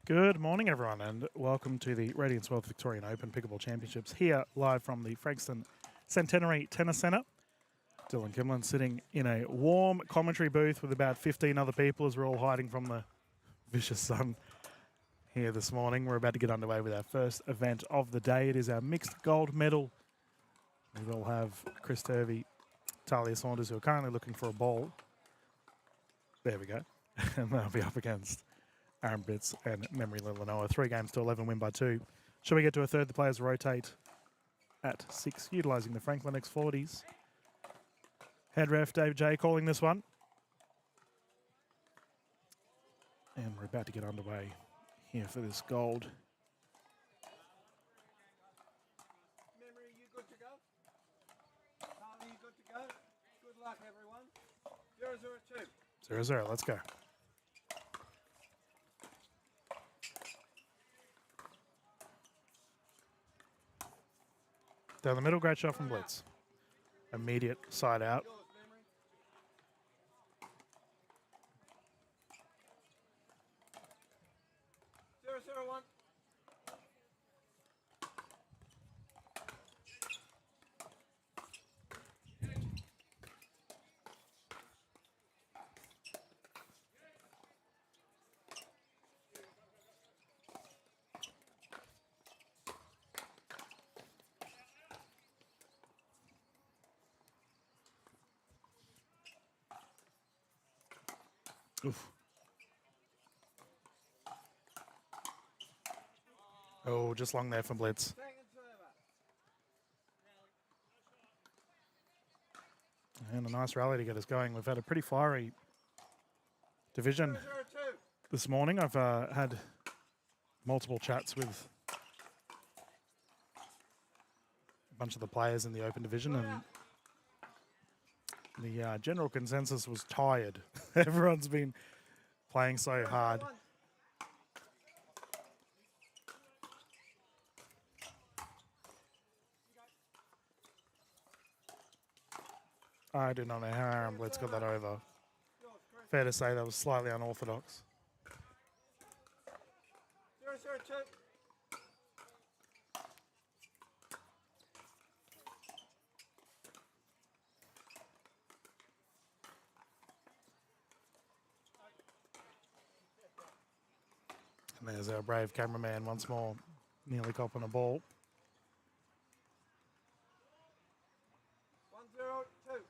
Good morning, everyone, and welcome to the Radiance Wealth Victorian Open Pickleball Championships here live from the Frankston Centenary Tennis Centre. Dylan Kimlin sitting in a warm commentary booth with about 15 other people as we're all hiding from the vicious sun here this morning. We're about to get underway with our first event of the day. It is our mixed gold medal. We will have Chris Turvey, Talia Saunders, who are currently looking for a ball. There we go. And they'll be up against Aaron Bitts and Memory Lilanoa. 3 games to 11, win by 2. Should we get to a third, the players rotate at 6, utilising the Franklin X40s. Head ref Dave J calling this one. And we're about to get underway here for this gold. Memory, you good to go? Harley, you good to go? Good luck, everyone. 0-0-2. 0-0, let's go. Down the middle, great shot from Blitz. Immediate side out. 0-0-1. Oof. Oh, just long there from Blitz. And a nice rally to get us going. We've had a pretty fiery division 0-0-2. this morning. I've had multiple chats with a bunch of the players in the open division, and the general consensus was tired. Everyone's been playing so hard. I do not know how Aaron Blitz got that over. Fair to say that was slightly unorthodox. 0-0-2. And there's our brave cameraman once more, nearly copping a ball. 1-0-2.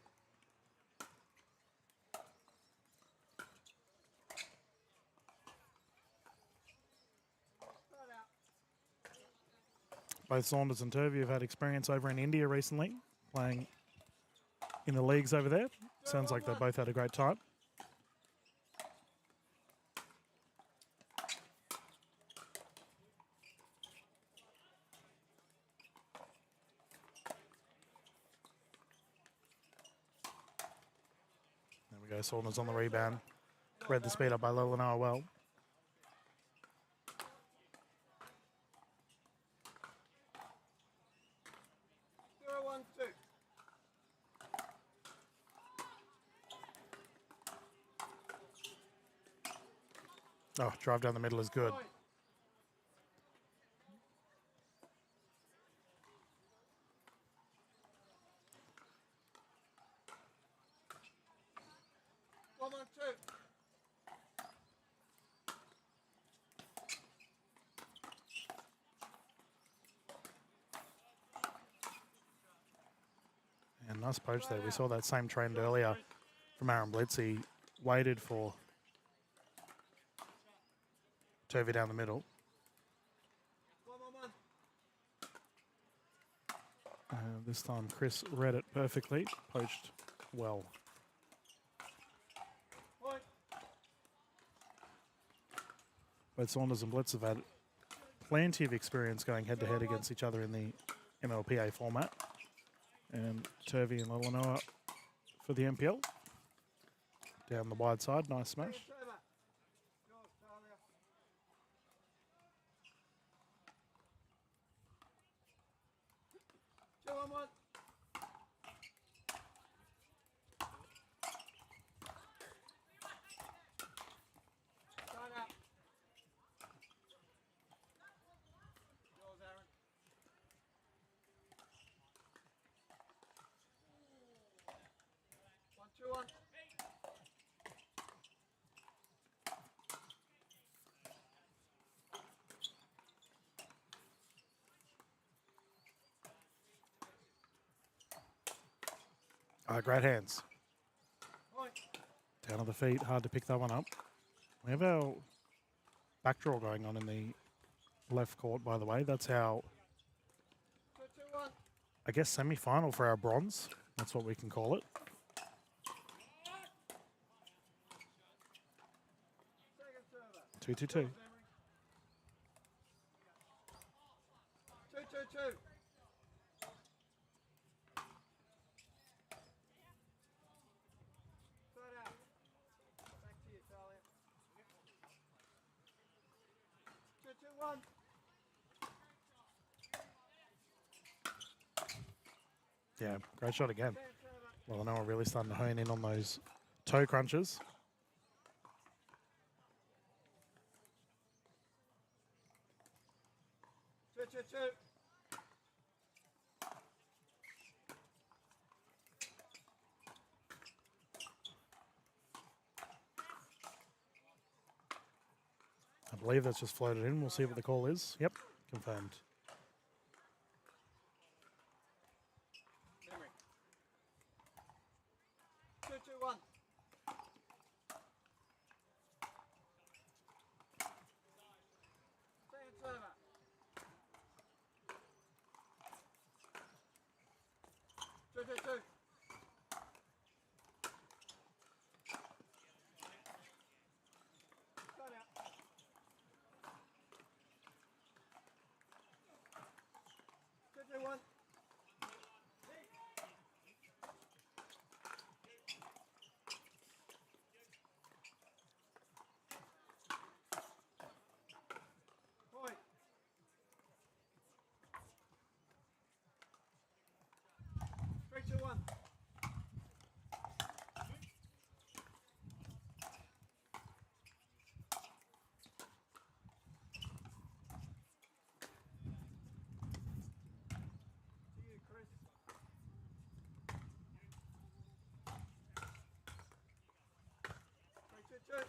Both Saunders and Turvey have had experience over in India recently, playing in the leagues over there. Sounds like they both had a great time. There we go, Saunders on the rebound. Read the speed up by Lilanoa well. Oh, drive down the middle is good. And nice poach there. We saw that same trend earlier from Aaron Blitz. He waited for Turvey down the middle. This time Chris read it perfectly, poached well. Both Saunders and Blitz have had plenty of experience going head-to-head against each other in the MLPA format. And Turvey and Lilanoa for the MPL. Down the wide side, nice smash. Great hands. Point. Down on the feet, hard to pick that one up. We have our back draw going on in the left court, by the way. That's our, 2-2-1. I guess, semi-final for our bronze. That's what we can call it. Second server. 2-2-2. 2-2-2. Third out. Back to you, Talia. 2-2-1. Yeah, great shot again. Second server. Well, I know we're really starting to hone in on those toe crunches. Two. I believe that's just floated in. We'll see what the call is. Yep, confirmed. Memory. 2-2-1. Second server. 2-2-2. Third out. 2-2-1. Point. Three, two, one. To you, Chris. 3-2-2.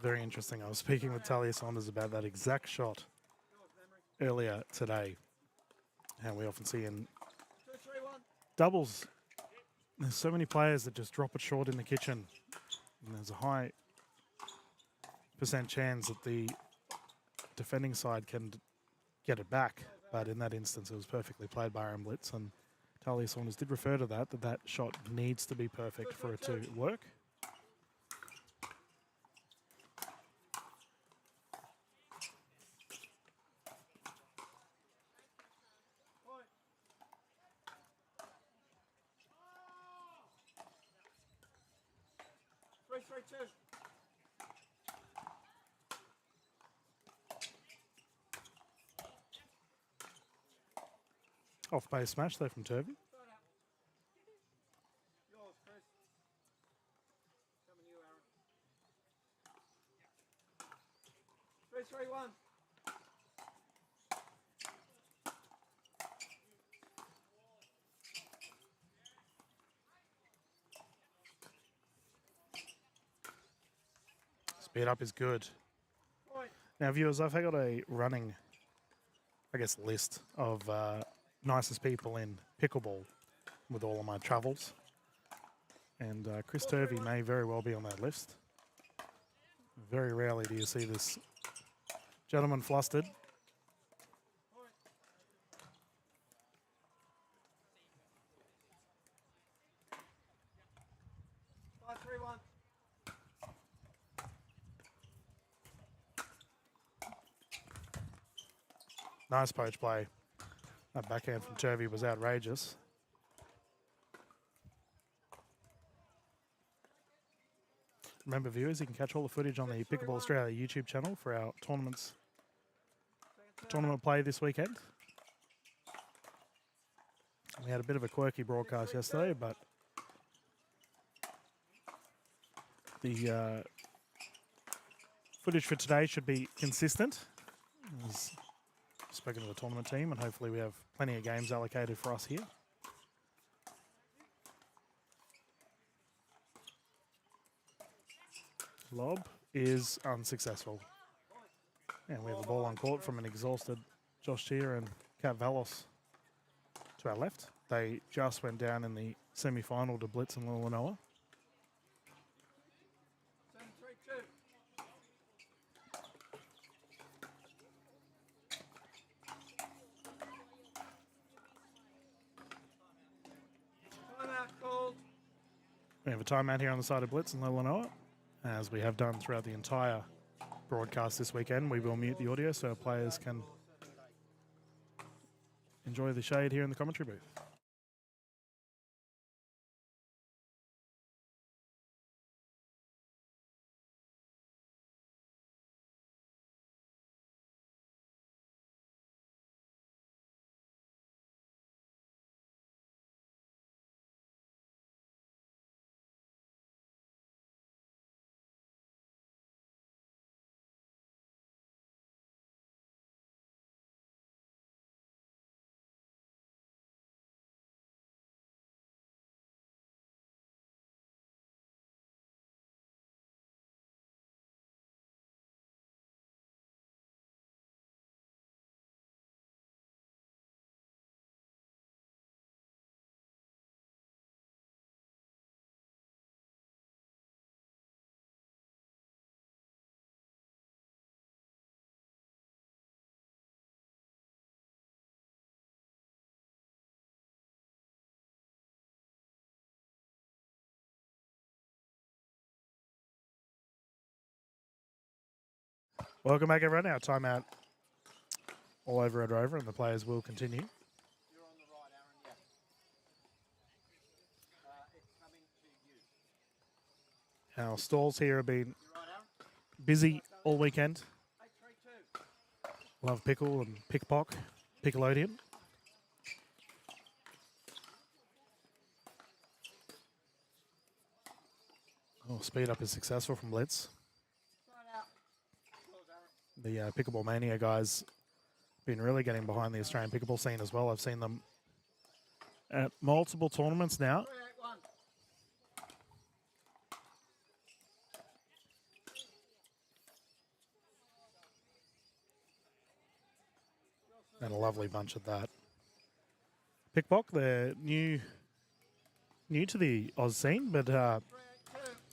Very interesting. I was speaking with Talia Saunders about that exact shot Yours, Memory. earlier today. And we often see in 2-3-1. doubles, there's so many players that just drop it short in the kitchen. And there's a high % chance that the defending side can get it back. But in that instance, it was perfectly played by Aaron Blitz. And Talia Saunders did refer to that shot needs to be perfect for it to work. Point. 3-3-2. Off base smash though from Turvey. Third out. Yours, Chris. Coming to you, Aaron. 3-3-1. Speed up is good. Point. Now, viewers, I've got a running, I guess, list of nicest people in pickleball with all of my travels. And Chris Turvey may very well be on that list. Very rarely do you see this gentleman flustered. Point. 5-3-1. Nice poach play. That backhand from Turvey was outrageous. Remember, viewers, you can catch all the footage on the Pickleball Australia YouTube channel for our tournament play this weekend. We had a bit of a quirky broadcast yesterday, but the footage for today should be consistent. As spoken to the tournament team, and hopefully we have plenty of games allocated for us here. Lob is unsuccessful. And we have the ball on court from an exhausted Josh Tier and Kat Valos to our left. They just went down in the semi-final to Blitz and Lillanoa. 7-3-2. Timeout called. We have a timeout here on the side of Blitz and Lillanoa. As we have done throughout the entire broadcast this weekend, we will mute the audio so our players can enjoy the shade here in the commentary booth. Welcome back, everyone. Our timeout all over and over, and the players will continue. You're on the right, Aaron, yeah. It's coming to you. Our stalls here have been You're right, Aaron. busy all weekend. 8-3-2. Love Pickle and Pickpock, Pickelodian. Oh, speed up is successful from Blitz. Right out. Close, Aaron. The Pickleball Mania guys been really getting behind the Australian pickleball scene as well. I've seen them at multiple tournaments now. 3-8-1. And a lovely bunch at that. Pickpock, they're new to the Oz scene, but 3-8-2.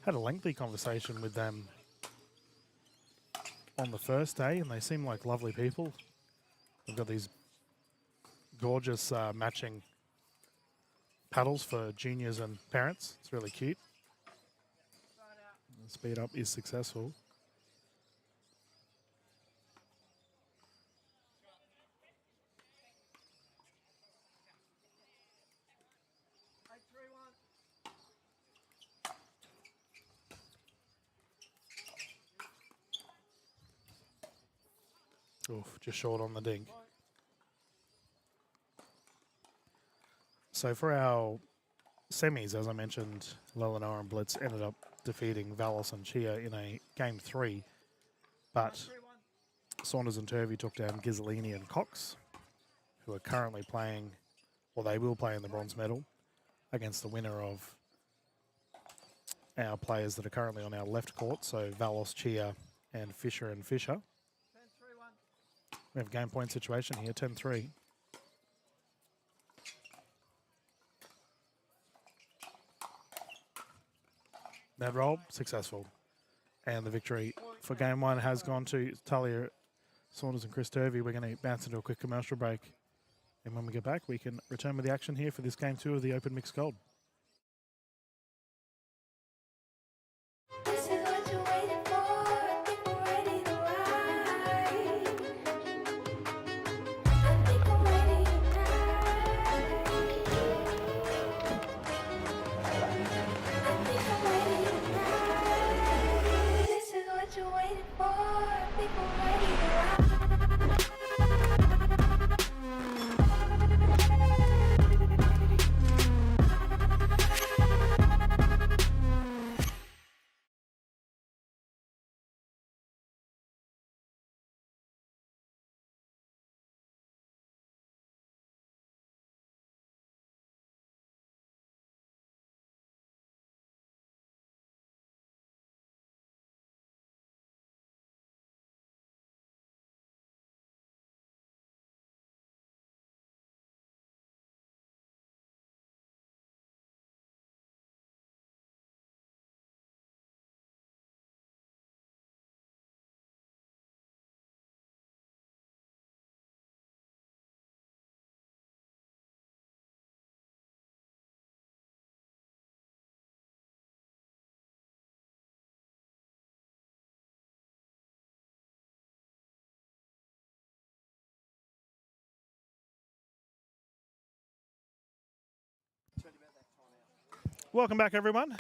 had a lengthy conversation with them on the first day, and they seem like lovely people. They've got these gorgeous matching paddles for juniors and parents. It's really cute. Right out. The speed up is successful. Eight, 3-1. Oof, just short on the dink. So for our semis, as I mentioned, Lillanoa and Blitz ended up defeating Valos and Chia in a game 3. But 3-1. Saunders and Turvey took down Ghisolini and Cox, who are currently playing, or they will play in the bronze medal, against the winner of our players that are currently on our left court. So Valos, Chia, and Fisher. 10-3-1. We have a game point situation here, 10-3. That roll, successful. And the victory for game 1 has gone to Talia Saunders and Chris Turvey. We're going to bounce into a quick commercial break. And when we get back, we can return with the action here for this game 2 of the Open Mixed Gold. This is what you're waiting for. I think we're ready to ride. I think I'm ready tonight. I think I'm ready tonight. This is what you're waiting for. I think we're ready to ride. Welcome back, everyone.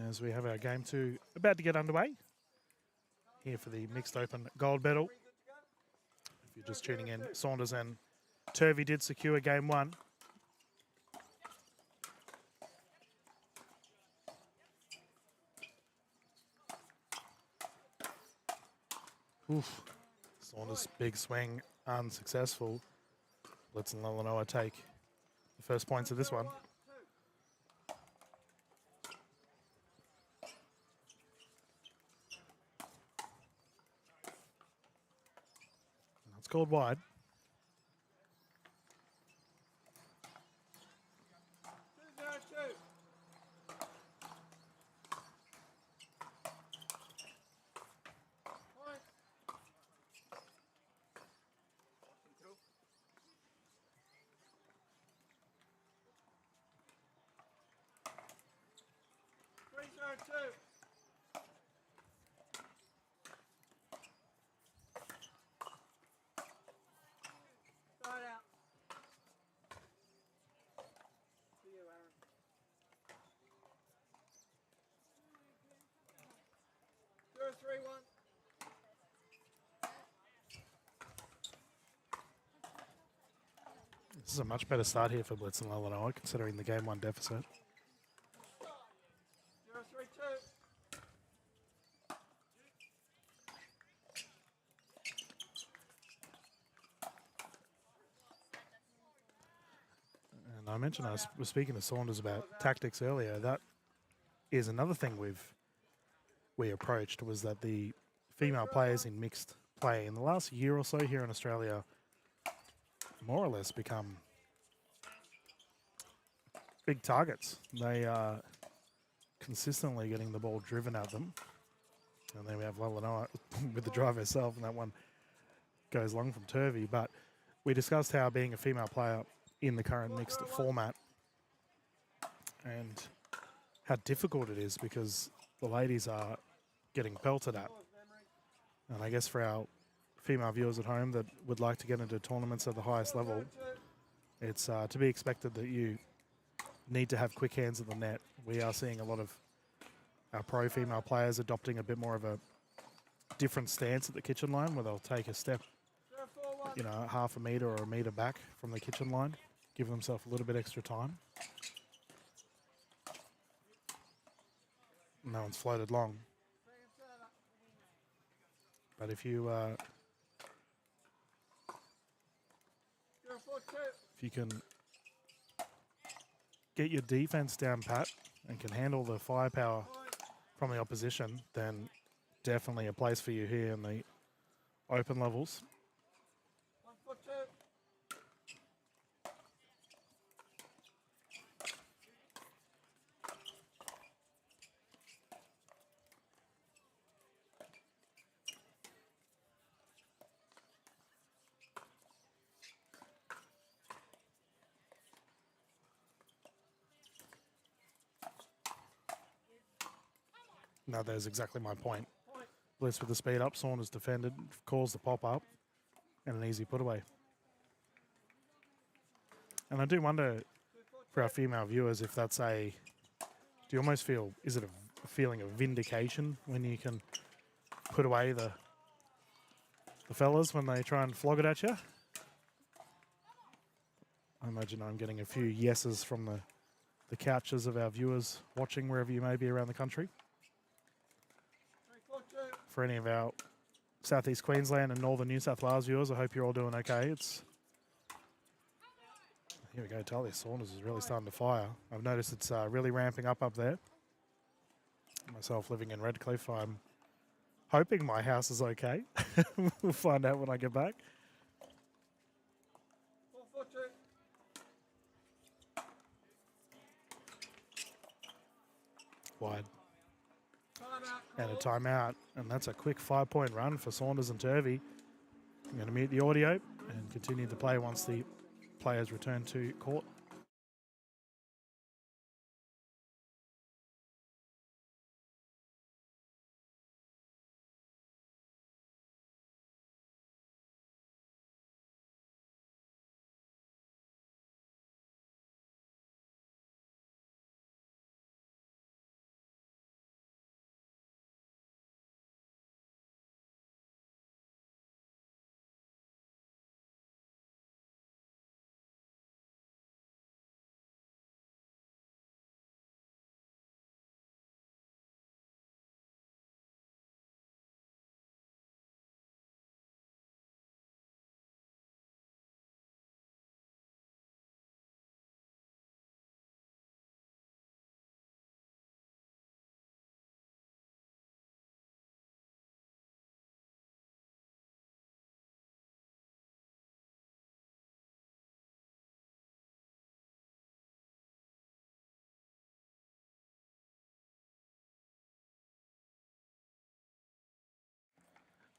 As we have our game 2 about to get underway here for the Mixed Open Gold Medal. If you're just tuning in, Saunders and Turvey did secure game 1. Oof. Saunders' big swing unsuccessful. Blitz and Lallanoa take the first points of this one. It's called wide. This is a much better start here for Blitz and Lallanoa, considering the game 1 deficit. And I mentioned I was speaking to Saunders about tactics earlier. That is another thing we approached, was that the female players in mixed play in the last year or so here in Australia more or less become big targets. They are consistently getting the ball driven at them. And then we have Lallanoa with the drive herself, and that one goes long from Turvey. But we discussed how being a female player in the current mixed format and how difficult it is, because the ladies are getting pelted at. And I guess for our female viewers at home that would like to get into tournaments at the highest level, it's to be expected that you need to have quick hands at the net. We are seeing a lot of our pro female players adopting a bit more of a different stance at the kitchen line, where they'll take a step, you know, half a metre or a metre back from the kitchen line, give themselves a little bit extra time. No one's floated long. But if you can get your defense down pat and can handle the firepower from the opposition, then definitely a place for you here in the open levels. No, there's exactly my point. Bliss with the speed up, Saunders defended, calls the pop up, and an easy put away. And I do wonder for our female viewers if that's do you almost feel, is it a feeling of vindication when you can put away the fellas when they try and flog it at you? I imagine I'm getting a few yeses from the couches of our viewers watching wherever you may be around the country. For any of our Southeast Queensland and Northern New South Wales viewers, I hope you're all doing okay. Here we go, Talia Saunders is really starting to fire. I've noticed it's really ramping up there. Myself living in Redcliffe, I'm hoping my house is okay. We'll find out when I get back. Wide. And a timeout, and that's a quick 5-point run for Saunders and Turvey. I'm going to mute the audio and continue to play once the players return to court.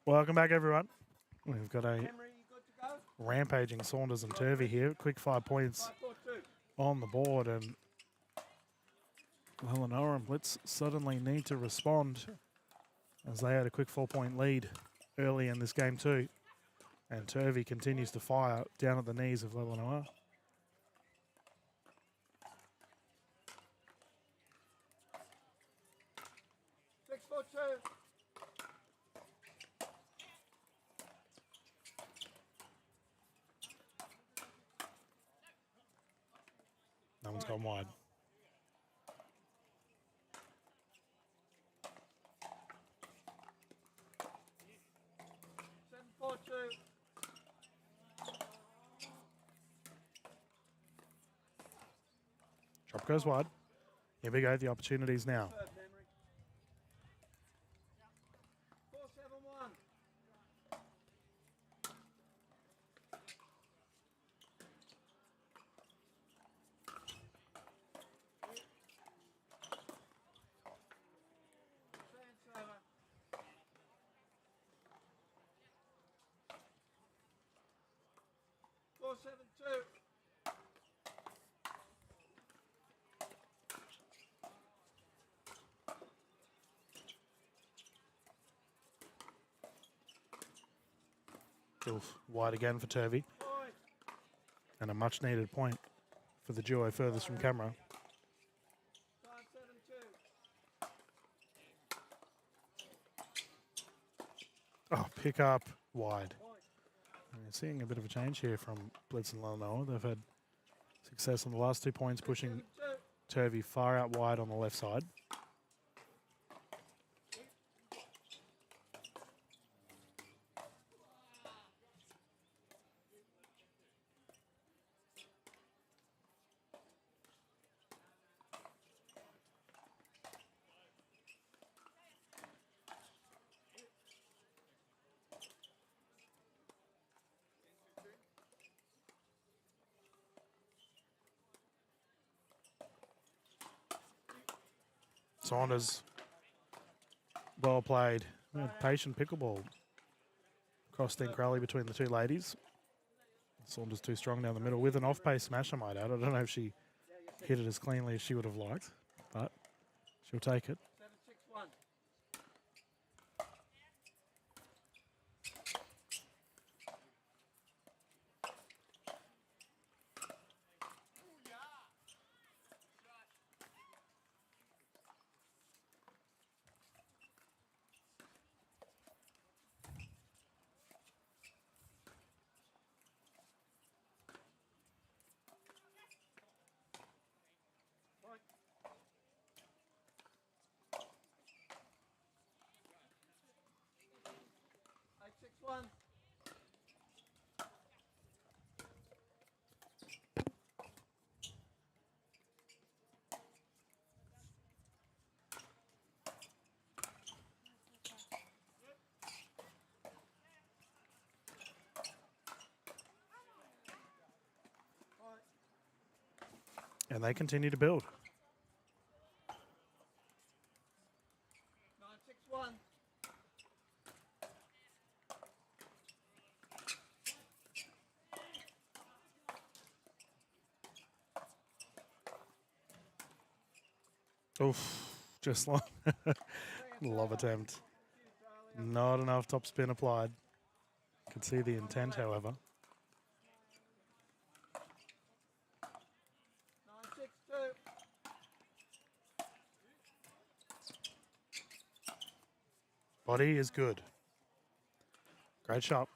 Welcome back, everyone. We've got a Emery, you good to go? rampaging Saunders and Turvey here. Quick 5 points 5-4-2. on the board, and Lenora and Blitz suddenly need to respond as they had a quick 4-point lead early in this game too. And Turvey continues to fire down at the knees of Lenora. Six, 4-2. That one's gone wide. Seven, 4-2. Drop goes wide. Here we go, the opportunities now. Third, Emery. 4-7-1. Transfer. 4-7-2. Oof, wide again for Turvey. Point. And a much needed point for the duo furthest from camera. 5-7-2. Oh, pick up wide. Point. And you're seeing a bit of a change here from Blitz and Lenora. They've had success on the last 2 points, pushing 7-2. Turvey far out wide on the left side. Saunders, well played. Patient pickleball. Crossed in Crowley between the two ladies. Saunders too strong down the middle with an off-pace smash, I might add. I don't know if she hit it as cleanly as she would have liked, but she'll take it. 7-6-1. Point. 8-6-1. Point. And they continue to build. 9-6-1. Oof, just long. Love attempt. Australia. Not enough top spin applied. Can see the intent, however. 9-6-2. Body is good. Great shot.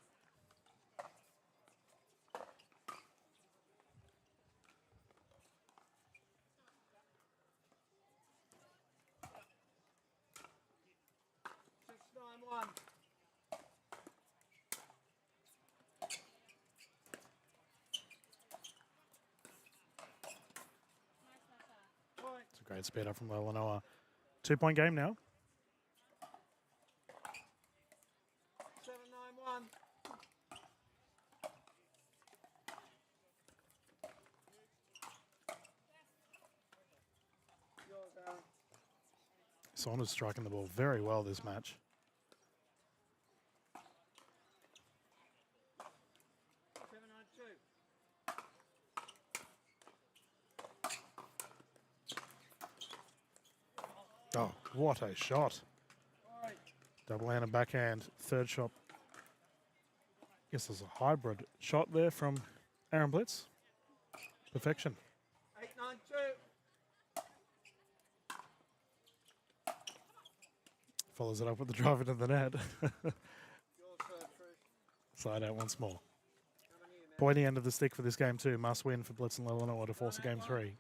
Six, 9-1. Point. It's a great speed up from Lenora. 2-point game now. 7-9-1. Yours, Aaron. Saunders striking the ball very well this match. Oh, what a shot. Double hand and backhand. Third shot. Guess there's a hybrid shot there from Aaron Blitz. Perfection. 8-9-2. Follows it up with the drive into the net. Your serve, Trish. Side out once more. Coming here now. Pointy end of the stick for this game too. Must win for Blitz and Illinois to force a game 3.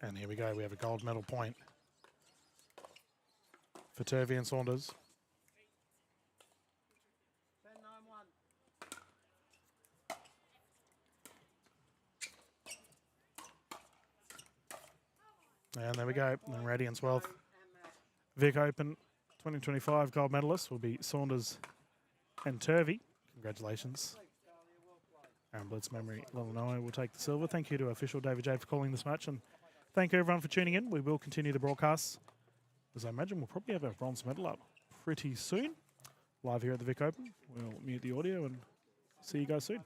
And here we go. We have a gold medal point for Turvey and Saunders. 10-9-1. And there we go. And Radiance Wealth Vic Open 2025 gold medalists will be Saunders and Turvey. Congratulations. Aaron Blitz Memory Illinois will take the silver. Thank you to official David J for calling this match, and thank you everyone for tuning in. We will continue the broadcasts, as I imagine we'll probably have our bronze medal up pretty soon. Live here at the Vic Open. We'll mute the audio and see you guys soon.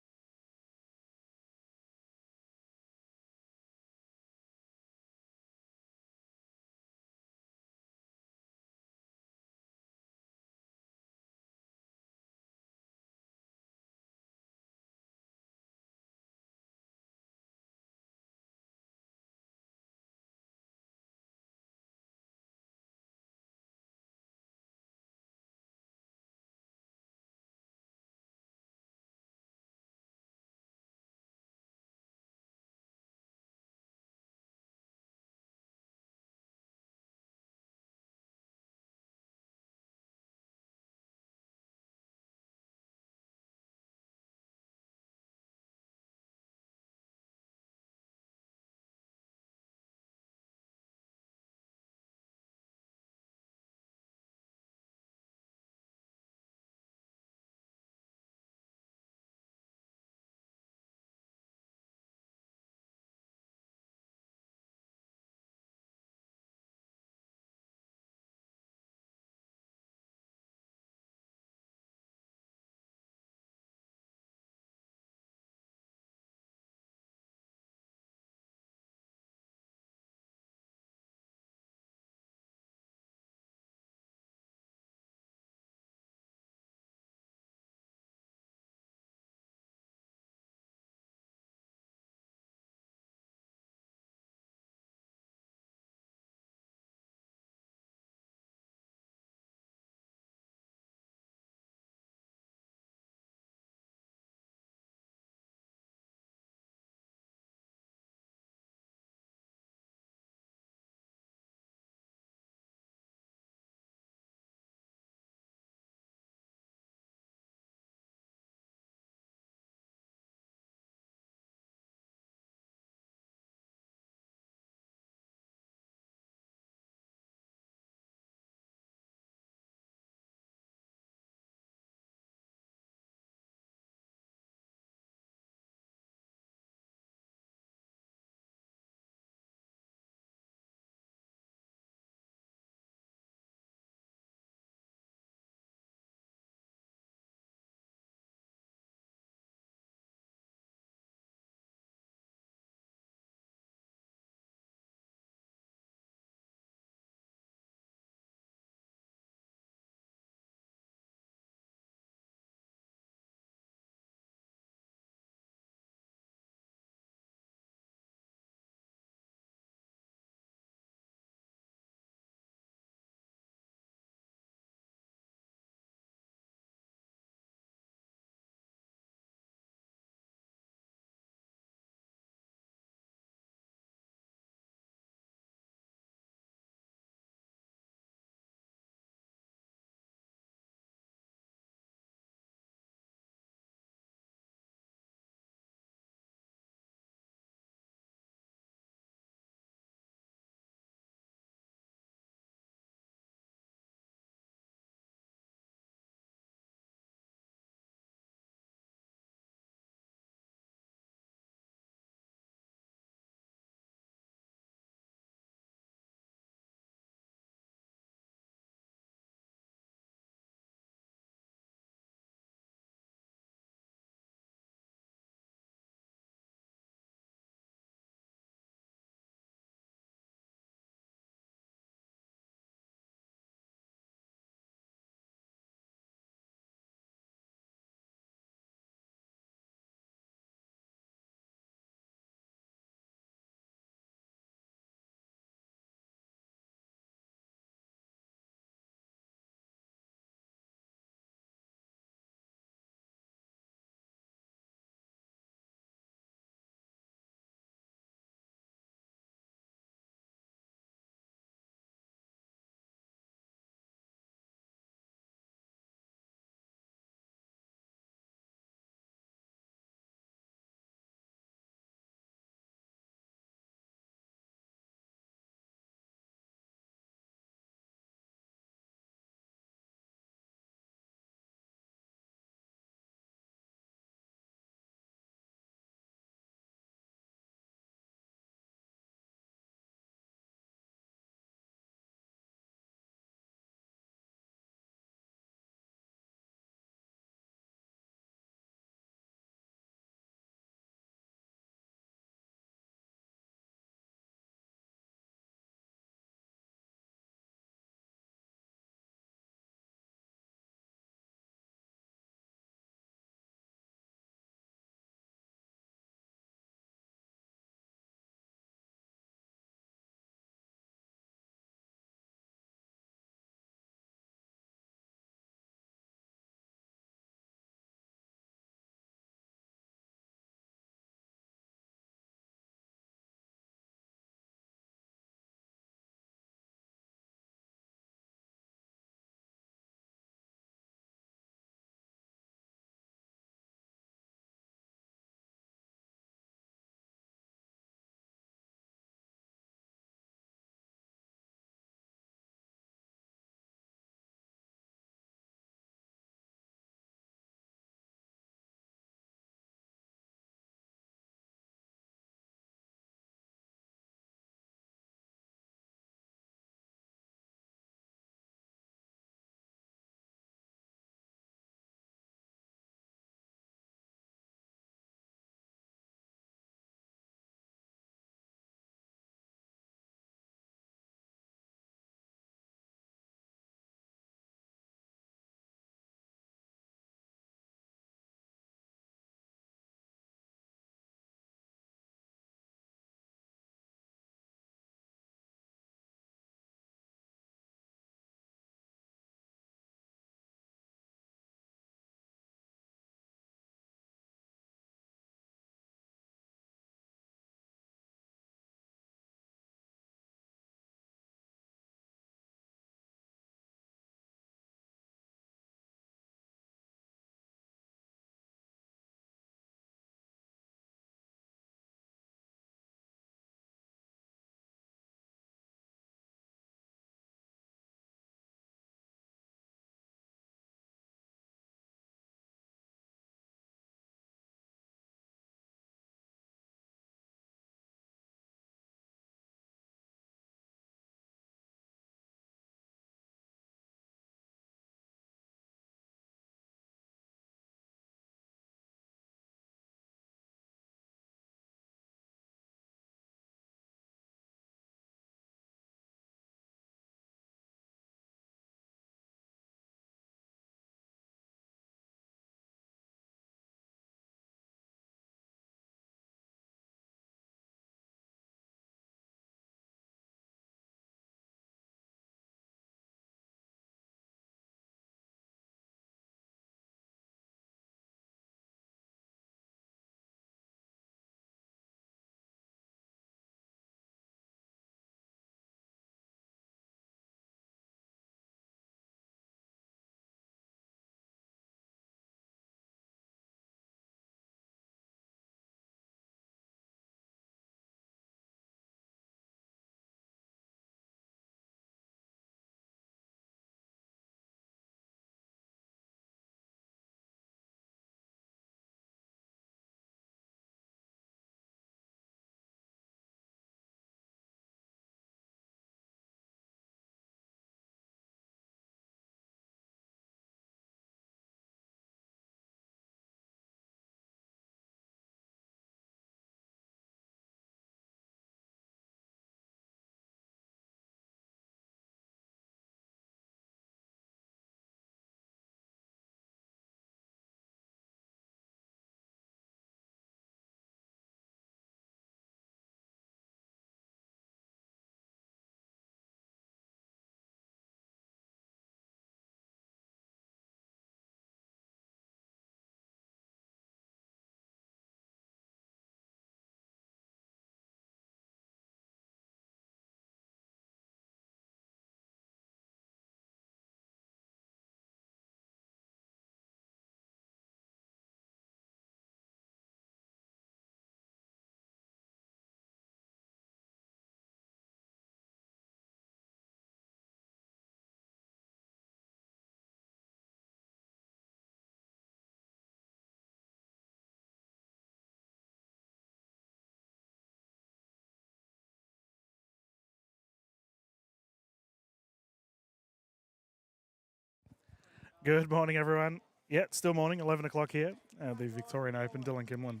Good morning, everyone. Yeah, it's still morning, 11 o'clock here. The Victorian Open, Dylan Kimlin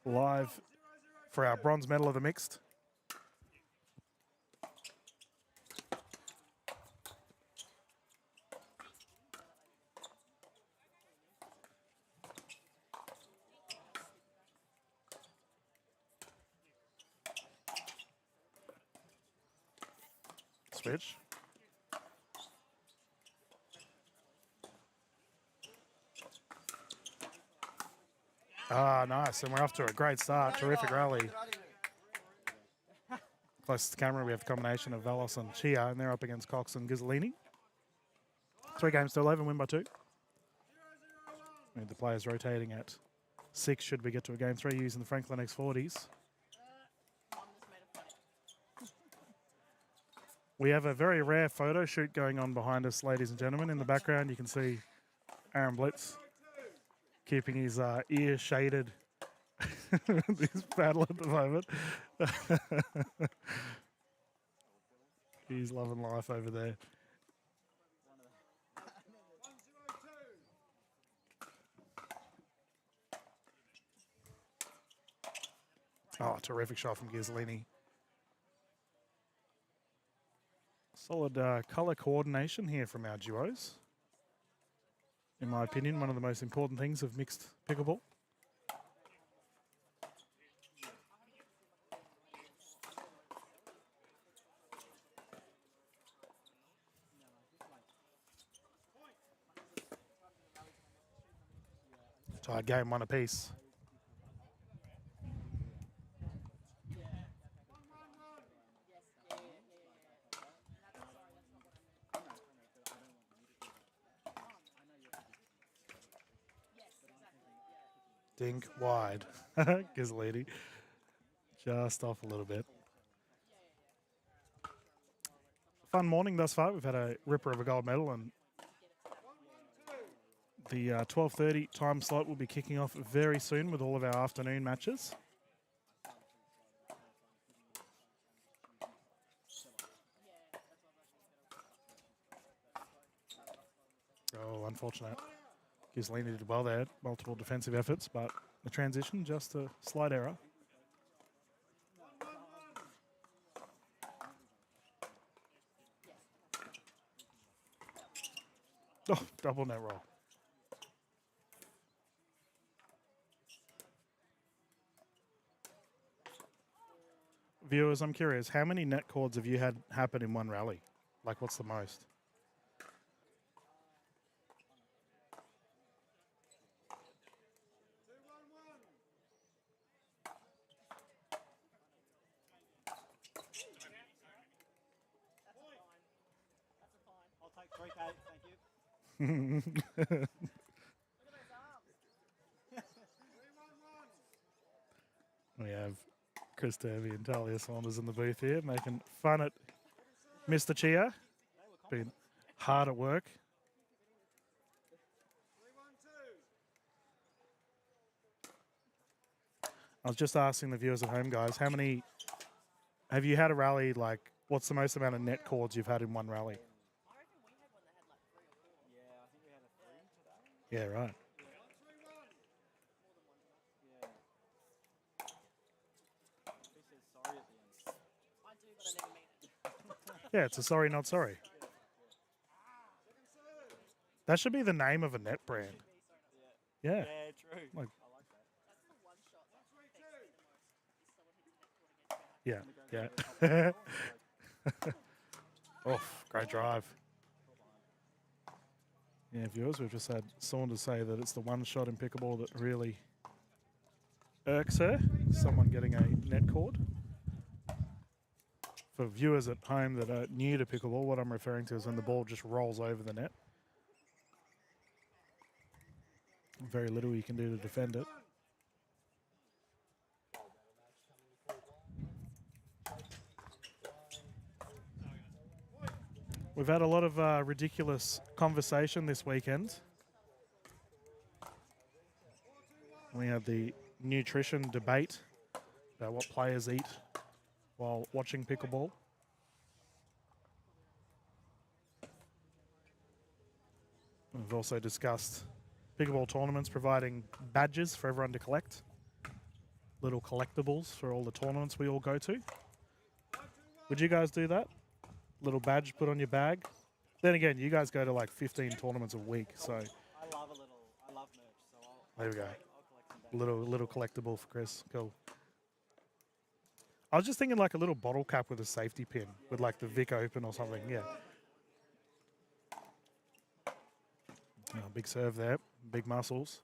live for our bronze medal of the mixed. Switch. Ah, nice. And we're off to a great start. Terrific rally. Close to the camera, we have the combination of Valos and Chia, and they're up against Cox and Ghisolini. 3 games to 11, win by 2. And the players rotating at 6 should we get to a game 3 using the Franklin X40s. We have a very rare photo shoot going on behind us, ladies and gentlemen. In the background, you can see Aaron Blitz keeping his ear shaded. This battle at the moment. He's loving life over there. Oh, terrific shot from Ghisolini. Solid colour coordination here from our duos. In my opinion, one of the most important things of mixed pickleball. Tied game, 1 apiece. Dink wide. Ghisolini. Just off a little bit. Fun morning thus far. We've had a ripper of a gold medal, and the 12:30 time slot will be kicking off very soon with all of our afternoon matches. Oh, unfortunate. Ghisolini did well there. Multiple defensive efforts, but the transition, just a slight error. Oh, double net roll. Viewers, I'm curious, how many net cords have you had happen in one rally? Like, what's the most? We have Chris Derby and Talia Saunders in the booth here, making fun at Mr. Chia. Been hard at work. I was just asking the viewers at home, guys, how many have you had a rally, like, what's the most amount of net cords you've had in one rally? Yeah, right. Yeah, it's a sorry, not sorry. That should be the name of a net brand. Yeah. Yeah, true. Like, yeah. Oh, great drive. Yeah, viewers, we've just had Saunders say that it's the one shot in pickleball that really irks her. Someone getting a net cord. For viewers at home that are new to pickleball, what I'm referring to is when the ball just rolls over the net. Very little you can do to defend it. We've had a lot of ridiculous conversation this weekend. We had the nutrition debate about what players eat while watching pickleball. We've also discussed pickleball tournaments providing badges for everyone to collect. Little collectibles for all the tournaments we all go to. Would you guys do that? Little badge put on your bag? Then again, you guys go to like 15 tournaments a week, so I love merch, so there we go. I'll collect some bags. Little collectible for Chris. Cool. I was just thinking like a little bottle cap with a safety pin with like the Vic Open or something. Yeah. Oh, big serve there. Big muscles.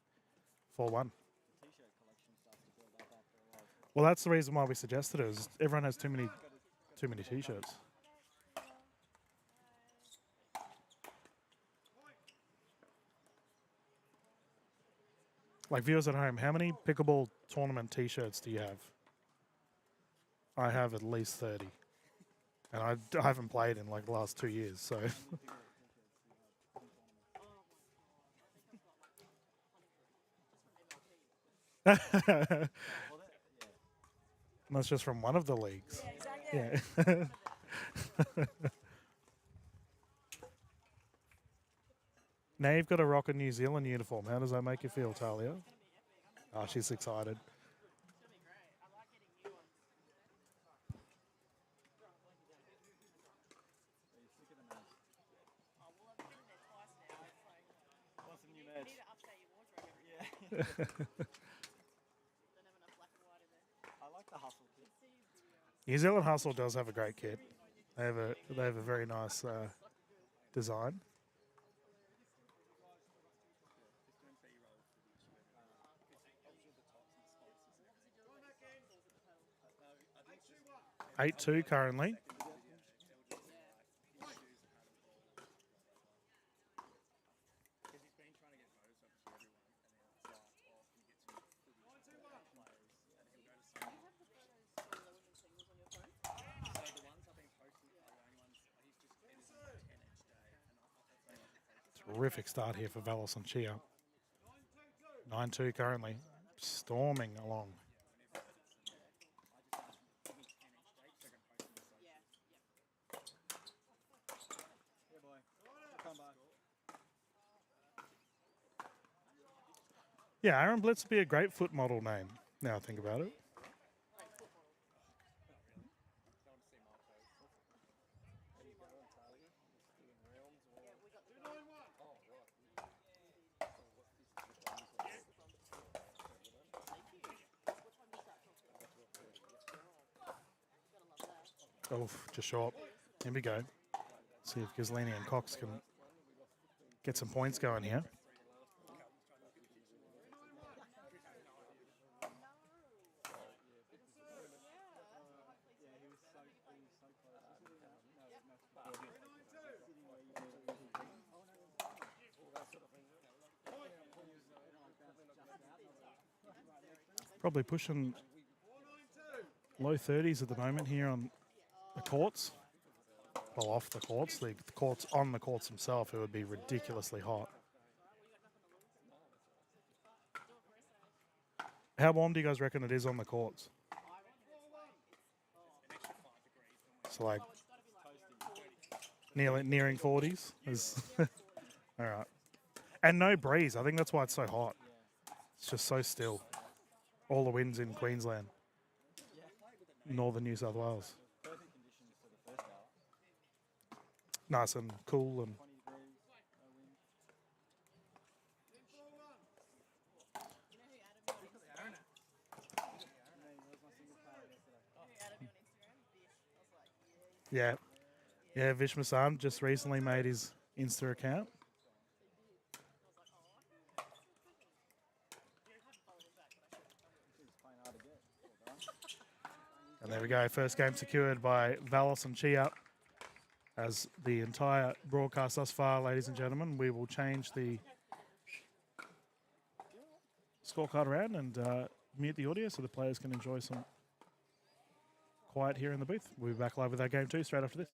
4-1. T-shirt collection starts to build up after a while. Well, that's the reason why we suggested it. Is everyone has too many T-shirts. Like viewers at home, how many pickleball tournament T-shirts do you have? I have at least 30, and I haven't played in like the last 2 years. So that's just from one of the leagues. Yeah. Now you've got to rock a New Zealand uniform. How does that make you feel, Talia? Oh, she's excited. Want some new merch? Yeah. I like the hustle kit. New Zealand Hustle does have a great kit. They have a very nice design. Eight 2 currently. Terrific start here for Valos and Chia. 9-2 currently. Storming along. Yeah, boy. Come by. Yeah, Aaron Blitz would be a great foot model name, now I think about it. Oh, just short. Here we go. See if Ghislini and Cox can get some points going here. Probably pushing low 30s at the moment here on the courts. Well, off the courts. The courts on the courts themselves, it would be ridiculously hot. How warm do you guys reckon it is on the courts? So like nearing 40s. All right. And no breeze. I think that's why it's so hot. It's just so still. All the winds in Queensland. Northern New South Wales. Perfect conditions for the first hour. Nice and cool and 20 degrees, no wind. yeah. Yeah, Vish Masan just recently made his Insta account. And there we go. First game secured by Valos and Chia. As the entire broadcast thus far, ladies and gentlemen, we will change the scorecard around and mute the audio so the players can enjoy some quiet here in the booth. We'll be back live with our game 2 straight after this.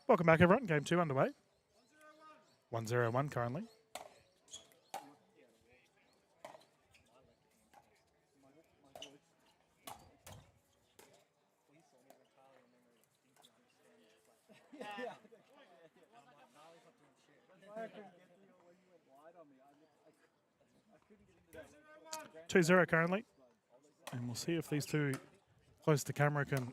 Welcome back, everyone. Game 2 underway. 1-0-1 currently. I couldn't get to you when you went wide on me. I couldn't get into that. 2-0 currently. And we'll see if these two close to camera can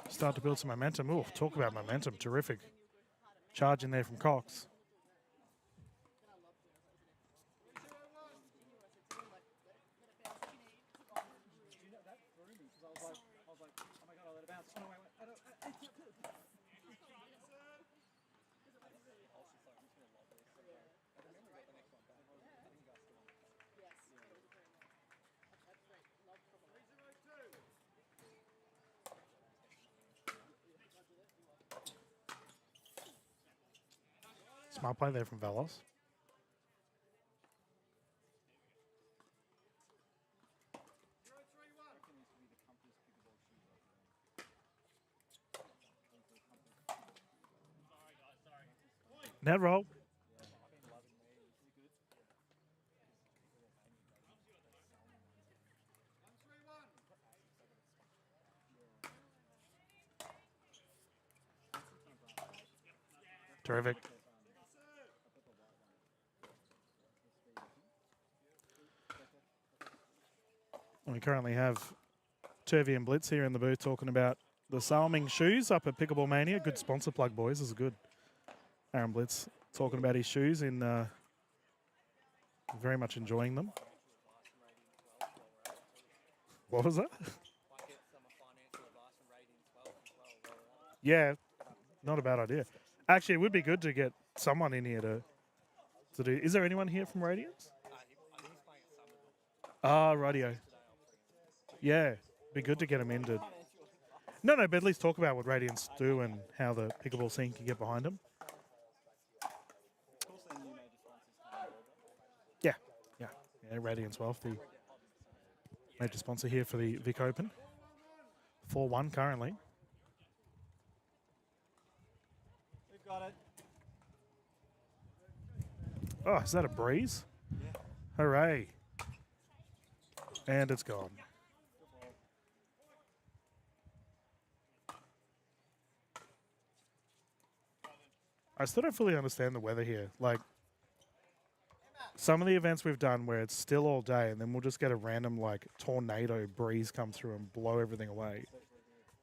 start to build some momentum. Oh, talk about momentum. Terrific charge in there from Cox. That threw me because I was like, oh my god, I let it bounce. Oh no, wait, I don't. Smart play there from Velos. Net roll. Terrific. We currently have Turvey and Blitz here in the booth talking about the Salming shoes up at Pickleball Mania. Good sponsor plug, boys. This is good. Aaron Blitz talking about his shoes in very much enjoying them. What was that? Yeah, not a bad idea. Actually, it would be good to get someone in here to do. Is there anyone here from Radiance? Ah, radio. Yeah, be good to get them in to. No, but at least talk about what Radiance do and how the pickleball scene can get behind them. Yeah. Radiance Wealth, the major sponsor here for the Vic Open. 4-1 currently. We've got it. Oh, is that a breeze? Yeah. Hooray. And it's gone. I still don't fully understand the weather here. Like, some of the events we've done where it's still all day and then we'll just get a random, like, tornado breeze come through and blow everything away.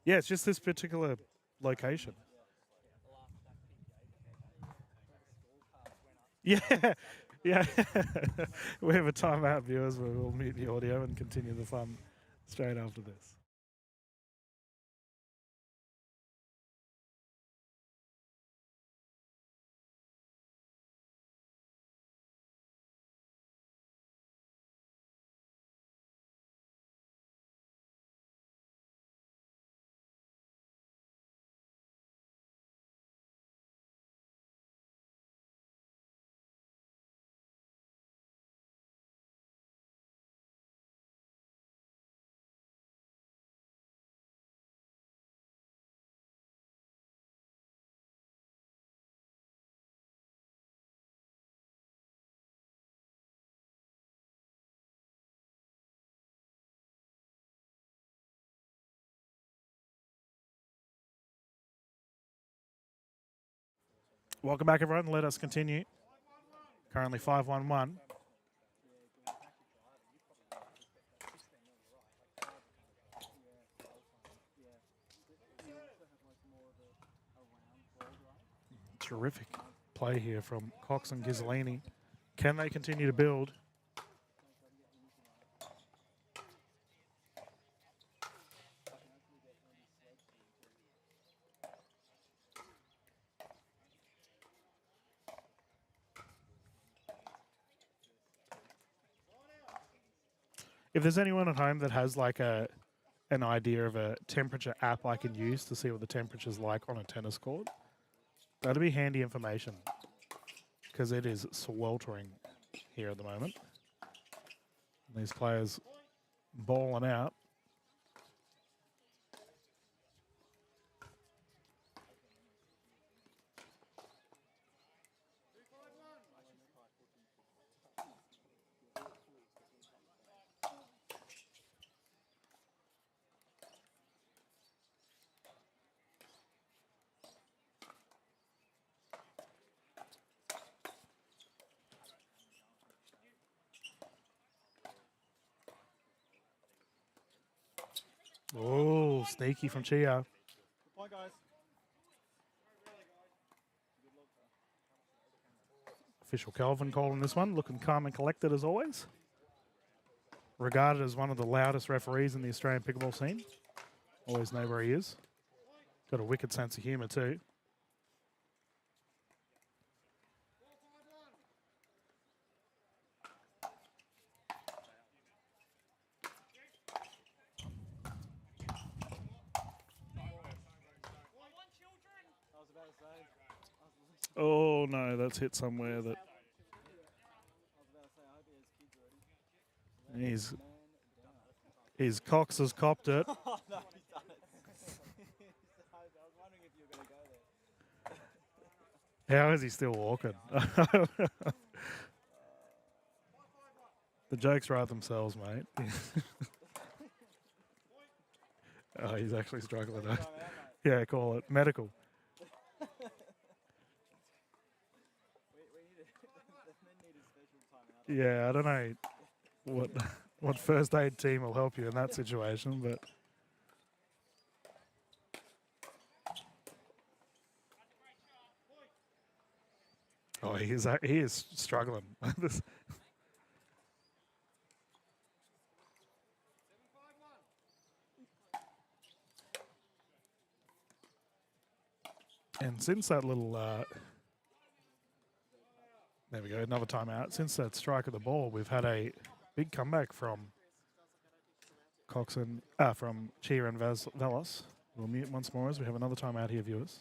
Yeah, it's just this particular location. Yeah, yeah. We have a timeout, viewers, where we'll mute the audio and continue the fun straight after this. Welcome back, everyone. Let us continue. Currently 5-1-1. Terrific play here from Cox and Ghisolini. Can they continue to build? If there's anyone at home that has like an idea of a temperature app I can use to see what the temperature's like on a tennis court, that'd be handy information because it is sweltering here at the moment. These players balling out. Oh, sneaky from Chia. Good point, guys. Official Kelvin calling this one, looking calm and collected as always. Regarded as one of the loudest referees in the Australian pickleball scene. Always know where he is. Got a wicked sense of humour too. I was about to say. Oh no, that's hit somewhere that I hope he has kids already. his Cox has copped it. Oh no, he's done it. I was wondering if you were going to go there. How is he still walking? The jokes write themselves, mate. Oh, he's actually struggling. Time out, mate. Yeah, call it medical. We need the men need a special timeout. Yeah, I don't know what first aid team will help you in that situation, but oh, he is struggling. And since that little, there we go, another timeout. Since that strike of the ball, we've had a big comeback from Coxon, from Chia and Velas. We'll mute once more as we have another timeout here, viewers.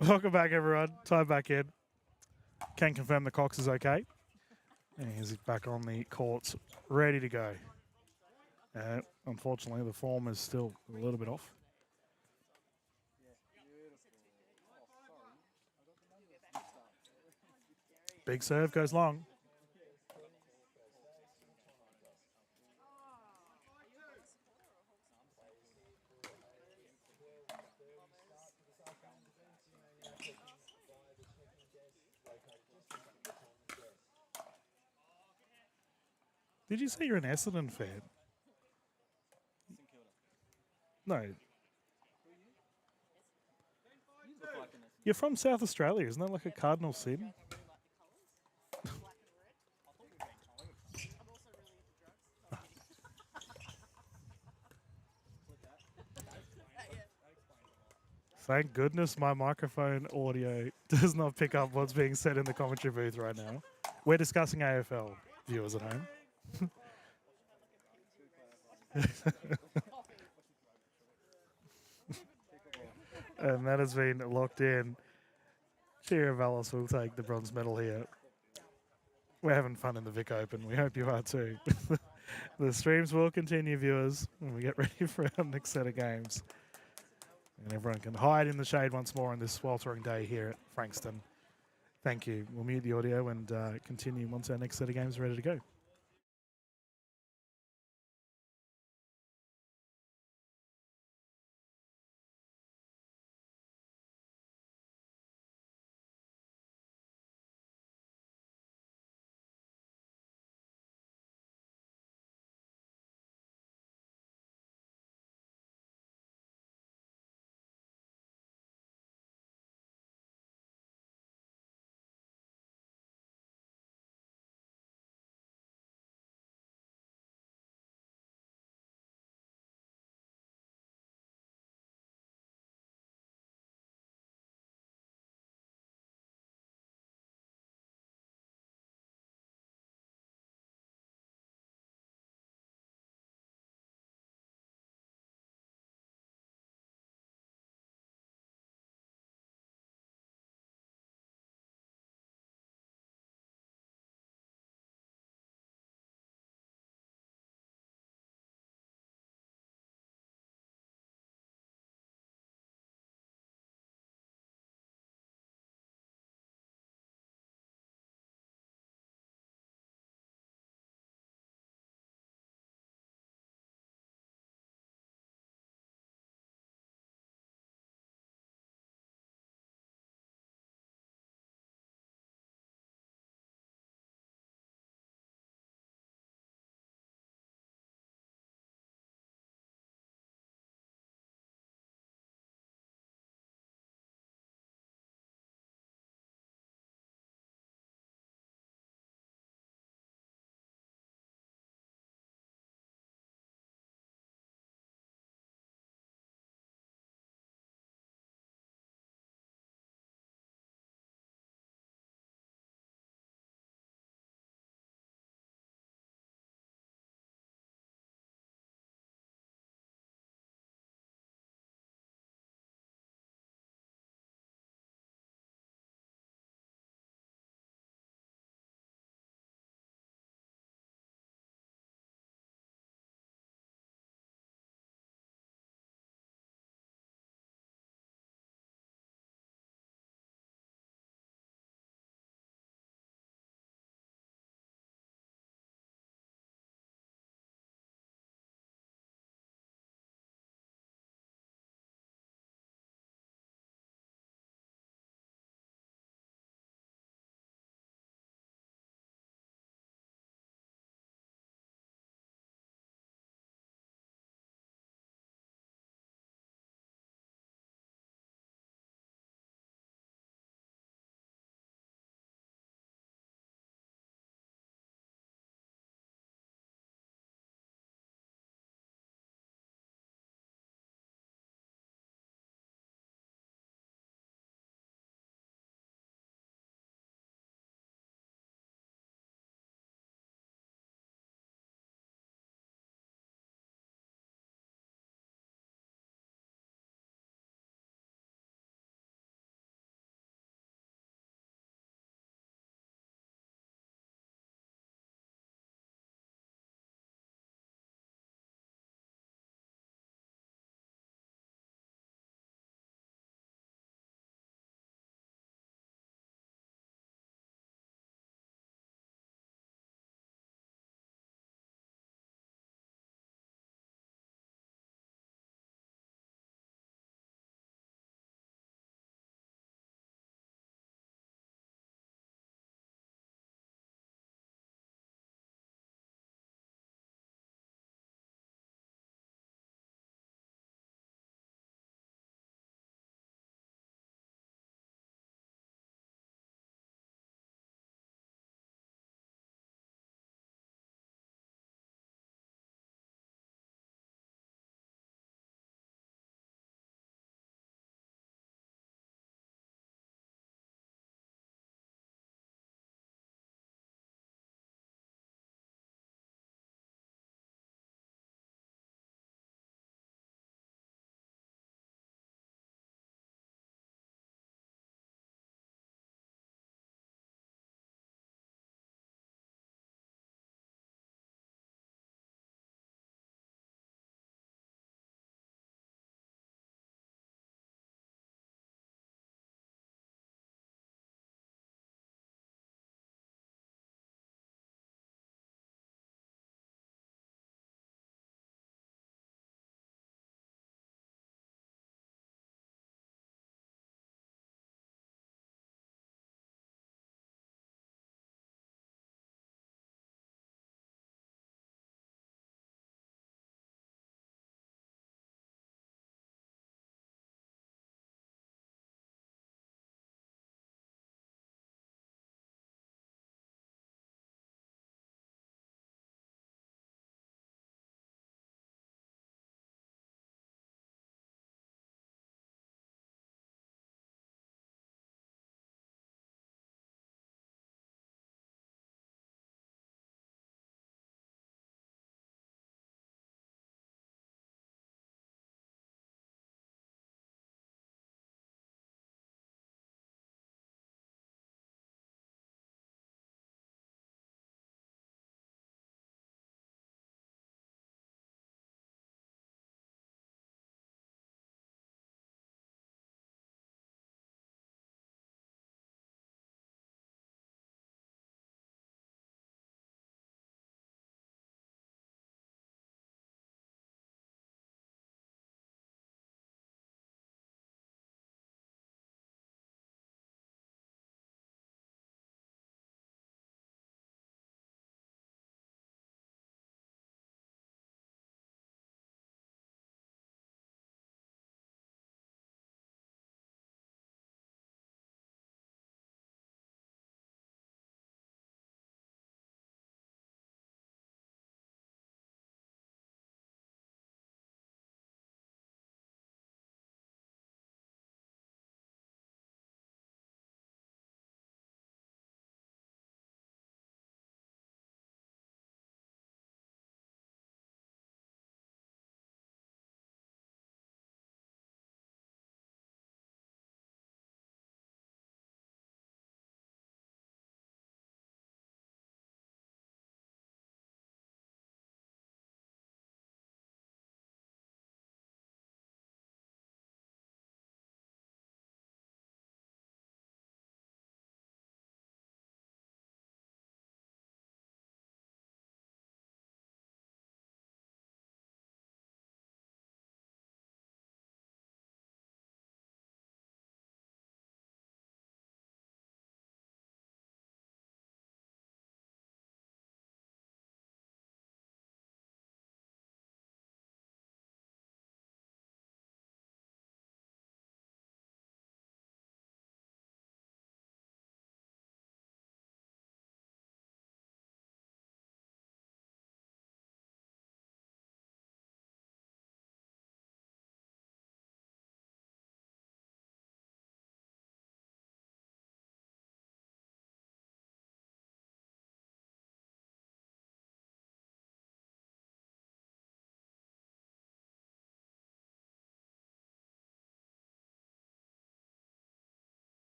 Welcome back, everyone. Time back in. Can confirm the Cox is okay. And he's back on the courts, ready to go. Unfortunately, the form is still a little bit off. Big serve goes long. Did you say you're an Essendon fan? No. You're from South Australia. Isn't that like a cardinal sin? Thank goodness my microphone audio does not pick up what's being said in the commentary booth right now. We're discussing AFL, viewers at home. And that has been locked in. Chia Vallis will take the bronze medal here. We're having fun in the Vic Open. We hope you are too. The streams will continue, viewers, when we get ready for our next set of games. And everyone can hide in the shade once more on this sweltering day here at Frankston. Thank you. We'll mute the audio and continue once our next set of games are ready to go.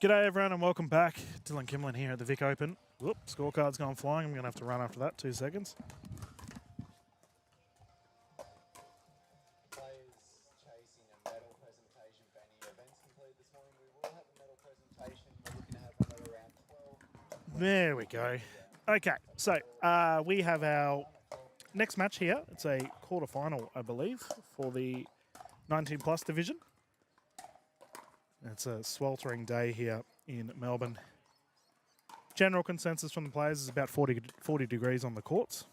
G'day everyone and welcome back. Dylan Kimlin here at the Vic Open. Whoop, scorecard's gone flying. I'm going to have to run after that. 2 seconds. Players chasing a medal presentation for any events completed this morning. We will have a medal presentation. We're looking to have one at around 12. There we go. Okay, so we have our next match here. It's a quarterfinal, I believe, for the 19 plus division. It's a sweltering day here in Melbourne. General consensus from the players is about 40 degrees on the courts.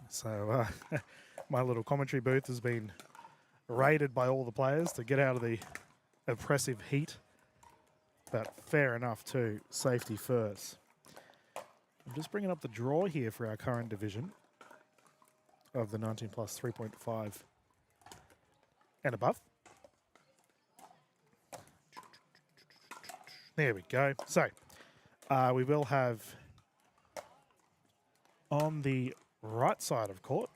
So my little commentary booth has been raided by all the players to get out of the oppressive heat. But fair enough too, safety first. I'm just bringing up the draw here for our current division of the 19 plus 3.5 and above. There we go. So we will have on the right side of court,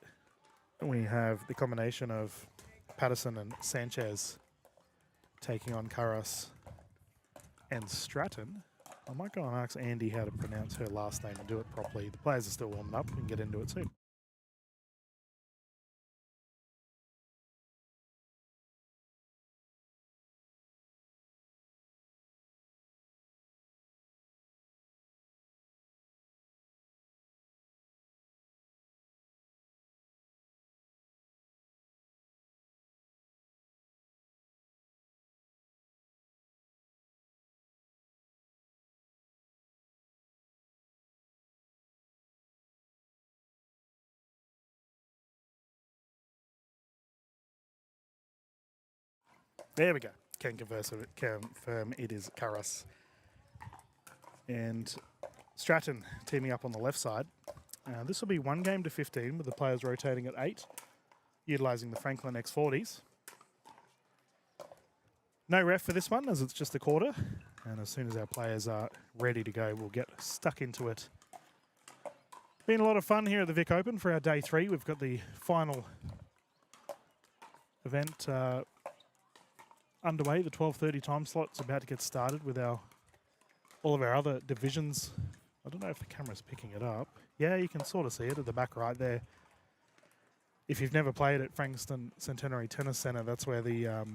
we have the combination of Patterson and Sanchez taking on Carras and Stratton. I might go and ask Andy how to pronounce her last name and do it properly. The players are still warming up and get into it soon. There we go. Can confirm it is Carras. And Stratton teaming up on the left side. This will be 1 game to 15 with the players rotating at 8, utilising the Franklin X40s. No ref for this one as it's just a quarter. And as soon as our players are ready to go, we'll get stuck into it. Been a lot of fun here at the Vic Open for our day 3. We've got the final event underway. The 12:30 time slot's about to get started with all of our other divisions. I don't know if the camera's picking it up. Yeah, you can sort of see it at the back right there. If you've never played at Frankston Centenary Tennis Centre, that's where the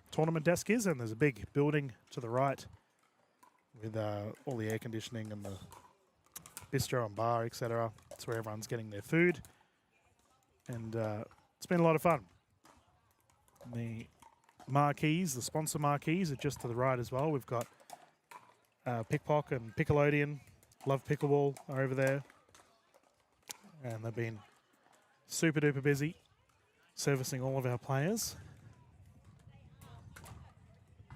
tournament desk is, and there's a big building to the right with all the air conditioning and the bistro and bar, etc. That's where everyone's getting their food, and it's been a lot of fun. The marquees, the sponsor marquees, are just to the right as well. We've got Pickpock and Pickledian, Love Pickleball are over there, and they've been super duper busy servicing all of our players.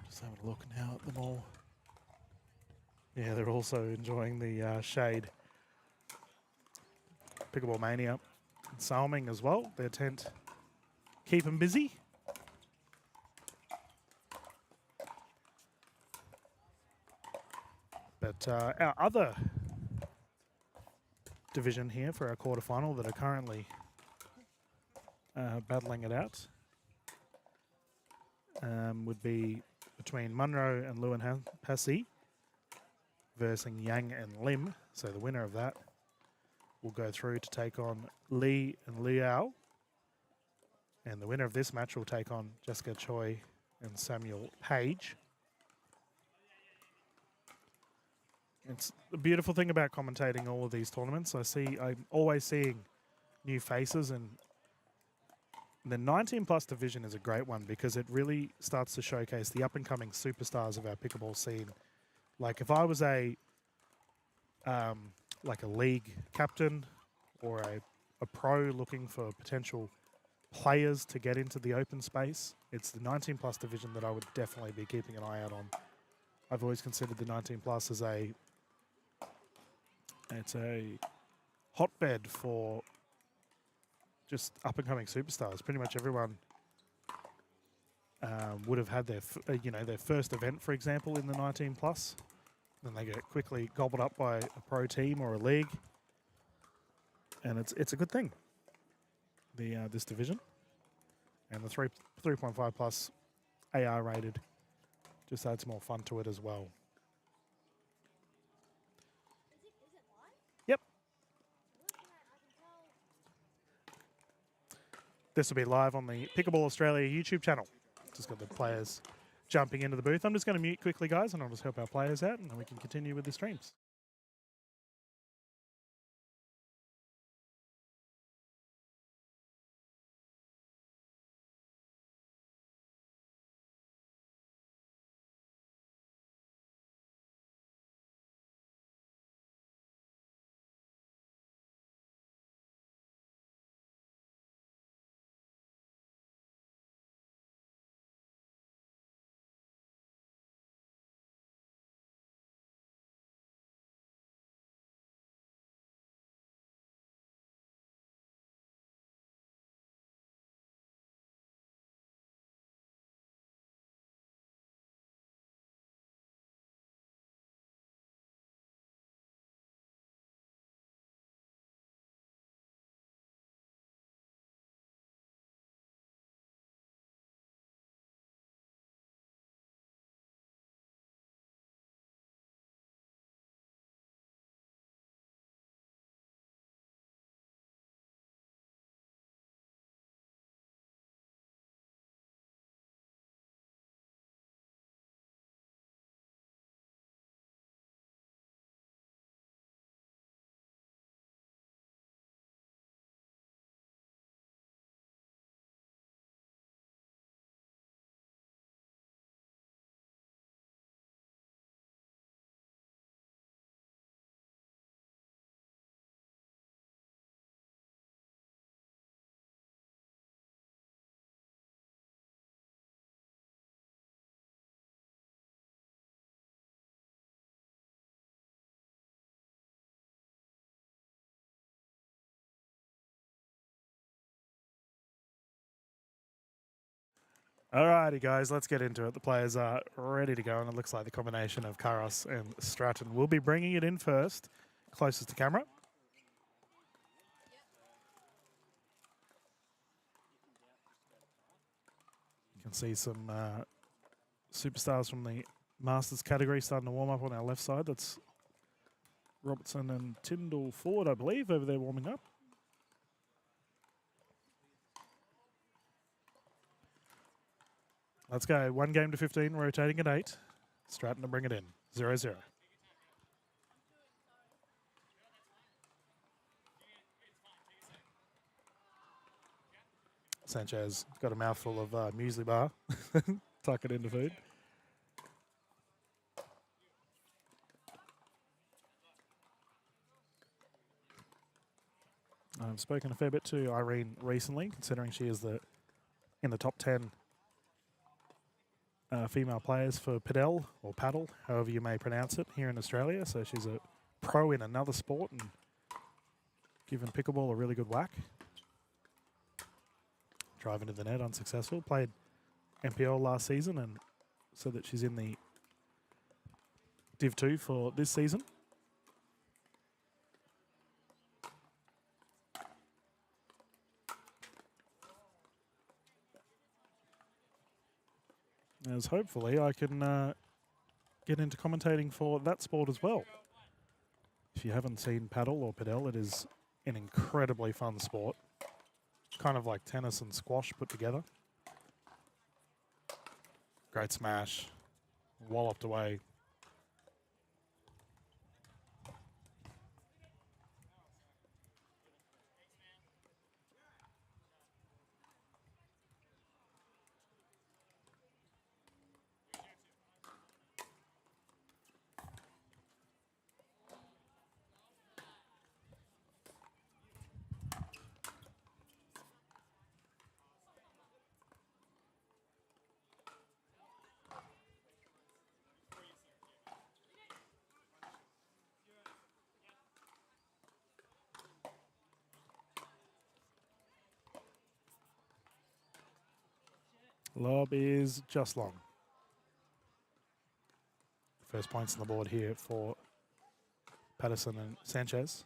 Just having a look now at them all. Yeah, they're also enjoying the shade. Pickleball Mania and Salming as well. Their tent keep them busy. But our other division here for our quarterfinal that are currently battling it out would be between Munro and Lewin Passy versus Yang and Lim. So the winner of that will go through to take on Lee and Liao. And the winner of this match will take on Jessica Choi and Samuel Page. It's the beautiful thing about commentating all of these tournaments. I'm always seeing new faces, and the 19 plus division is a great one because it really starts to showcase the up and coming superstars of our pickleball scene. Like if I was a league captain or a pro looking for potential players to get into the open space, it's the 19 plus division that I would definitely be keeping an eye out on. I've always considered the 19 plus as a hotbed for just up and coming superstars. Pretty much everyone would have had their first event, for example, in the 19 plus. Then they get quickly gobbled up by a pro team or a league, and it's a good thing. This division and the 3.5 plus AR rated Just adds more fun to it as well. Yep. This will be live on the Pickleball Australia YouTube channel. Just got the players jumping into the booth. I'm just going to mute quickly, guys, and I'll just help our players out, and then we can continue with the streams. Alrighty, guys, let's get into it. The players are ready to go, and it looks like the combination of Karos and Stratton will be bringing it in first, closest to camera. You can see some superstars from the Masters category starting to warm up on our left side. That's Robertson and Tyndall Ford, I believe, over there warming up. Let's go. 1 game to 15, rotating at 8. Stratton to bring it in. 0-0. Sanchez got a mouthful of muesli bar. Tuck it into food. I've spoken a fair bit to Irene recently, considering she is in the top 10 female players for padel or paddle, however you may pronounce it, here in Australia. So she's a pro in another sport and given pickleball a really good whack. Drive into the net, unsuccessful. Played MPL last season and said that she's in the Div 2 for this season. As hopefully I can get into commentating for that sport as well. If you haven't seen paddle or padel, it is an incredibly fun sport. Kind of like tennis and squash put together. Great smash. Walloped away. Lob is just long. First points on the board here for Patterson and Sanchez.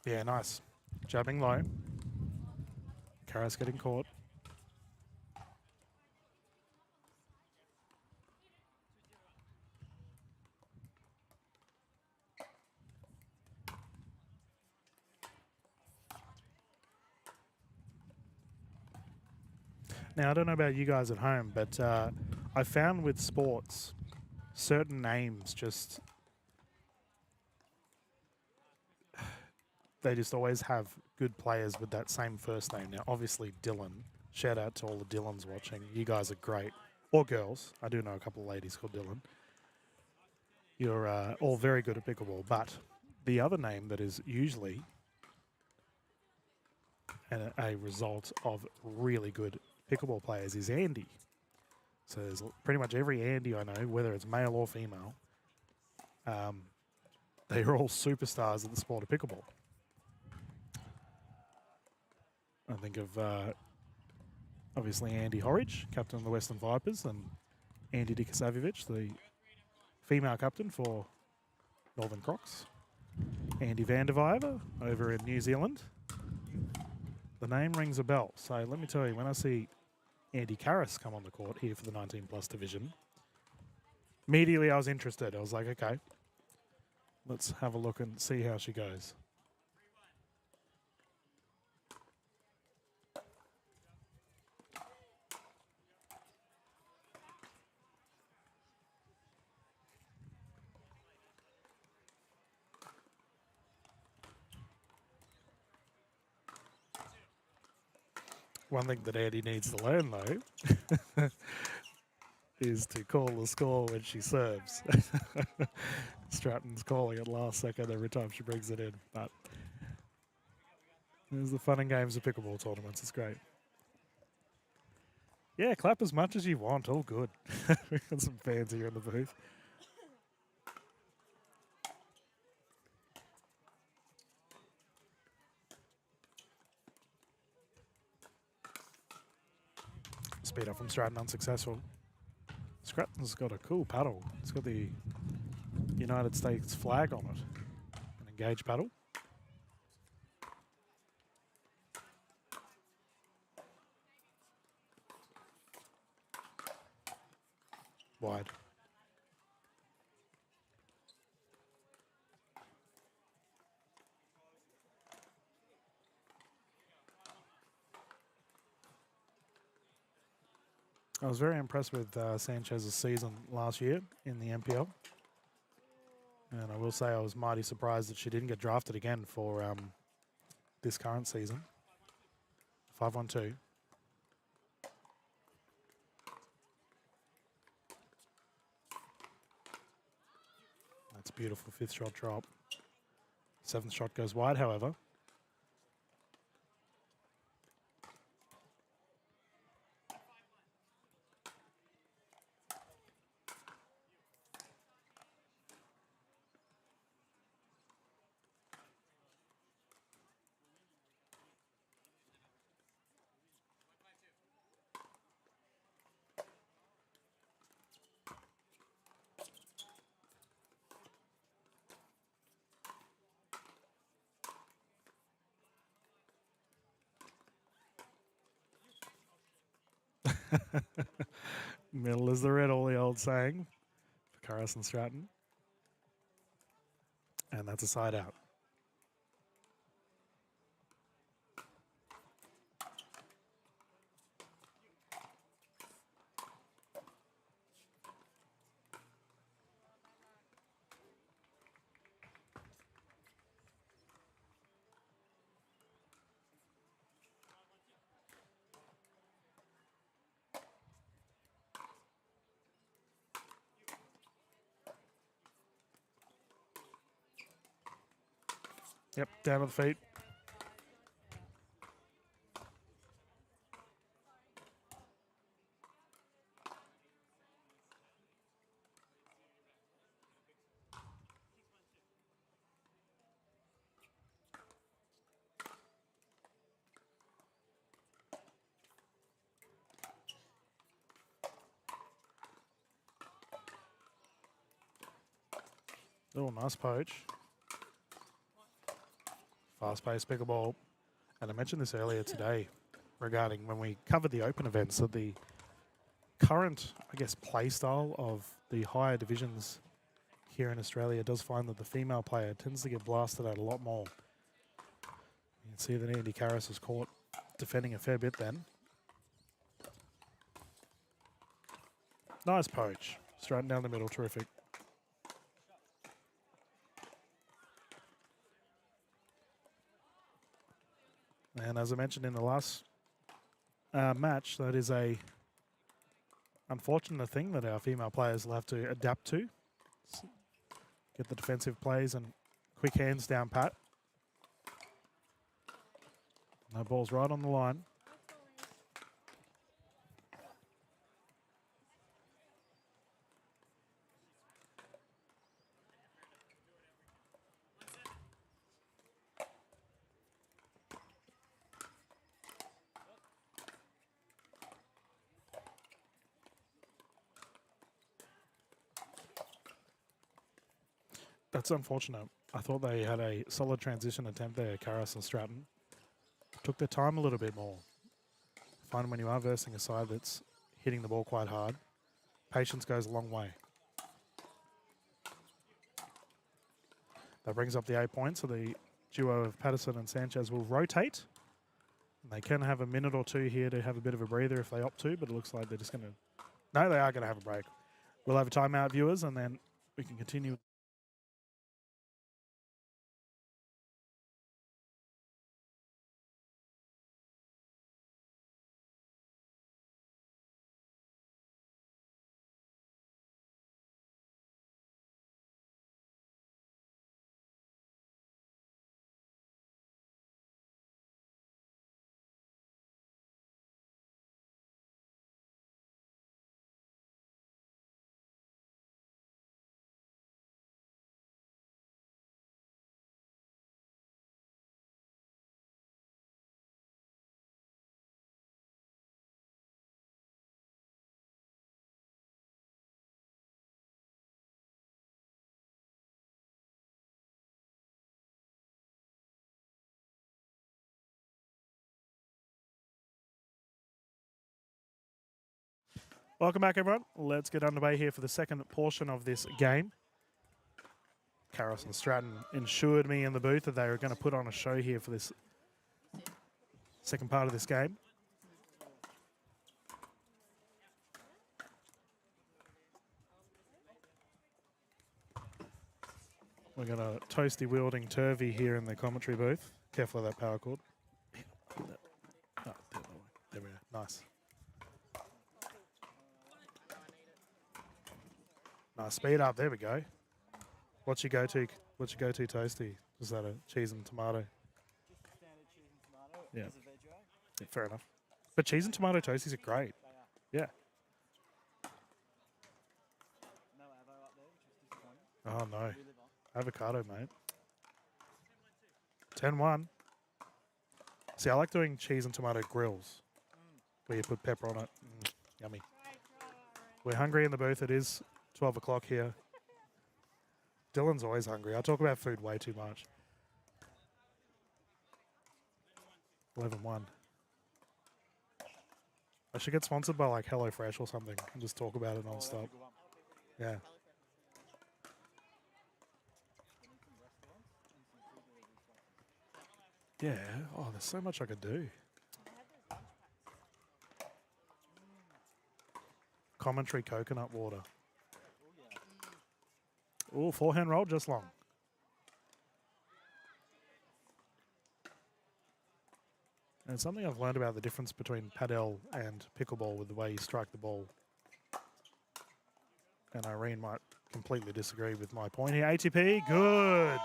Yeah, nice. Jabbing low. Karas getting caught. Now, I don't know about you guys at home, but I found with sports, certain names just, they just always have good players with that same first name. Now, obviously, Dylan. Shout out to all the Dylans watching. You guys are great. Or girls. I do know a couple of ladies called Dylan. You're all very good at pickleball, but the other name that is usually a result of really good pickleball players is Andy. So there's pretty much every Andy I know, whether it's male or female, they are all superstars of the sport of pickleball. I think of obviously Andy Horridge, captain of the Western Vipers, and Andy Dikasavjevic, the female captain for Northern Crocs. Andy van der Weijver over in New Zealand. The name rings a bell. So let me tell you, when I see Andy Karas come on the court here for the 19 plus division, immediately I was interested. I was like, okay, let's have a look and see how she goes. One thing that Andy needs to learn, though, is to call the score when she serves. Stratton's calling it last second every time she brings it in. But there's the fun and games of pickleball tournaments. It's great. Yeah, clap as much as you want. All good. We've got some fans here in the booth. Speed up from Stratton, unsuccessful. Stratton's got a cool paddle. It's got the United States flag on it. An engaged paddle. Wide. I was very impressed with Sanchez's season last year in the MPL. And I will say I was mighty surprised that she didn't get drafted again for this current season. 5-1-2. That's beautiful. Fifth shot drop. Seventh shot goes wide, however. Middle is the riddle, the old saying for Karas and Stratton. And that's a side out. Yep, down to the feet. Oh, nice poach. Fast-paced pickleball. And I mentioned this earlier today regarding when we covered the open events that the current, I guess, play style of the higher divisions here in Australia does find that the female player tends to get blasted out a lot more. You can see that Andy Karras was caught defending a fair bit then. Nice poach. Straight down the middle, terrific. And as I mentioned in the last match, that is a unfortunate thing that our female players will have to adapt to. Get the defensive plays and quick hands down pat. No ball's right on the line. That's unfortunate. I thought they had a solid transition attempt there, Karras and Stratton. Took their time a little bit more. Find when you are versing a side that's hitting the ball quite hard, patience goes a long way. That brings up the 8 points, so the duo of Patterson and Sanchez will rotate. And they can have a minute or two here to have a bit of a breather if they opt to, but it looks like they're just going to... No, they are going to have a break. We'll have a timeout, viewers, and then we can continue. Welcome back, everyone. Let's get underway here for the second portion of this game. Karras and Stratton ensured me in the booth that they were going to put on a show here for this second part of this game. We've got a toasty wielding Turvey here in the commentary booth. Careful of that power cord. Oh, there we go. Nice. Nice speed up. There we go. What's your go-to? What's your go-to toasty? Is that a cheese and tomato? Just standard cheese and tomato. Yeah. As a veggie. Yeah, fair enough. But cheese and tomato toasties are great. Yeah. No avo up there, which is disappointing. Oh no. We live on. Avocado, mate. 10-1. See, I like doing cheese and tomato grills where you put pepper on it. Yummy. We're hungry in the booth. It is 12 o'clock here. Dylan's always hungry. I talk about food way too much. 11-1. I should get sponsored by like HelloFresh or something and just talk about it non-stop. Yeah. Yeah. Oh, there's so much I could do. Commentary coconut water. Oh, forehand roll just long. And it's something I've learned about the difference between padel and pickleball with the way you strike the ball. And Irene might completely disagree with my point here. ATP, good.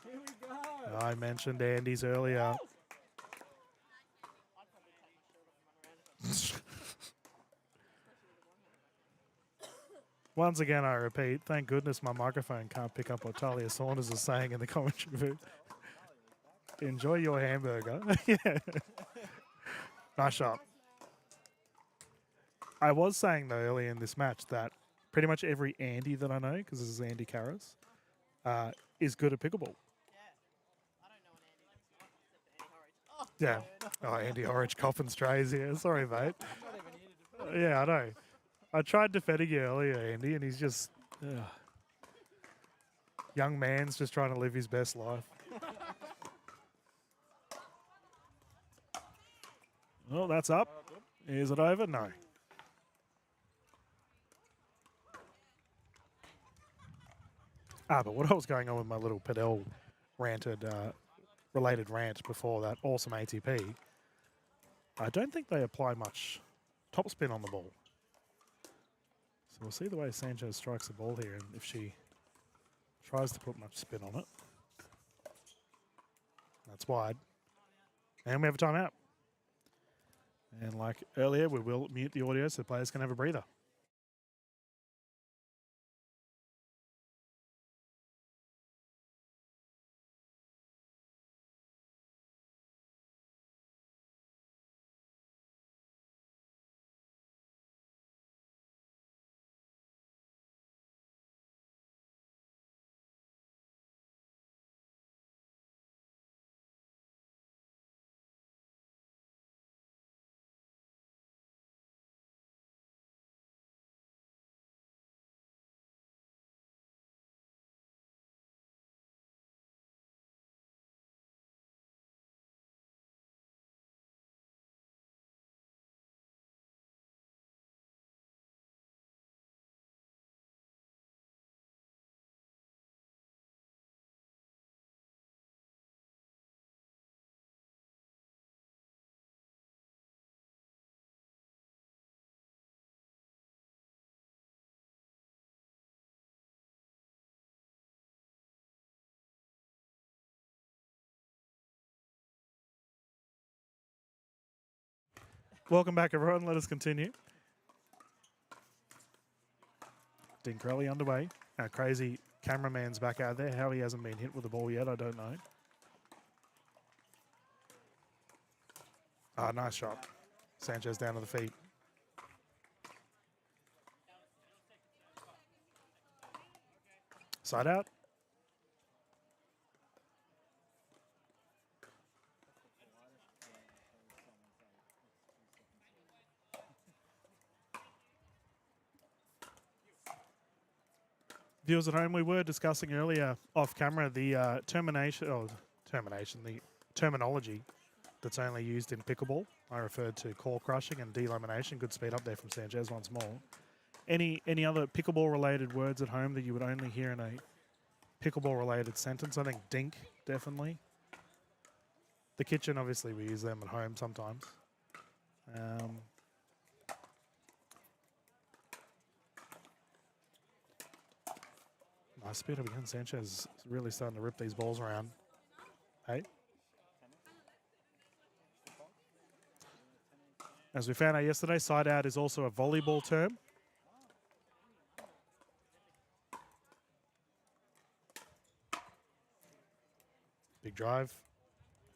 Here we go. I mentioned Andy's earlier. Once again, I repeat, thank goodness my microphone can't pick up what Talia Saunders is saying in the commentary booth. Enjoy your hamburger. Yeah. Nice shot. I was saying, though, earlier in this match that pretty much every Andy that I know, because this is Andy Karras, is good at pickleball. Yeah. Oh, Andy Orange copping strays here. Sorry, mate. Not even here to defend. Yeah, I know. I tried defending you earlier, Andy, and he's just... young man's just trying to live his best life. Well, that's up. Is it over? No. But what else going on with my little Padel related rant before that awesome ATP? I don't think they apply much topspin on the ball. So we'll see the way Sanchez strikes the ball here and if she tries to put much spin on it. That's wide. And we have a timeout. And like earlier, we will mute the audio so the players can have a breather. Welcome back, everyone. Let us continue. Dinkrelli underway. Our crazy cameraman's back out there. How he hasn't been hit with the ball yet, I don't know. Nice shot. Sanchez down to the feet. Side out. Viewers at home, we were discussing earlier off camera the the terminology that's only used in pickleball. I referred to core crushing and delamination. Good speed up there from Sanchez once more. Any other pickleball related words at home that you would only hear in a pickleball related sentence? I think dink, definitely. The kitchen, obviously we use them at home sometimes. Nice speed up again. Sanchez is really starting to rip these balls around. Hey? As we found out yesterday, side out is also a volleyball term. Big drive.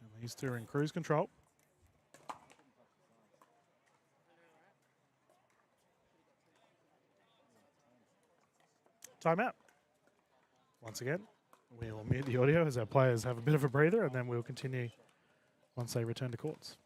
And these two are in cruise control. Timeout. Once again, we will mute the audio as our players have a bit of a breather, and then we'll continue once they return to courts.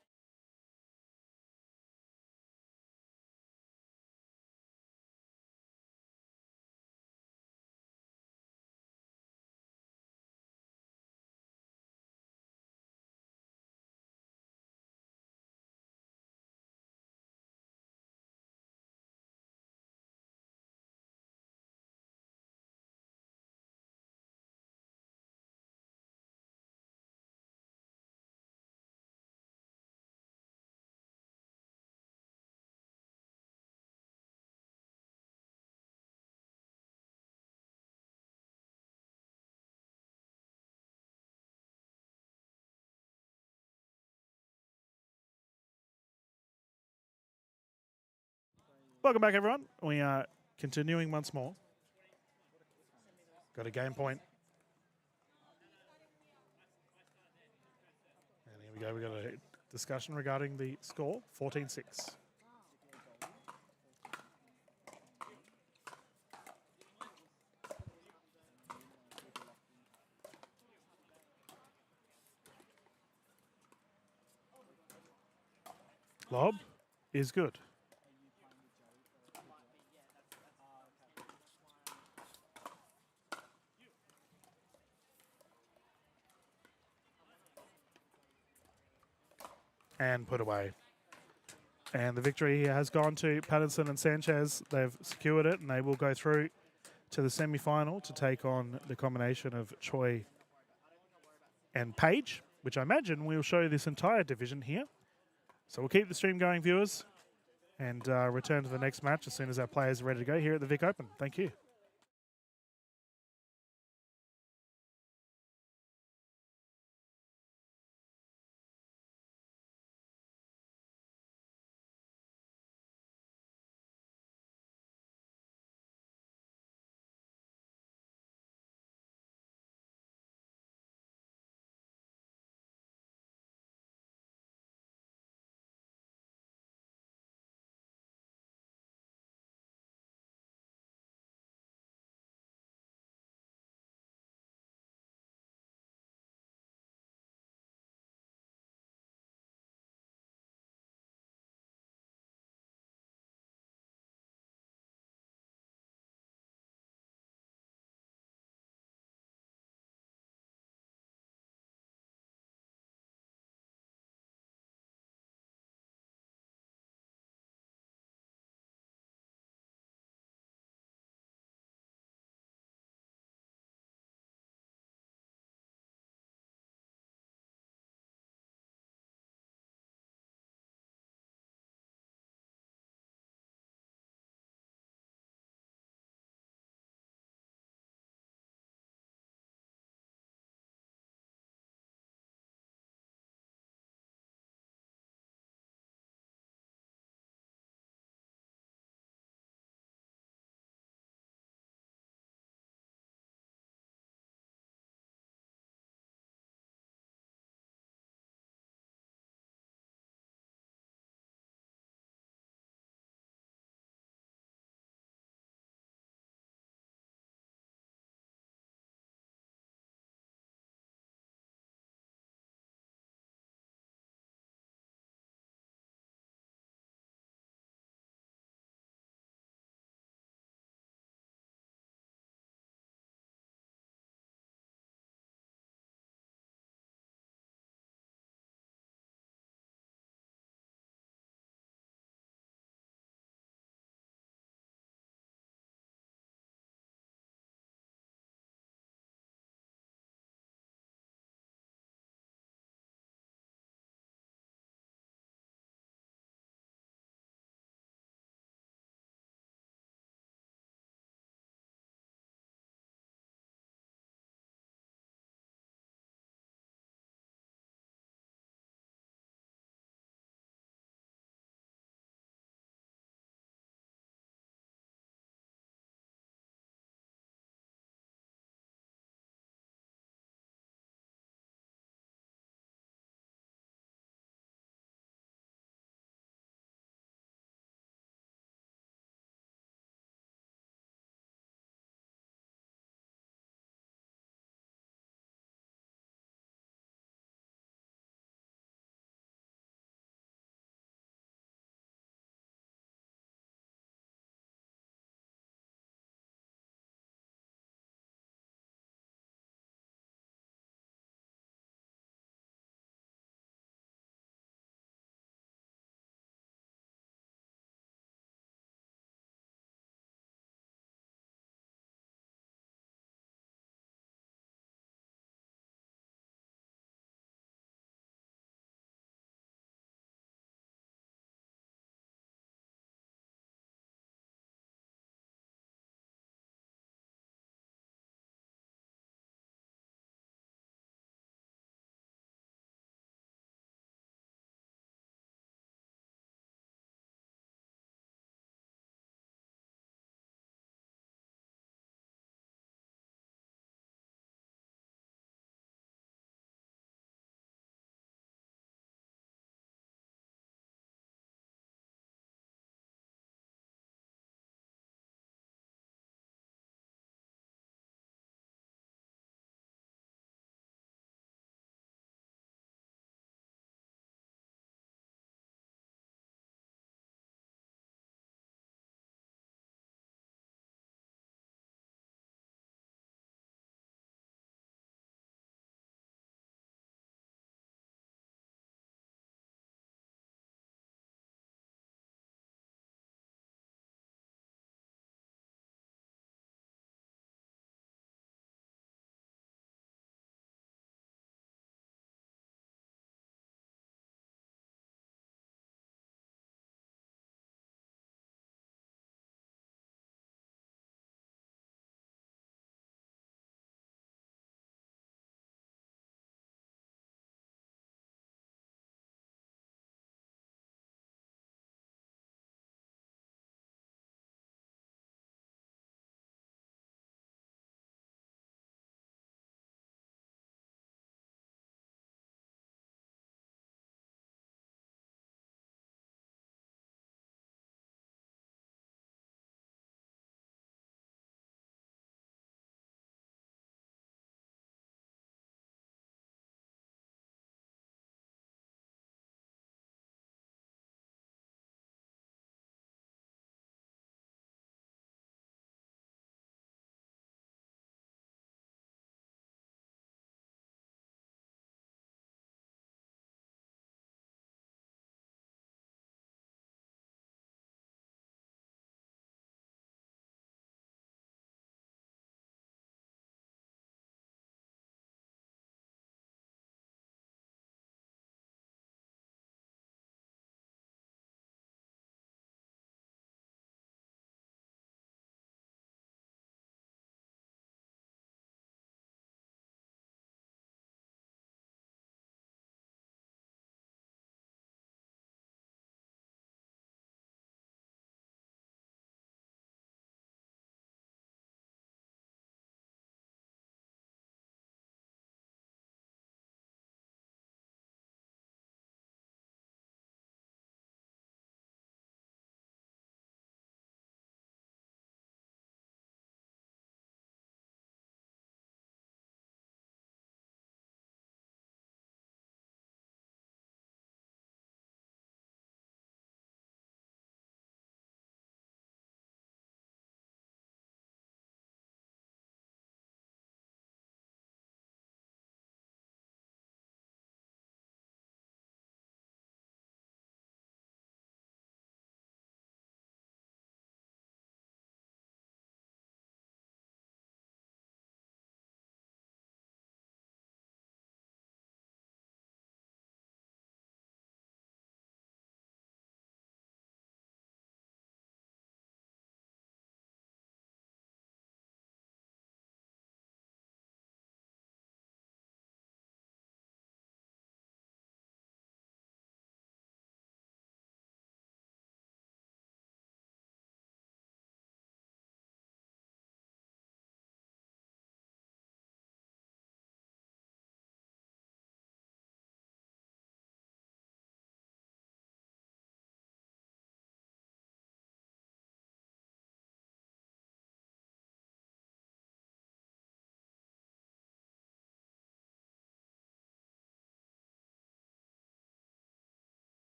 Welcome back, everyone. We are continuing once more. Got a game point. And here we go. We've got a discussion regarding the score, 14-6. Lob is good. And put away. And the victory here has gone to Patterson and Sanchez. They've secured it, and they will go through to the semi-final to take on the combination of Choi and Page, which I imagine will show this entire division here. So we'll keep the stream going, viewers, and return to the next match as soon as our players are ready to go here at the Vic Open. Thank you.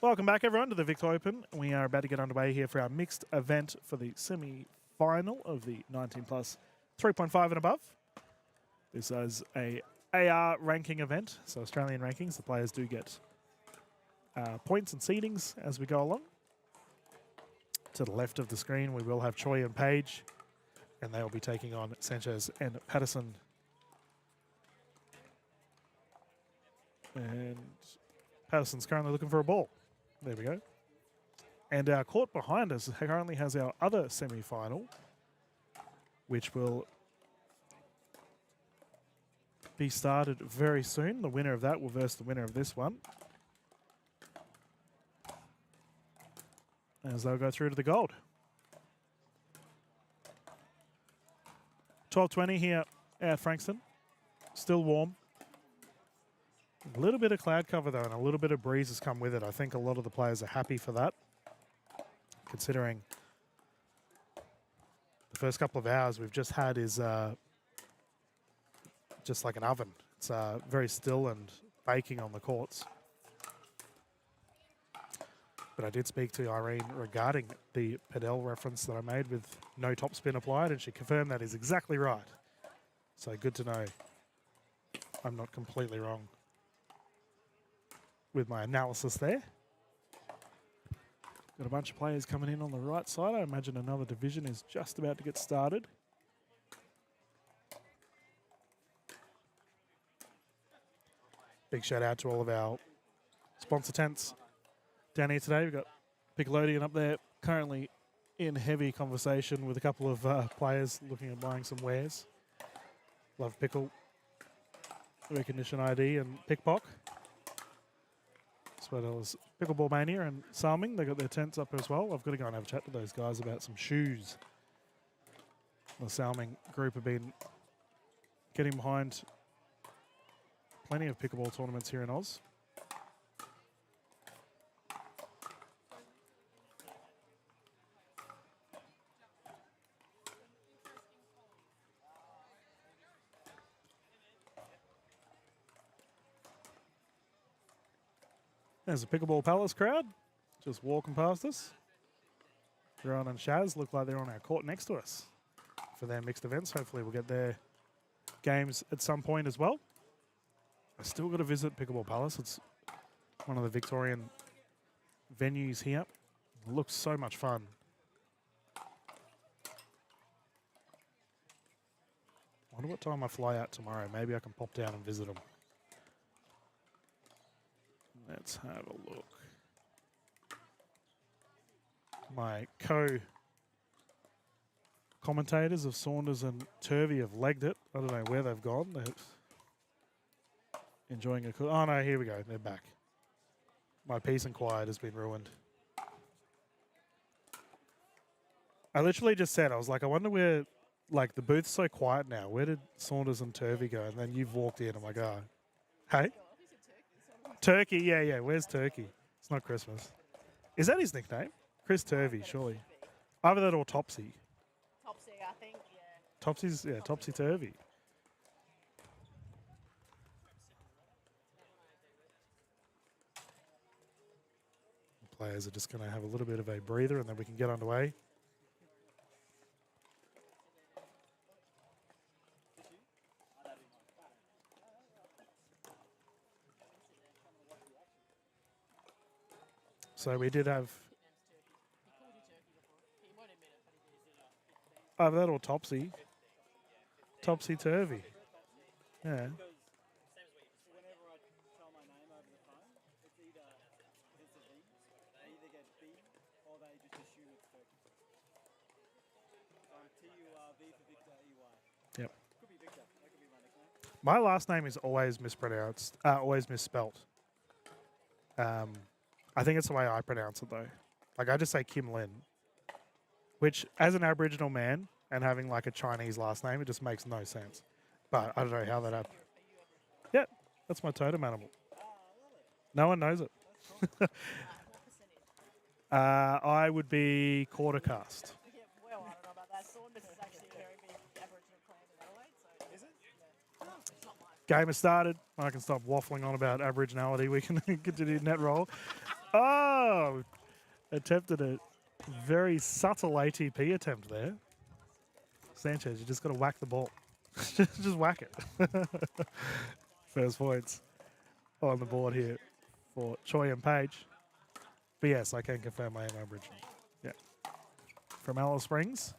Welcome back, everyone, to the Vic Open. We are about to get underway here for our mixed event for the semi-final of the 19 plus 3.5 and above. This is a AR ranking event, so Australian rankings. The players do get points and seedings as we go along. To the left of the screen, we will have Choi and Page, and they will be taking on Sanchez and Patterson. And Patterson's currently looking for a ball. There we go. And our court behind us currently has our other semi-final, which will be started very soon. The winner of that will verse the winner of this one, as they'll go through to the gold. 12:20 here at Frankston. Still warm. A little bit of cloud cover, though, and a little bit of breeze has come with it. I think a lot of the players are happy for that, considering the first couple of hours we've just had is just like an oven. It's very still and baking on the courts. But I did speak to Irene regarding the pedal reference that I made with no topspin applied, and she confirmed that is exactly right. So good to know I'm not completely wrong with my analysis there. Got a bunch of players coming in on the right side. I imagine another division is just about to get started. Big shout out to all of our sponsor tents down here today. We've got Pickleball up there, currently in heavy conversation with a couple of players looking at buying some wares. Love Pickle, Recognition ID, and Pickpock. As well as Pickleball Mania and Salming. They got their tents up as well. I've got to go and have a chat to those guys about some shoes. The Salming group have been getting behind plenty of pickleball tournaments here in Oz. There's a Pickleball Palace crowd just walking past us. Rowan and Shaz look like they're on our court next to us for their mixed events. Hopefully we'll get their games at some point as well. I still got to visit Pickleball Palace. It's one of the Victorian venues here. It looks so much fun. I wonder what time I fly out tomorrow. Maybe I can pop down and visit them. Let's have a look. My co-commentators of Saunders and Turvey have legged it. I don't know where they've gone. They're enjoying a cool. Oh no, here we go. They're back. My peace and quiet has been ruined. I literally just said, I was like, I wonder where, like, the booth's so quiet now. Where did Saunders and Turvey go? And then you've walked in. I'm like, oh, hey? Turkey, yeah. Where's Turkey? It's not Christmas. Is that his nickname? Chris Turvey, surely. Either that or Topsy. Topsy, I think, yeah. Topsy's, yeah, Topsy Turvey. The players are just going to have a little bit of a breather and then we can get underway. So we did have either that or Topsy. Topsy Turvey. Yeah. Whenever I tell my name over the phone, it's either it's a V, they either get B or they just assume it's Turkey. T-U-R-V for Victor, E-Y. Yep. Could be Victor, that could be my nickname. My last name is always mispronounced, always misspelt. I think it's the way I pronounce it though. Like I just say Kim Lin, which as an Aboriginal man and having like a Chinese last name, it just makes no sense. But I don't know how that happened. Yeah, that's my totem animal. No one knows it. I would be quarter cast. Yeah, well, I don't know about that. Saunders is actually a very big Aboriginal clan in Adelaide, so... Is it? Yeah. It's not mine. Game has started. I can stop waffling on about Aboriginality. We can continue net roll. Oh! Attempted a very subtle ATP attempt there. Sanchez, you just got to whack the ball. Just whack it. First points on the board here for Choi and Page. But yes, I can confirm I am Aboriginal. Yeah. From Alice Springs.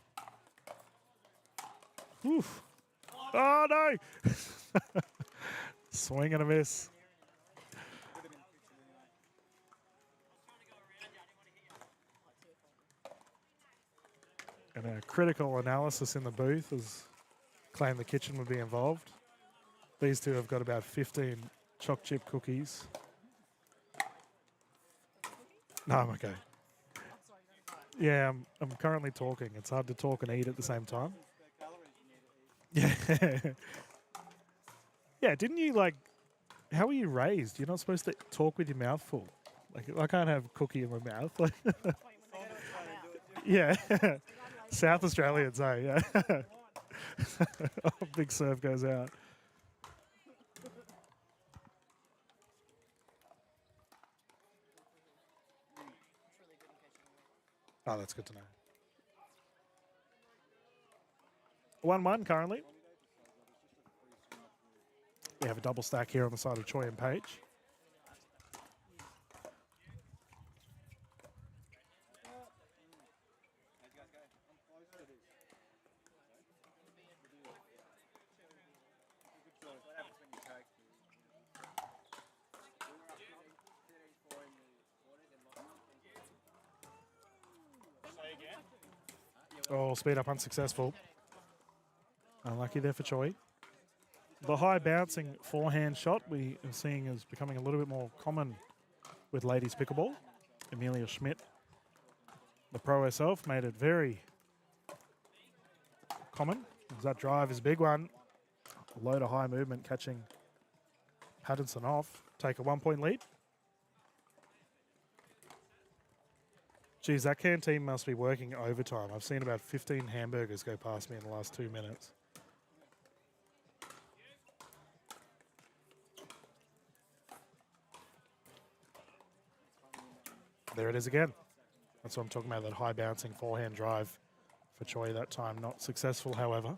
Oof. Oh, no! Swing and a miss. And a critical analysis in the booth has claimed the kitchen would be involved. These two have got about 15 choc chip cookies. No, I'm okay. Yeah, I'm currently talking. It's hard to talk and eat at the same time. Yeah. Yeah, didn't you like, how were you raised? You're not supposed to talk with your mouth full. Like, I can't have cookie in my mouth. Like, yeah. South Australians, eh? Yeah. Oh, big serve goes out. Oh, that's good to know. 1-1 currently. We have a double stack here on the side of Choi and Page. Oh, speed up unsuccessful. Unlucky there for Choi. The high bouncing forehand shot we are seeing is becoming a little bit more common with ladies pickleball. Amelia Schmidt, the pro herself, made it very common. That drive is a big one. A load of high movement catching Pattinson off. Take a 1-point lead. Geez, that canteen must be working overtime. I've seen about 15 hamburgers go past me in the last 2 minutes. There it is again. That's what I'm talking about, that high bouncing forehand drive for Choi that time. Not successful, however.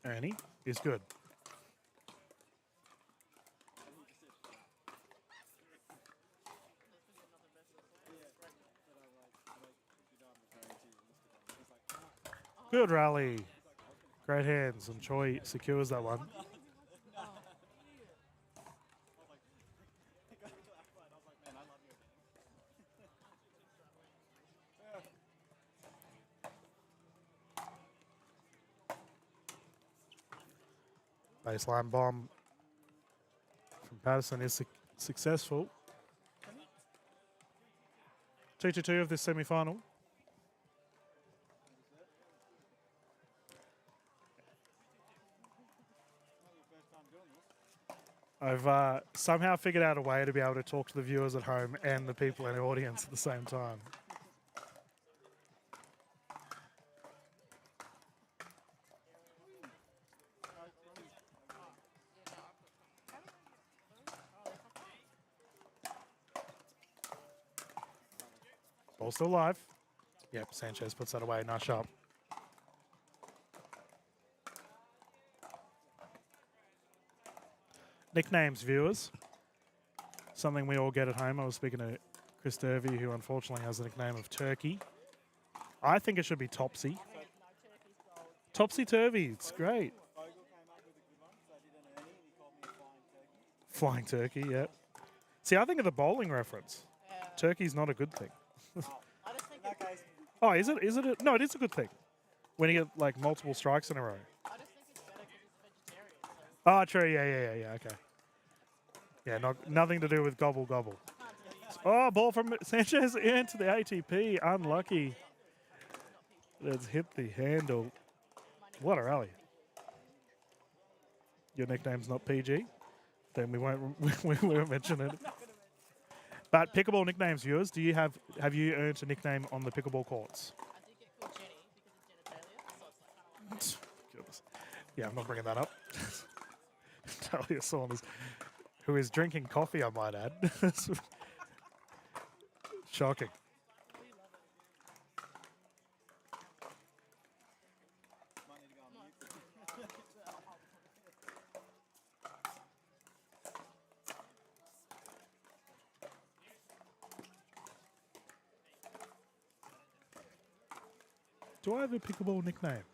Ernie is good. Good rally. Great hands, and Choi secures that one. Baseline bomb from Patterson is successful. 2-2 of this semi-final. I've somehow figured out a way to be able to talk to the viewers at home and the people in the audience at the same time. Ball still live. Yep, Sanchez puts that away. Nice shot. Nicknames, viewers. Something we all get at home. I was speaking to Chris Dervey, who unfortunately has the nickname of Turkey. I think it should be Topsy. Topsy-turvy. It's great. Flying turkey, yep. See, I think of the bowling reference. Yeah. Turkey's not a good thing. I just think it's, Oh, is it? Is it? No, it is a good thing. When you get like multiple strikes in a row. I just think it's better because it's vegetarian. So Oh, true. Yeah. Okay. Yeah, nothing to do with gobble gobble. Oh, ball from Sanchez into the ATP. Unlucky. That's hit the handle. What a rally. Your nickname's not PG? Then we won't we won't mention it. But pickleball nicknames, viewers, have you earned a nickname on the pickleball courts? I did get called Jenny because of genitalia, so it's like kind of Goodness. Yeah, I'm not bringing that up. Talia Saunders, who is drinking coffee, I might add. Shocking. Might need to go on mute. Do I have a pickleball nickname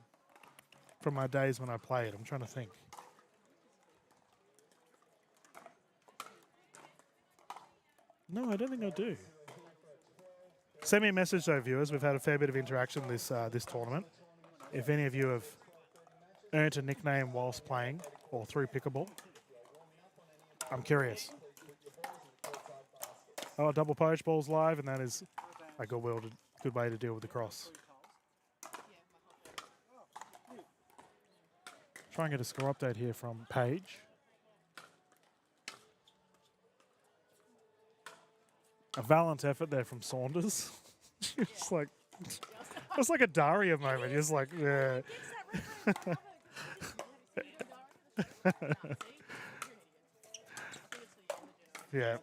from my days when I played? I'm trying to think. No, I don't think I do. Send me a message though, viewers. We've had a fair bit of interaction this tournament. If any of you have earned a nickname whilst playing or through pickleball, I'm curious. Oh, double poach ball's live, and that is a good way to deal with the cross. Try and get a score update here from Paige. A valiant effort there from Saunders. It's like, it's like a Daria moment. Just like, yeah. Yeah.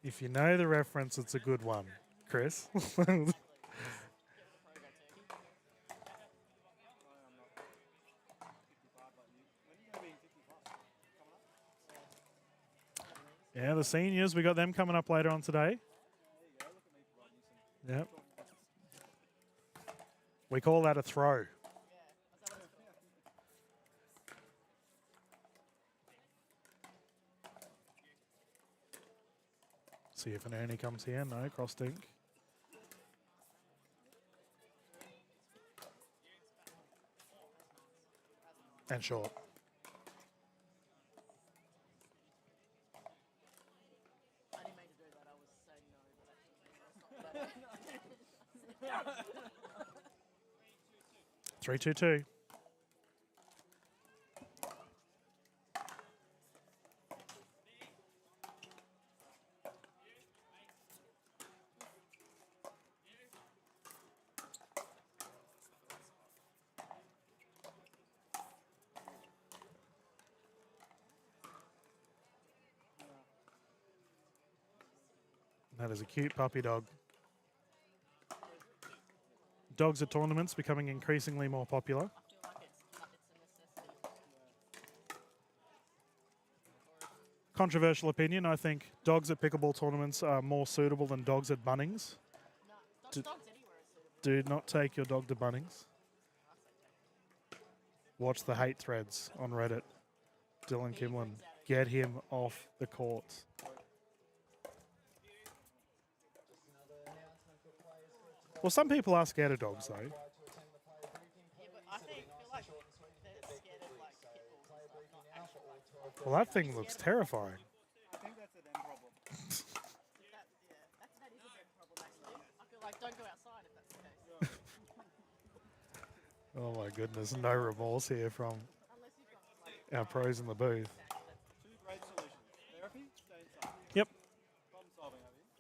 If you know the reference, it's a good one, Chris. Yeah, the seniors, we got them coming up later on today. Yep. We call that a throw. See if an Ernie comes here. No, cross dink. And short. I didn't mean to do that. I was saying no, but actually, it's not 3-2-2. That is a cute puppy dog. Dogs at tournaments becoming increasingly more popular. I feel like it's a necessity. Controversial opinion, I think dogs at pickleball tournaments are more suitable than dogs at Bunnings. No, dogs anywhere is suitable. Do not take your dog to Bunnings. Watch the hate threads on Reddit. Dylan Kimlin, get him off the court. Well, some people are scared of dogs, though. Yeah, but I feel like they're scared of like pit bulls and stuff, not actual like. Well, that thing looks terrifying. I think that's a them problem. That is a big problem actually. I feel like don't go outside if that's the case. Oh my goodness, no remorse here from Unless you've got like our pros in the booth. Two great solutions. Therapy, stay inside. Yep. Problem solving over here.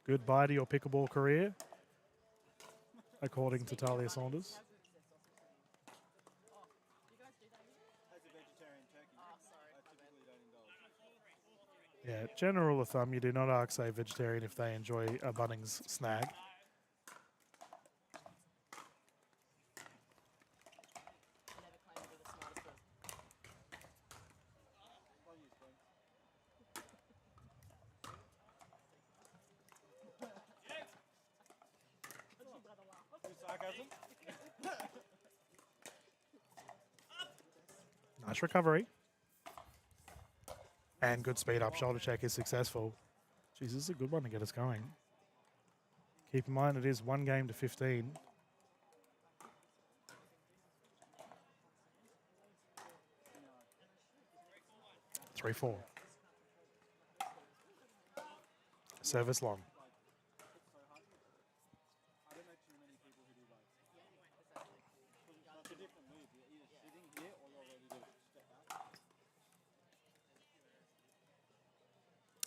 Goodbye to your pickleball career, according to Talia Saunders. As a vegetarian turkey, oh sorry, I my bad. typically don't indulge. Yeah, general rule of thumb, you do not ask a vegetarian if they enjoy a Bunnings snag. I never claim to be the smartest person. One use, please. Good sarcasm. Nice recovery. And good speed up. Shoulder check is successful. Jeez, this is a good one to get us going. Keep in mind it is 1 game to 15. 3-4. Service long. I don't know too many people who do both. It's a different move. You're either sitting here or you're ready to step back.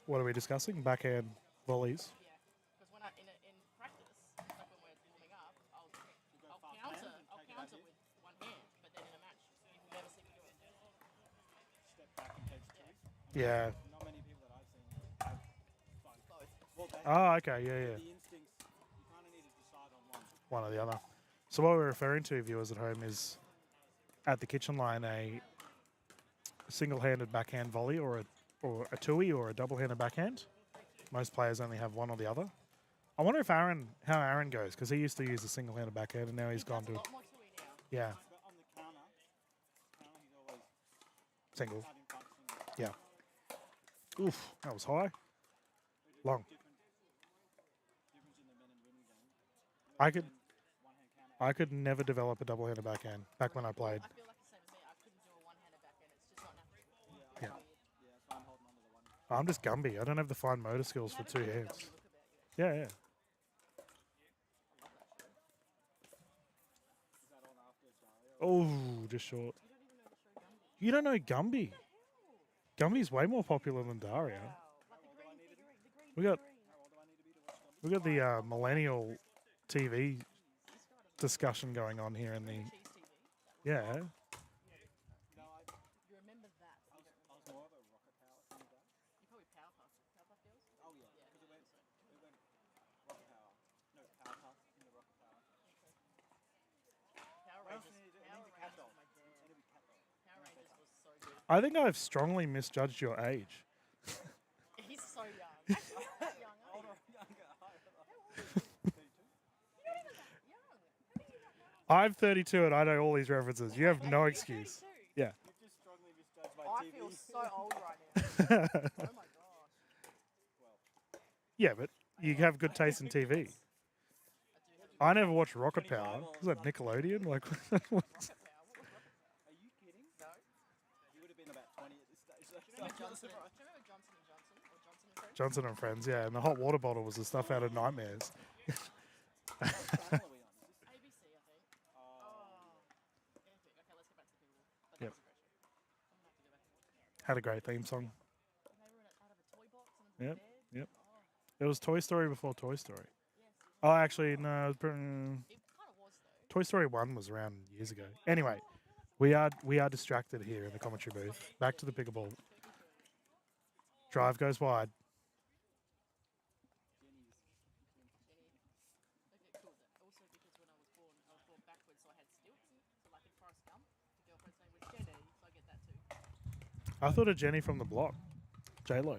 What are we discussing? Backhand volleys. Yeah, because when in practice, like when we're warming up, I'll counter with one hand, but then in a match, you never see me do it. Step back and takes two. Yeah. Not many people that I've seen have both. Well, they Oh, okay. Yeah, yeah. the instincts, you kind of need to decide on one. One or the other. So what we're referring to, viewers at home, is at the kitchen line a single-handed backhand volley or a tui or a double-handed backhand. Most players only have one or the other. I wonder if how Aaron goes, because he used to use a single-handed backhand and now he's gone A to lot more to it now. yeah But on the counter he's always single. out in front single. Yeah. Oof, that was high. Long. Difference in the men and women game. I could One hand counter. I could never develop a double-handed backhand back when I played. I feel like the same as me. I couldn't do a one-handed backhand. It's just not natural. Yeah. Yeah, so I'm holding on to the one. I'm just Gumby. I don't have the fine motor skills for two hands. Look about you. Yeah, yeah. Is that on after Dario? Oh, just short. You don't know Gumby? Gumby's way more popular than Dario. Like the green figurine, the green We got How old do I need to be to watch them? we got the millennial TV discussion going on here in the cheese TV. yeah. No, I You remember that? You don't remember. was more of a rocket power thing with that. You probably Powerpuff Girls. Oh yeah, because it went rocket power. No, power puff in the rocket power. Power What else Rangers. do you need? It Power needs a cat Rangers doll. was my jam. It'll be cat doll. Power Rangers was so good. I think I've strongly misjudged your age. He's so young. Actually, not that young. Are Older, you? younger, higher. You're not even that young. How do you not know? I'm 32 and I know all these references. You have no excuse. 32. Yeah. You've just strongly misjudged my I TV. feel so old right now. Oh my gosh. Yeah, but you have good taste in TV. I never watched Rocket Power. Was that Nickelodeon? Like, Rocket Power. What was Rocket Are you kidding? No. You would have been about 20 at this stage. So Do you remember I'm not Johnson? surprised. Do you remember Johnson and Johnson or Johnson and Friends? Johnson and Friends, yeah. And the hot water bottle was the stuff out of Nightmares. What channel are we on? Is this- ABC, I think. Oh. Epic. Okay, let's get back to people. But Yep. that was a great show. I'm gonna have to go back and watch it. Had a great theme song. And they were in out of a toy box and in Yep, bed. yep. Oh, It was Toy Story before Toy Story. yes. Oh, actually, no. It kind of was though. Toy Story 1 was around years ago. Anyway, we are distracted here in the commentary booth. Back to the pickleball. Drive goes wide. Okay, cool. Also because when I was born backwards, so I had stilts. So like in Forrest Gump, the girlfriend's name was Jenny, so I get that too. I thought of Jenny from the block. J-Lo.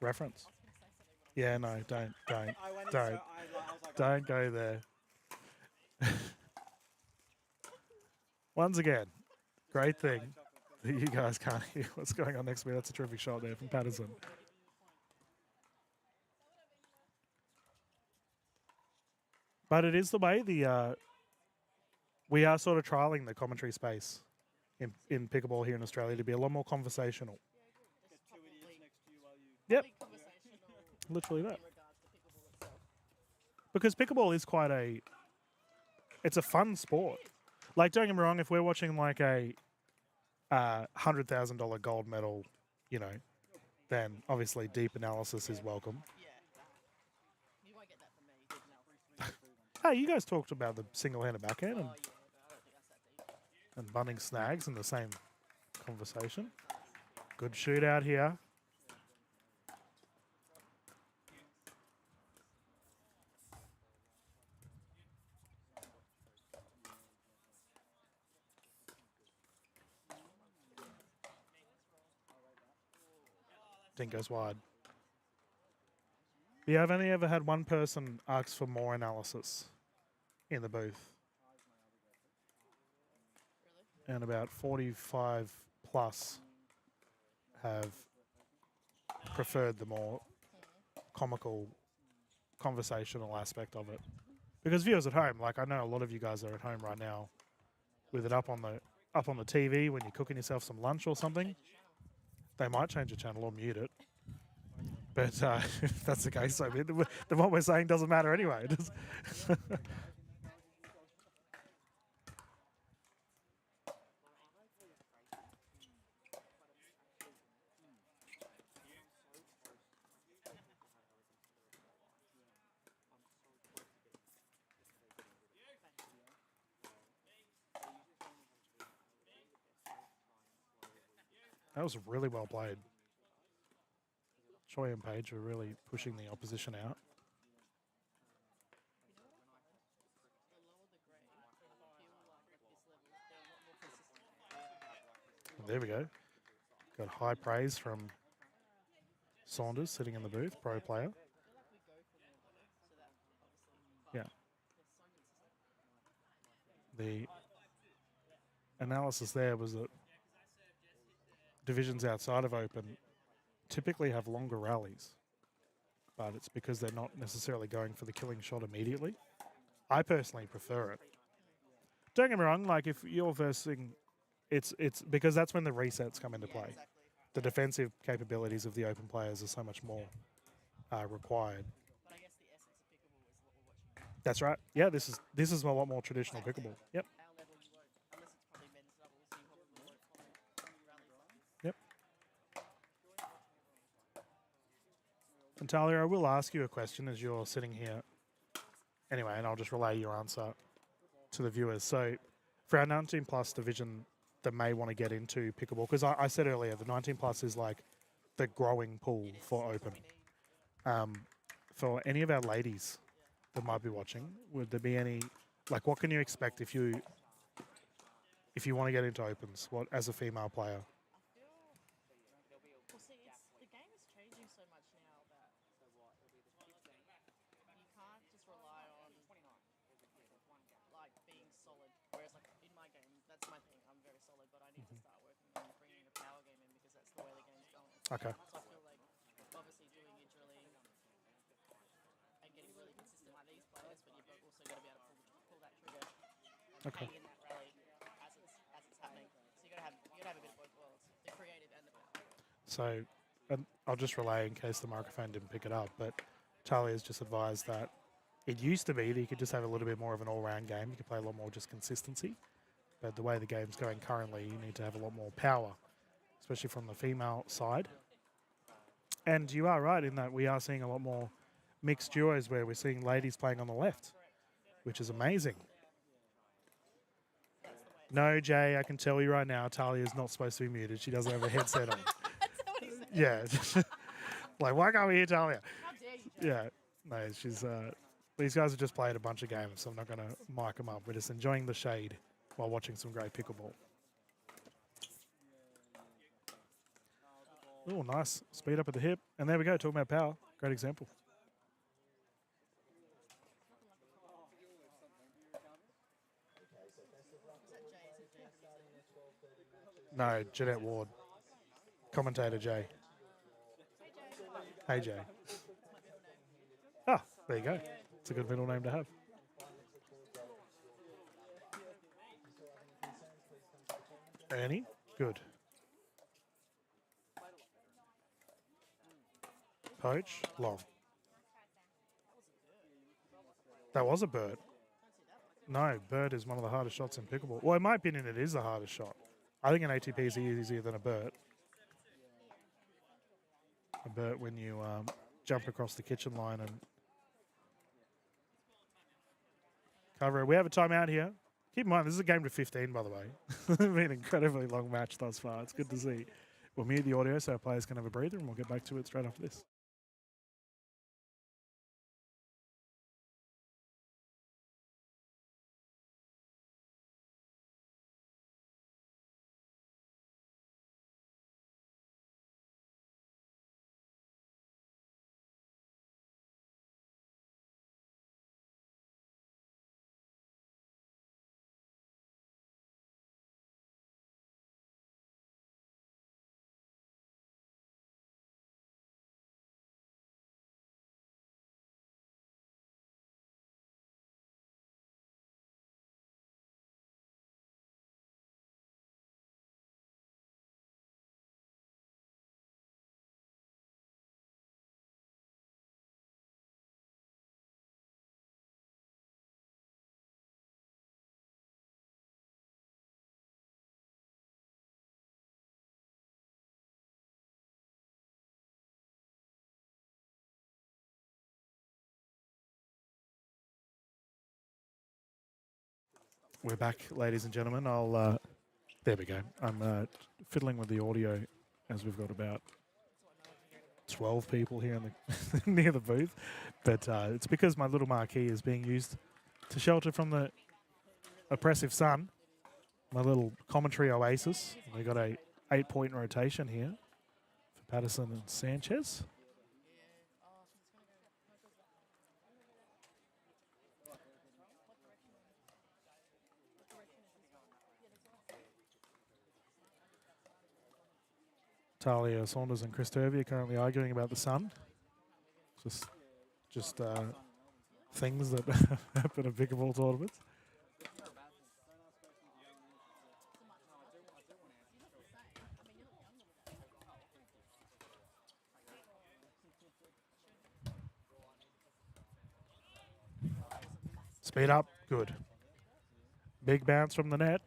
Reference. I was gonna say something when I Yeah, no, don't. I went in, Don't. so I was like, Don't go there. Once again, great thing that you guys can't hear what's going on next to me. That's a terrific shot there from Patterson. But it is the way we are sort of trialing the commentary space in pickleball here in Australia to be a lot more conversational. get two idiots next to you while you. Yep, Probably conversational literally that. in regards to pickleball itself. Because pickleball is quite it's a fun sport. Like, don't get me wrong, if we're watching like a $100,000 gold medal, then obviously deep analysis is welcome. Yeah. You won't get that from me. Deep analysis. Hey, you guys talked about the single-handed backhand Oh yeah, but I don't think that's that deep. and bunning snags in the same conversation. Good shootout here. Dink goes wide. Yeah, I've only ever had one person ask for more analysis in the booth. Really? And about 45 plus have preferred the more comical, conversational aspect of it. Because viewers at home, like I know a lot of you guys are at home right now with it up on the TV when you're cooking yourself some lunch or something. They might change the channel or mute it. But if that's the case, I mean, then what we're saying doesn't matter anyway. It is- that was really well played. Choi and Page were really pushing the opposition out. There we go. Got high praise from Saunders sitting in the booth, pro player. Yeah. The analysis there was that divisions outside of Open typically have longer rallies, but it's because they're not necessarily going for the killing shot immediately. I personally prefer it. Don't get me wrong, like if you're versing, it's because that's when the resets come into play. The defensive capabilities of the Open players are so much more required. But I guess the essence of pickleball is what we're watching. That's right. Yeah, this is a lot more traditional pickleball. Yep. Our level, you won't, unless it's probably men's doubles, you probably won't comment rallies like this. Yep. And Talia, I will ask you a question as you're sitting here. Anyway, and I'll just relay your answer to the viewers. So, for our 19 plus division that may want to get into pickleball, because I said earlier the 19 plus is like the growing pool for Open. For any of our ladies that might be watching, would there be any, like, what can you expect if you want to get into Opens? What as a female player? Well, see, the game is changing so much now that you can't just rely on like being solid. Whereas like in my game, that's my thing. I'm very solid, but I need to start working on bringing the power game in because that's the way the game's going. Okay. So I feel like obviously doing your drilling and getting really consistent like these players, but you've also got to be able to pull that trigger and Okay. hang in that rally as it's happening. So you got to have a bit of both worlds, the creative and the power. So, and I'll just relay in case the microphone didn't pick it up, but Talia's just advised that it used to be that you could just have a little bit more of an all-round game. You could play a lot more just consistency. But the way the game's going currently, you need to have a lot more power, especially from the female side. And you are right in that we are seeing a lot more mixed duos where we're seeing ladies playing on the left, which is amazing. No, Jay, I can tell you right now, Talia's not supposed to be muted. She doesn't have a headset on. Yeah. Like, why can't we hear Talia? How dare you, Joe? Yeah. No, she's... these guys have just played a bunch of games, so I'm not going to mic them up. We're just enjoying the shade while watching some great pickleball. Oh, nice. Speed up at the hip. And there we go, talking about power. Great example. No, Jeanette Ward. Commentator Jay. Hey, Jay. Ah, there you go. It's a good middle name to have. Ernie, good. Poach, long. That was a bird. No, bird is one of the hardest shots in pickleball. Well, in my opinion, it is the hardest shot. I think an ATP is easier than a bird. A bird when you jump across the kitchen line and cover it. We have a timeout here. Keep in mind, this is a game to 15, by the way. It's been an incredibly long match thus far. It's good to see. We'll mute the audio so our players can have a breather, and we'll get back to it straight after this. We're back, ladies and gentlemen. I'll there we go. I'm fiddling with the audio as we've got about 12 people here in the near the booth, but it's because my little marquee is being used to shelter from the oppressive sun. My little commentary oasis. We got a 8-point rotation here for Patterson and Sanchez. Talia Saunders and Chris Turvey are currently arguing about the sun. Just things that happen at pickleball tournaments. Speed up, good. Big bounce from the net.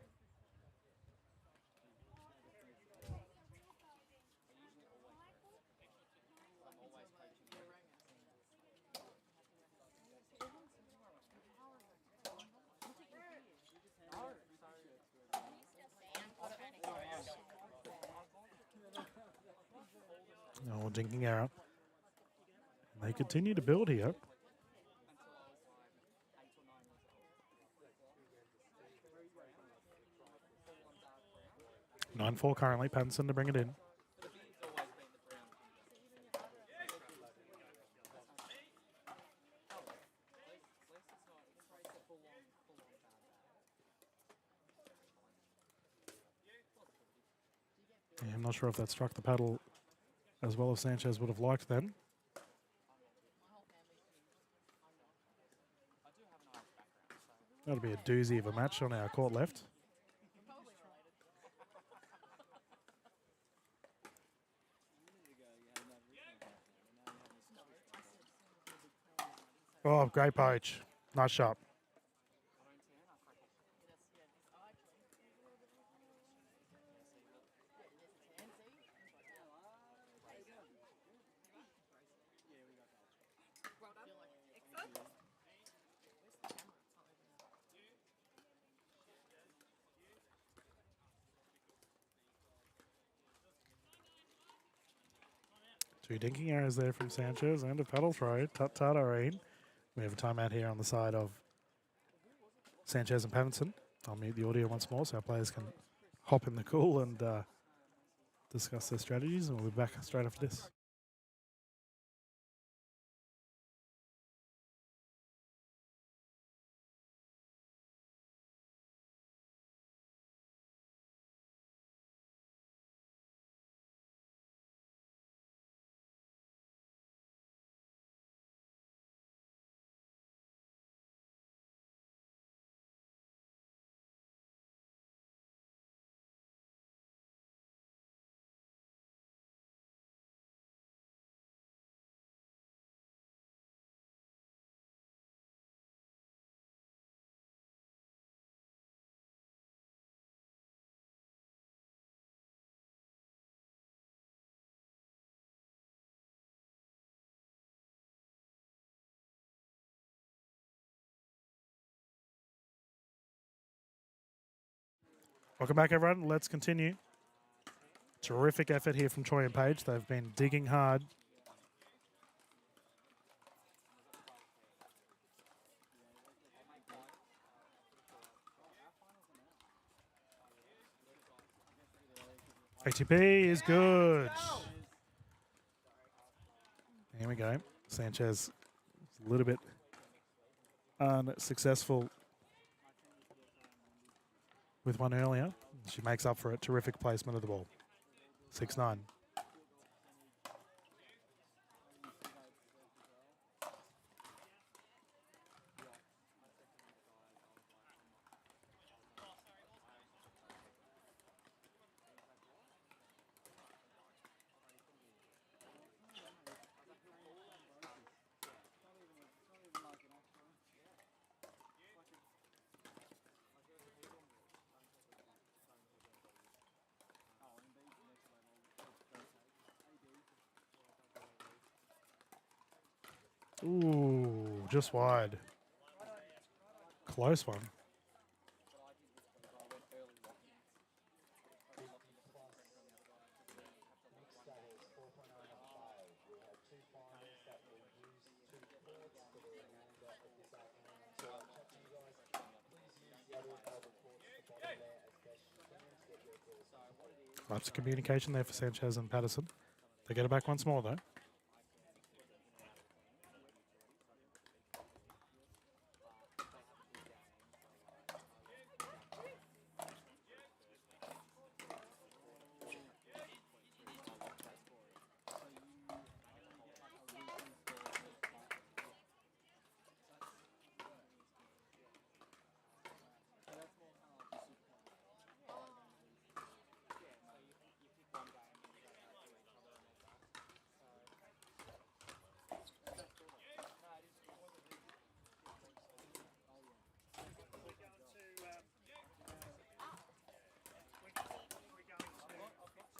Oh, dinking error. They continue to build here. Nine 4 currently. Pattinson to bring it in. Yeah, I'm not sure if that struck the paddle as well as Sanchez would have liked then. That'll be a doozy of a match on our court left. Oh, great poach. Nice shot. Two dinking arrows there from Sanchez and a paddle throw. Tut-tut, Irene. We have a timeout here on the side of Sanchez and Pattinson. I'll mute the audio once more so our players can hop in the cool and discuss their strategies, and we'll be back straight after this. Welcome back, everyone. Let's continue. Terrific effort here from Troy and Page. They've been digging hard. ATP is good. Here we go. Sanchez a little bit unsuccessful with one earlier. She makes up for it. Terrific placement of the ball. 6-9. Ooh, just wide. Close one. Lapse of communication there for Sanchez and Patterson. They get it back once more, though.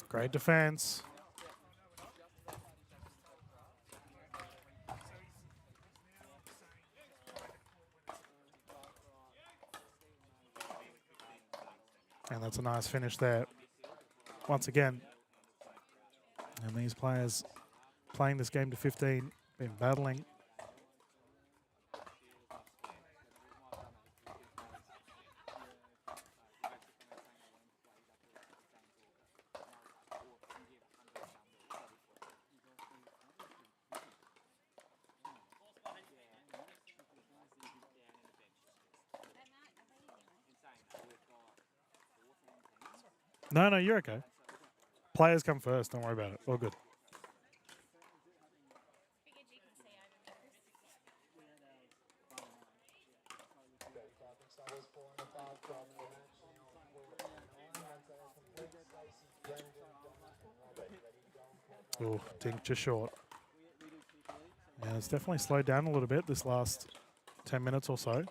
Great defense. And that's a nice finish there. Once again. And these players playing this game to 15, been battling. No, you're okay. Players come first. Don't worry about it. All good. Oh, Tink just short. Yeah, it's definitely slowed down a little bit this last 10 minutes or so.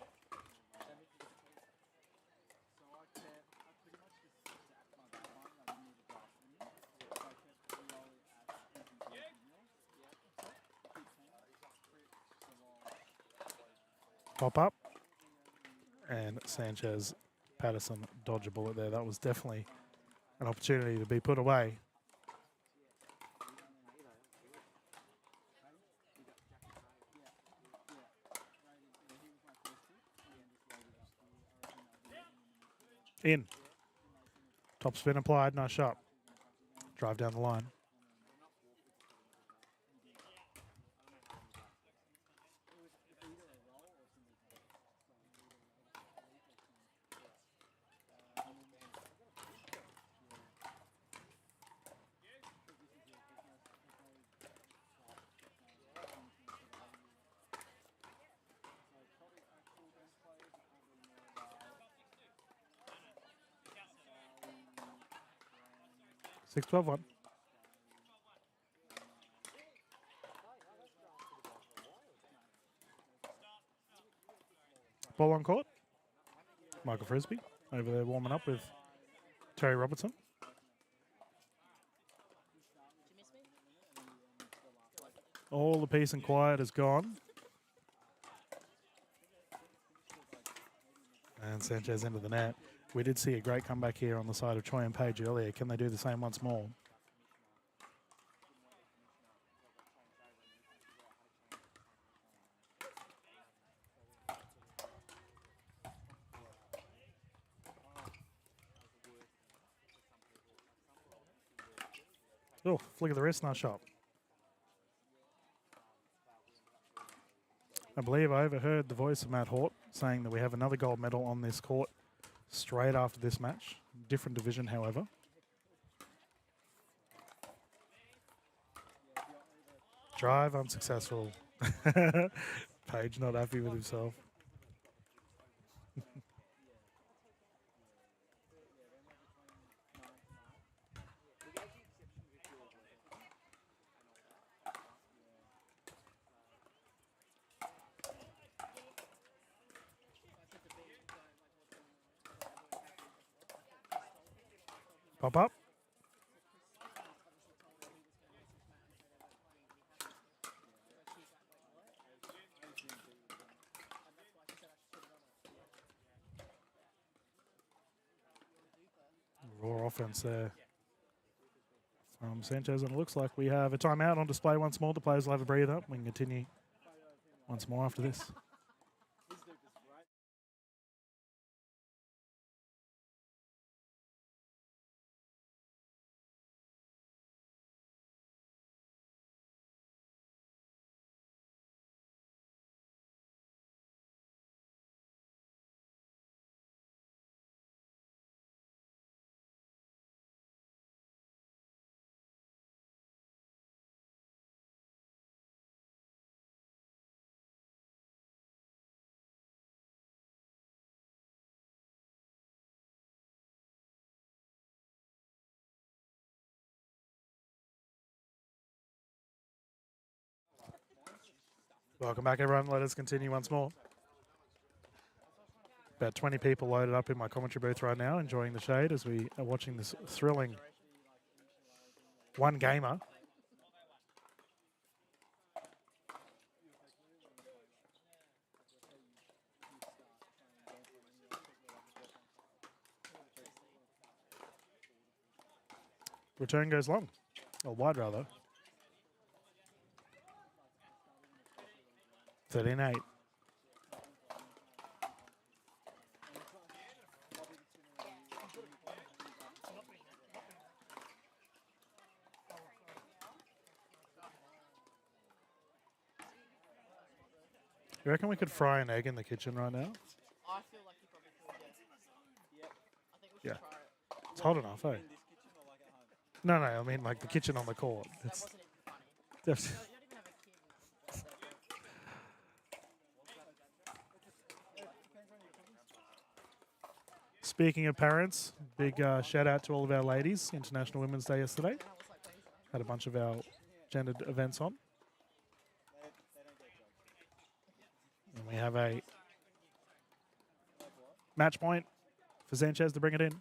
Pop up. And Sanchez, Patterson dodge a bullet there. That was definitely an opportunity to be put away. In. Top spin applied. Nice shot. Drive down the line. Six 12-1. Ball on court. Michael Frisbee over there warming up with Terry Robertson. All the peace and quiet is gone. And Sanchez into the net. We did see a great comeback here on the side of Choi and Page earlier. Can they do the same once more? Oh, flick of the wrist, nice shot. I believe I overheard the voice of Matt Hort saying that we have another gold medal on this court straight after this match. Different division, however. Drive unsuccessful. Page not happy with himself. Pop up. Raw offense there from Sanchez, and it looks like we have a timeout on display once more. The players will have a breather. We can continue once more after this. Welcome back, everyone. Let us continue once more. About 20 people loaded up in my commentary booth right now, enjoying the shade as we are watching this thrilling one-gamer. Return goes long, or wide rather. 13-8. You reckon we could fry an egg in the kitchen right now? I feel like you probably could, yeah. I think we should Yeah. try it. It's hot enough, eh? In this kitchen or like at home? No, I mean like the kitchen on the court. That It's wasn't even funny. def- You don't even have a kid. That's that bad. Speaking of parents, big shout out to all of our ladies. International Women's Day yesterday. And I was like, wait, Had a bunch of our gendered events on. They don't get jobs. And we have a match point for Sanchez to bring it in.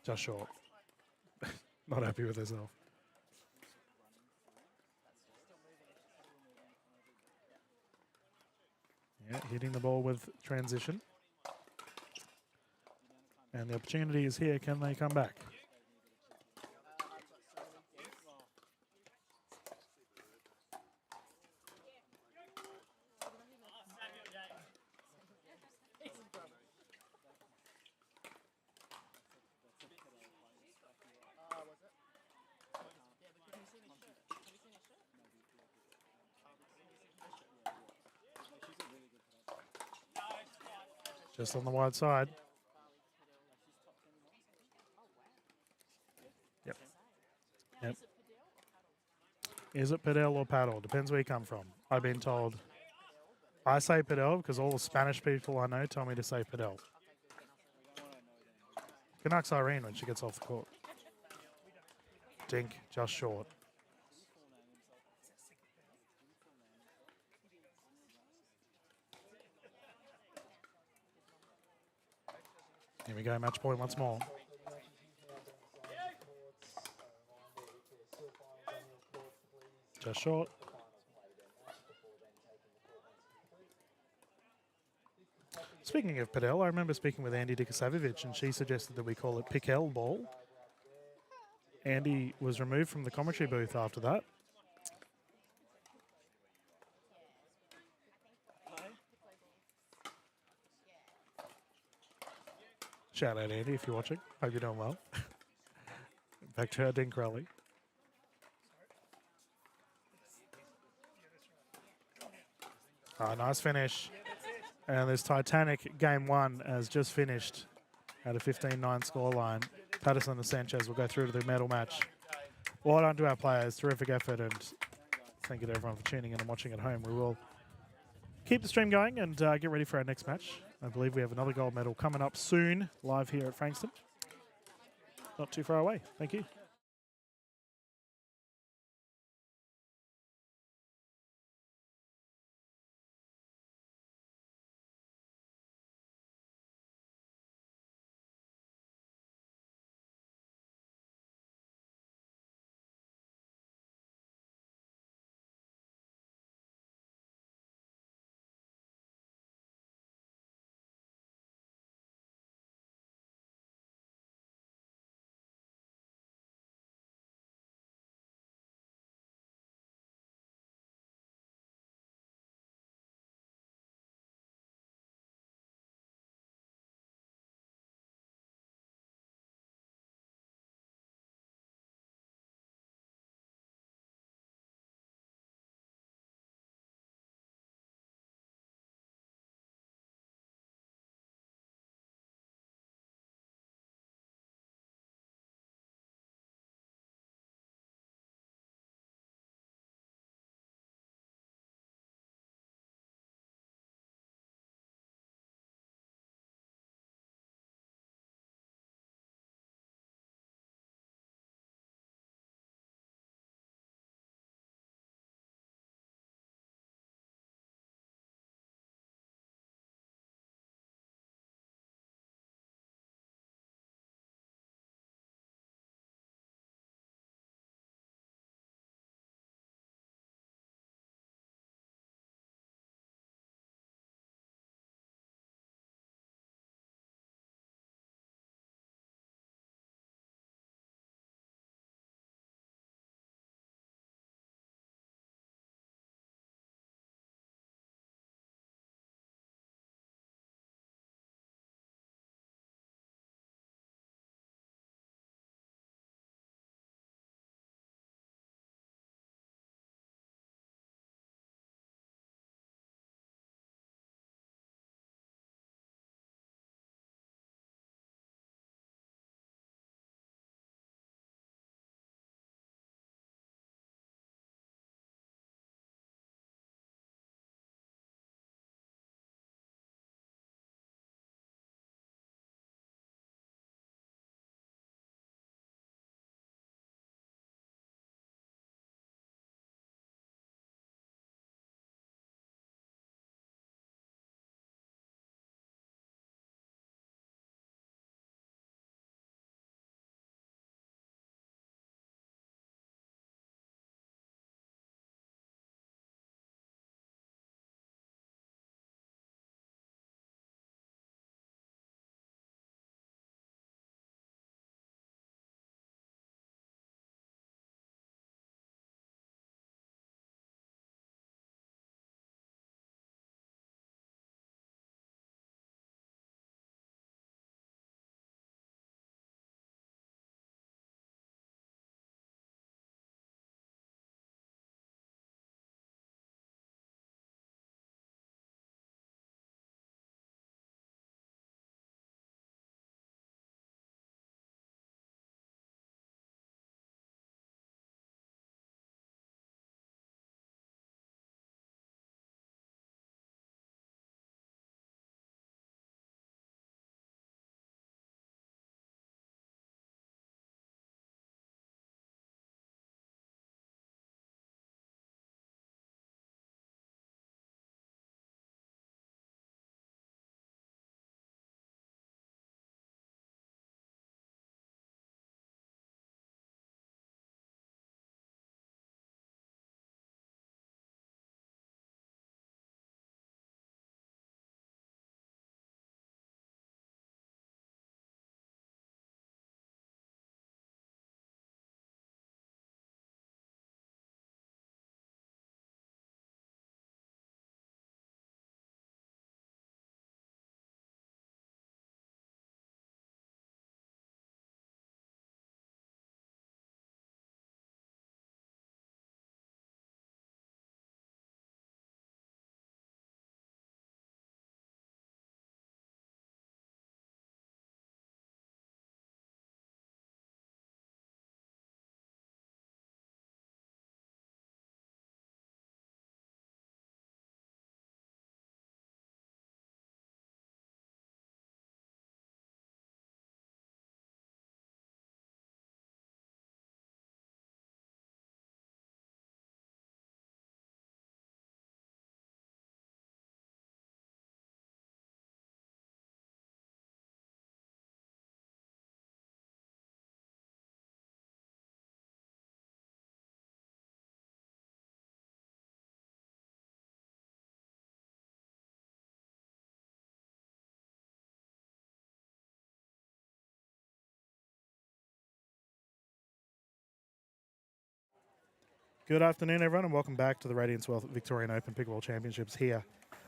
Just short. Not happy with herself. Yeah, hitting the ball with transition. And the opportunity is here. Can they come back? was it? Yeah, but have you seen his shirt? Have you seen his shirt? Just on the wide side. Yep. Yep. Is it Padel or Paddle? Depends where you come from. I've been told. I say Padel because all the Spanish people I know tell me to say Padel. Canucks Irene when she gets off the court. Dink, just short. Here we go, match point once more. Just short. Speaking of Padel, I remember speaking with Andy Dikasavovich and she suggested that we call it Pickleball. Andy was removed from the commentary booth after that. Shout out Andy if you're watching. Hope you're doing well. Back to our Dink rally. Nice finish. And this Titanic game one has just finished at a 15-9 scoreline. Patterson and Sanchez will go through to the medal match. Well done to our players. Terrific effort, and thank you to everyone for tuning in and watching at home. We will keep the stream going and get ready for our next match. I believe we have another gold medal coming up soon, live here at Frankston. Not too far away. Thank you. Good afternoon, everyone, and welcome back to the Radiance Wealth Victorian Open Pickleball Championships here,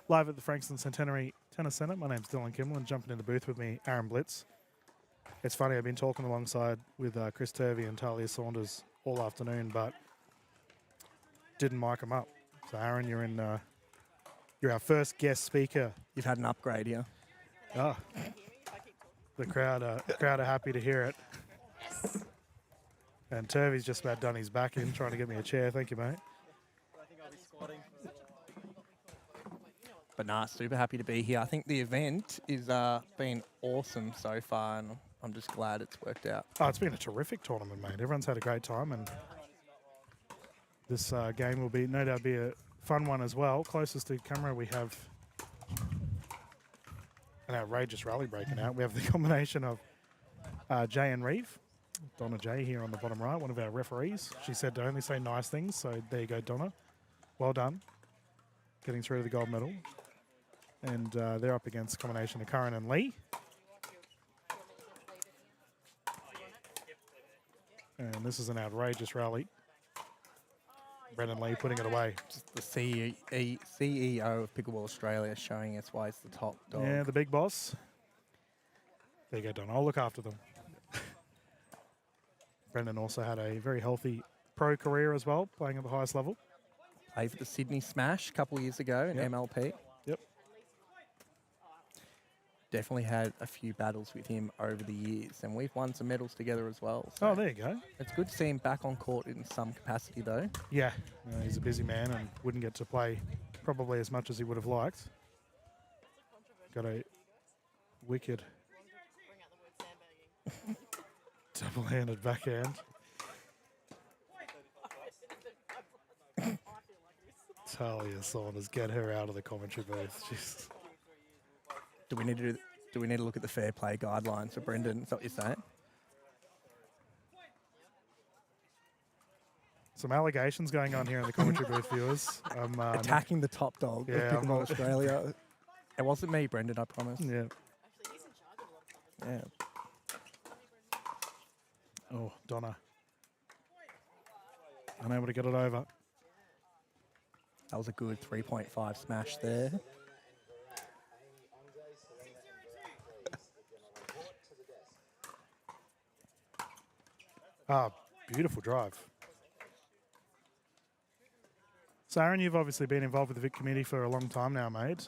live at the Frankston Centenary Tennis Centre. My name's Dylan Kimmel, and jumping in the booth with me, Aaron Blitz. It's funny, I've been talking alongside with Chris Turvey and Talia Saunders all afternoon, but didn't mic them up. So, Aaron, you're our first guest speaker. You've had an upgrade here. Oh, the crowd are happy to hear it. And Turvey's just about done his back in, trying to get me a chair. Thank you, mate. I think I'll be squatting. But nah, super happy to be here. I think the event is been awesome so far, and I'm just glad it's worked out. Oh, it's been a terrific tournament, mate. Everyone's had a great time, and this game will no doubt be a fun one as well. Closest to camera, we have an outrageous rally breaking out. We have the combination of Jay and Reeve. Donna J here on the bottom right, one of our referees. She said to only say nice things, so there you go, Donna. Well done. Getting through to the gold medal. And they're up against a combination of Curran and Lee. And this is an outrageous rally. Brendan Lee putting it away. Just the CEO of Pickleball Australia showing us why it's the top dog. Yeah, the big boss. There you go, Donna. I'll look after them. Brendan also had a very healthy pro career as well, playing at the highest level. Played for the Sydney Smash a couple of years ago in Yep. MLP. Yep. Definitely had a few battles with him over the years, and we've won some medals together as well. So Oh, there you go. it's good to see him back on court in some capacity, though. Yeah, he's a busy man and wouldn't get to play probably as much as he would have liked. Got a wicked Bring out the word sandbagging. double-handed backhand. Talia Saunders, get her out of the commentary booth. Jeez. Do we need to look at the fair play guidelines for Brendan? Is that what you're saying? Some allegations going on here in the commentary booth, viewers. Attacking the top dog Yeah, of I'm Pickleball not- Australia. It wasn't me, Brendan, I promise. Yeah. Actually, he's in charge of a lot of stuff. Yeah. Oh, Donna. Unable to get it over. That was a good 3.5 smash there. Ah, beautiful drive. So, Aaron, you've obviously been involved with the Vic committee for a long time now, mate.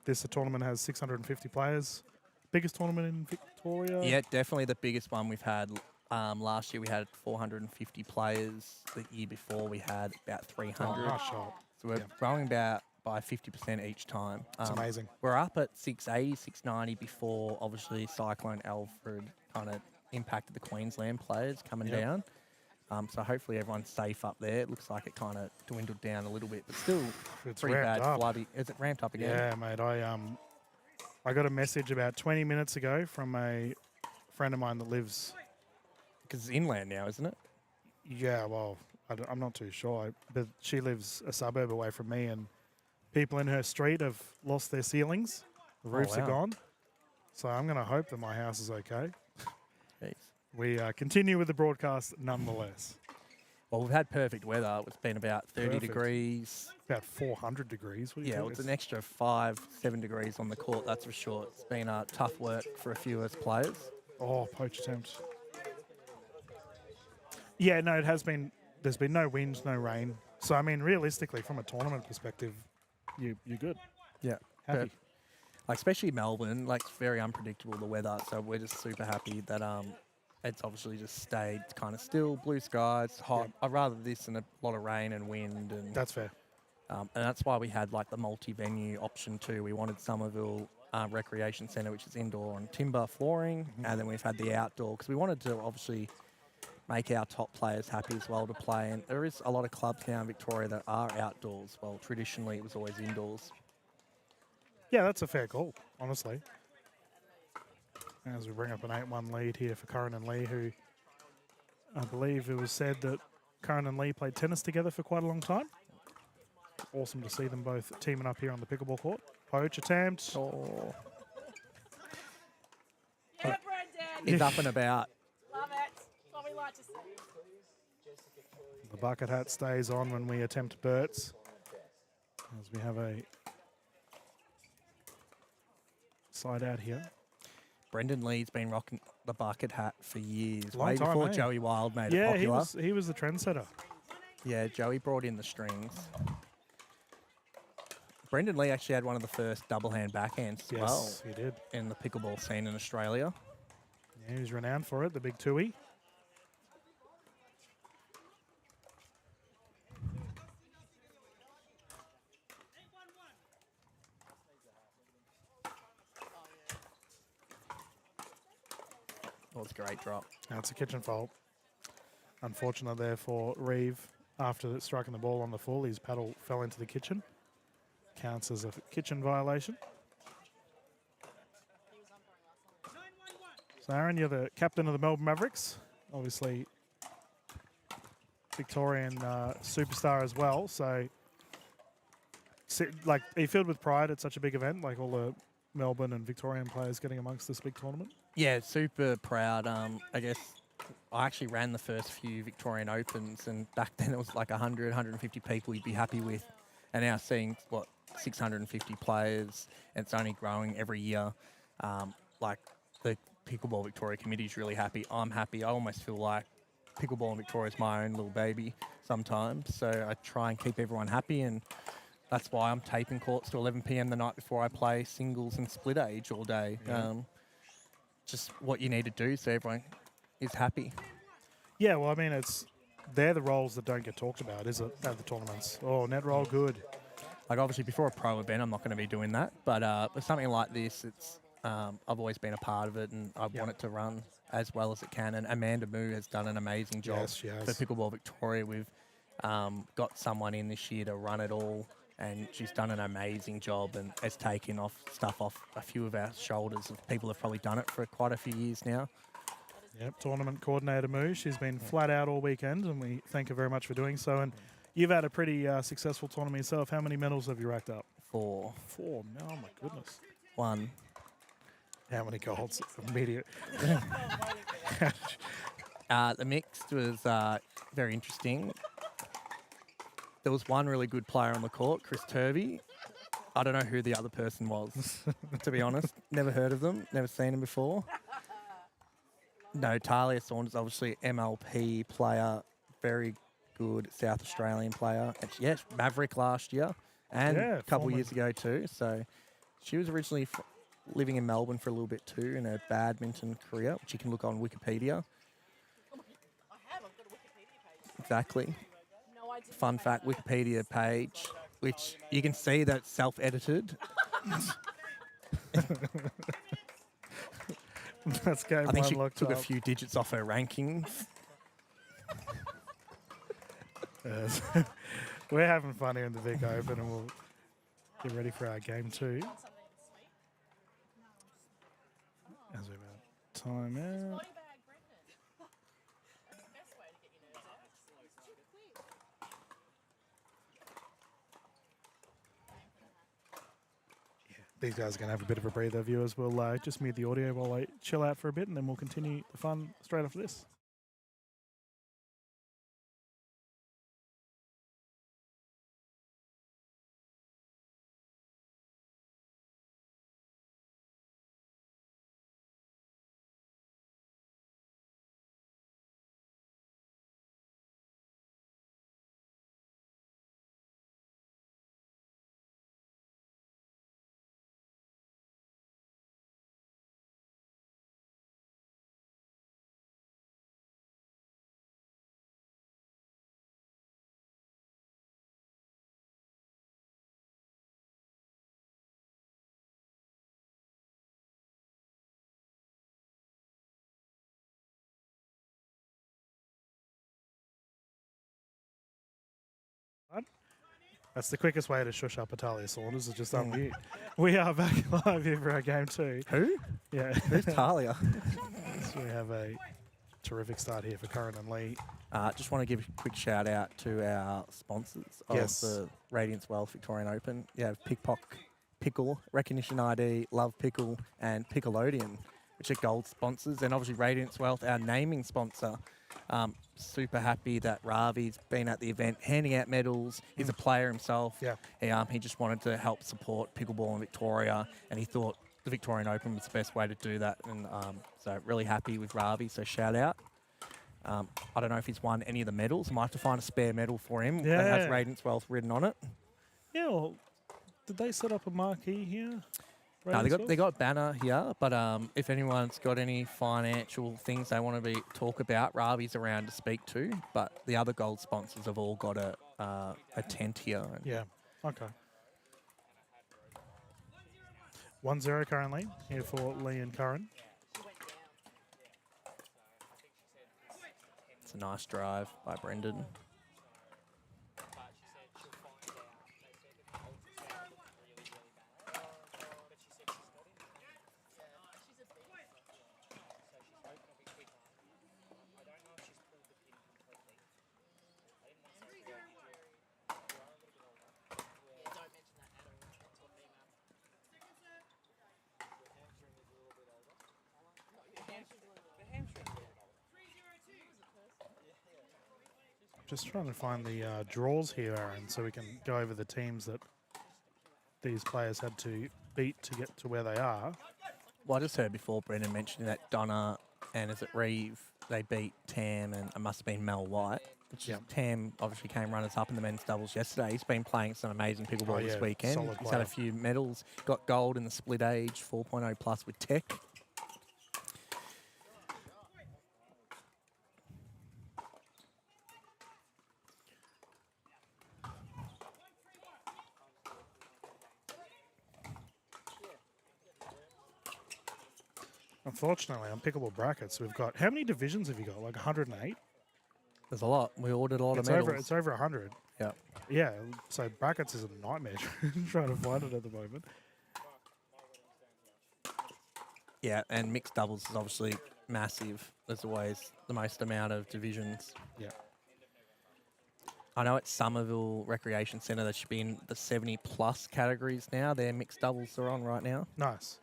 This tournament has 650 players. Biggest tournament in Victoria? Yeah, definitely the biggest one we've had. Last year we had 450 players. The year before we had about 300. Oh, nice shot. So we're Yeah. growing about by 50% each time. It's amazing. We're up at 680, 690 before obviously Cyclone Alfred kind of impacted the Queensland players coming Yep. down. So hopefully everyone's safe up there. It looks like it kind of dwindled down a little bit, but still It's pretty ramped bad up. flooding. Is it ramped up again? Yeah, mate. I got a message about 20 minutes ago from a friend of mine that lives. Because it's inland now, isn't it? Yeah, well, I'm not too sure, but she lives a suburb away from me, and people in her street have lost their ceilings. The roofs are wow. gone. So I'm going to hope that my house is okay. Jeez. We continue with the broadcast nonetheless. Well, we've had perfect weather. It's been about 30 Perfect. degrees. About 400 degrees. What do you Yeah, think? well, it's an extra 5-7 degrees on the court, that's for sure. It's been tough work for a few of us players. Oh, poach attempt. Yeah, no, it has been. There's been no wind, no rain. So, I mean, realistically, from a tournament perspective, you're good. Yeah. Happy. Like, especially Melbourne, like, it's very unpredictable, the weather. So we're just super happy that it's obviously just stayed kind of still, blue skies, hot. Yeah. I'd rather this than a lot of rain and wind. And That's fair. and that's why we had, like, the multi-venue option too. We wanted Somerville Recreation Centre, which is indoor on timber flooring. And then we've had the outdoor, because we wanted to obviously make our top players happy as well to play. And there is a lot of clubs now in Victoria that are outdoors. Well, traditionally it was always indoors. Yeah, that's a fair call, honestly. As we bring up an 8-1 lead here for Curran and Lee, who I believe it was said that Curran and Lee played tennis together for quite a long time. Awesome to see them both teaming up here on the pickleball court. Poach attempt. Oh. Yeah, Brendan! He's up and about. Love it. That's what we like to see. The bucket hat stays on when we attempt Burts, as we have a side out here. Brendan Lee's been rocking the bucket hat for years, Long way time, before eh? Joey Wild made it Yeah, popular. he was the trendsetter. Yeah, Joey brought in the strings. Brendan Lee actually had one of the first double hand backhands as well Yes, he did. in the pickleball scene in Australia. Yeah, he's renowned for it, the big twoie. That was a great drop. That's a kitchen fault. Unfortunate there for Reeve. After striking the ball on the full, his paddle fell into the kitchen. Counts as a kitchen violation. So Aaron, you're the captain of the Melbourne Mavericks. Obviously, Victorian superstar as well. So, like, are you filled with pride at such a big event, like all the Melbourne and Victorian players getting amongst this big tournament? Yeah, super proud. I guess I actually ran the first few Victorian Opens, and back then it was like 100, 150 people you'd be happy with. And now seeing, 650 players, and it's only growing every year. Like, the Pickleball Victoria committee is really happy. I'm happy. I almost feel like Pickleball in Victoria is my own little baby sometimes. So I try and keep everyone happy, and that's why I'm taping courts to 11 p.m. the night before I play singles and split age all day. Yeah. Just what you need to do so everyone is happy. Yeah, well, I mean, they're the roles that don't get talked about, is it, at the tournaments? Oh, net roll, good. Like, obviously, before a pro event, I'm not going to be doing that. But with something like this, it's I've always been a part of it, and I want it to run as well as it can. And Amanda Moo has done an amazing job Yes, she has. for Pickleball Victoria. We've got someone in this year to run it all, and she's done an amazing job and has taken stuff off a few of our shoulders of people who've probably done it for quite a few years now. Yep, tournament coordinator Moo. She's been flat out all weekend, and we thank her very much for doing so. And you've had a pretty successful tournament yourself. How many medals have you racked up? 4. 4. Oh, my goodness. 1. How many golds? Immediate. The mixed was very interesting. There was one really good player on the court, Chris Turvey. I don't know who the other person was, to be honest. Never heard of them, never seen them before. No, Talia Saunders, obviously MLP player, very good South Australian player. And yes, Maverick last year and Yeah, a couple former. years ago too. So she was originally living in Melbourne for a little bit too in her badminton career, which you can look on Wikipedia. I've got a Wikipedia page. Exactly. No, I didn't. Fun fact, Wikipedia page, which you can see that it's self-edited. That's game I think one she looked took a up. few digits off her rankings. Yes. We're having fun here in the Vic Open, and we'll get ready for our game 2. As we about time out. Body bag, Brendan. That's the best way to get your nerves out. It's too quick. These guys are going to have a bit of a breather, viewers. We'll just mute the audio while I chill out for a bit, and then we'll continue the fun straight after this. That's the quickest way to shush up Talia Saunders, is just unmute. We are back live here for our game 2. Who? Yeah. Who's Talia? So we have a terrific start here for Curran and Lee. Just want to give a quick shout out to our sponsors of Yes. the Radiance Wealth Victorian Open. You have Pickle, Recognition ID, Love Pickle, and Pickelodian, which are gold sponsors, and obviously Radiance Wealth, our naming sponsor. Super happy that Ravi's been at the event, handing out medals. He's a player himself. Yeah. He just wanted to help support pickleball in Victoria, and he thought the Victorian Open was the best way to do that. And so really happy with Ravi. So shout out. I don't know if he's won any of the medals. I might have to find a spare medal for him that has Yeah. Radiance Wealth written on it. Yeah, well, did they set up a marquee here? No, they Radiance got a banner here, but if anyone's got any financial things they want to talk about, Ravi's around to speak to. But the other gold sponsors have all got a tent here. Yeah, okay. 1-0 currently here for Lee and Curran. It's a nice drive by Brendan. Just trying to find the draws here, Aaron, so we can go over the teams that these players had to beat to get to where they are. Well, I just heard before Brendan mentioning that Donna and is it Reeve, they beat Tam and it must have been Mel White. Which Tam obviously came runners-up in the men's doubles yesterday. He's been playing some amazing pickleball this weekend. solid He's had a few medals. Got gold in the split age, 4.0 plus with Tech. Unfortunately, on Pickleball brackets, we've got, how many divisions have you got? Like 108? There's a lot. We ordered a lot of medals. It's over 100. Yeah. Yeah, so brackets is a nightmare trying to find it at the moment. Yeah, and mixed doubles is obviously massive. There's always the most amount of divisions. Yeah. I know at Somerville Recreation Centre, they should be in the 70-plus categories now. Their mixed doubles are on right now. Nice.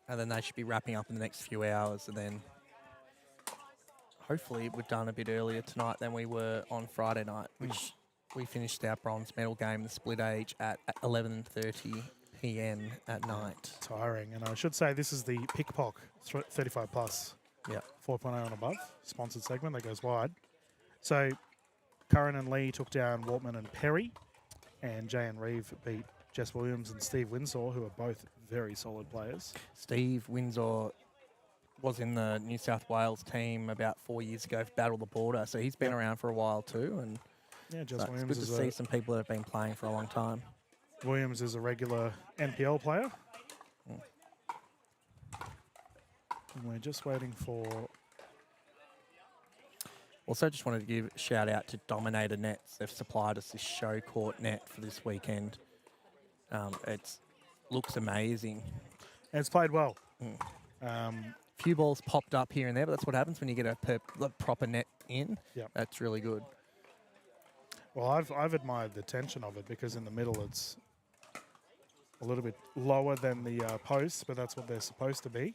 And then they should be wrapping up in the next few hours. And then hopefully we're done a bit earlier tonight than we were on Friday night, which we finished our bronze medal game, the split age, at 11:30 p.m. at night. Tiring. And I should say this is the Pickpock 35 plus. Yeah. 4.0 and above. Sponsored segment that goes wide. So Curran and Lee took down Waltman and Perry. And Jay and Reeve beat Jess Williams and Steve Windsor, who are both very solid players. Steve Windsor was in the New South Wales team about 4 years ago for Battle the Border, so he's been around for a while too. And yeah, Jess so Williams it's good to see some people that have been playing for a long time. Williams is a regular NPL player. And we're just waiting for... Also, just wanted to give a shout out to Dominator Nets. They've supplied us this show court net for this weekend. It looks amazing. And it's played well. Few balls popped up here and there, but that's what happens when you get a proper net in. Yep. That's really good. Well, I've admired the tension of it because in the middle it's a little bit lower than the posts, but that's what they're supposed to be.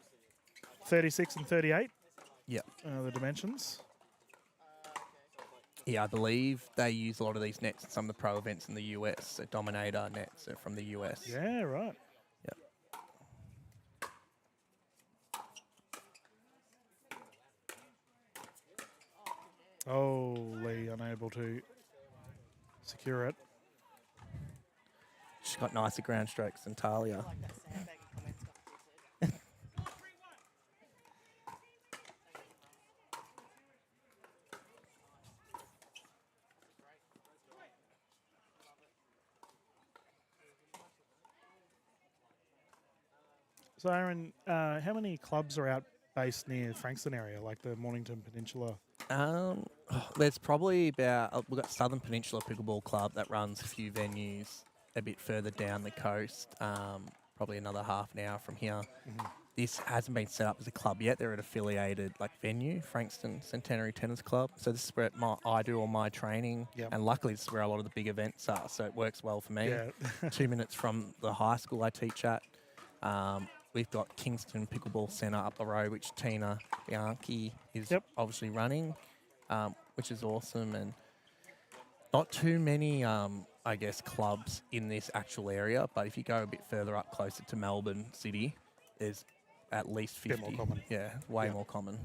36 and 38. Yeah. The dimensions. Yeah, I believe they use a lot of these nets in some of the pro events in the US. So Dominator nets are from the US. Yeah, right. Yeah. Oh, Lee unable to secure it. She's got nicer ground strokes than Talia. So, Aaron, how many clubs are out based near Frankston area, like the Mornington Peninsula? There's probably about, we've got Southern Peninsula Pickleball Club that runs a few venues a bit further down the coast, probably another half an hour from here. This hasn't been set up as a club yet. They're an affiliated venue, Frankston Centenary Tennis Club. So this is where I do all my training, and luckily this is where a lot of the big events are, so it works well for me. Yeah. 2 minutes from the high school I teach at. we've got Kingston Pickleball Centre up the road, which Tina Bianchi is Yep. obviously running, which is awesome. And not too many, I guess, clubs in this actual area. But if you go a bit further up, closer to Melbourne City, there's at least 50. Bit more common. Yeah, way Yeah. more common.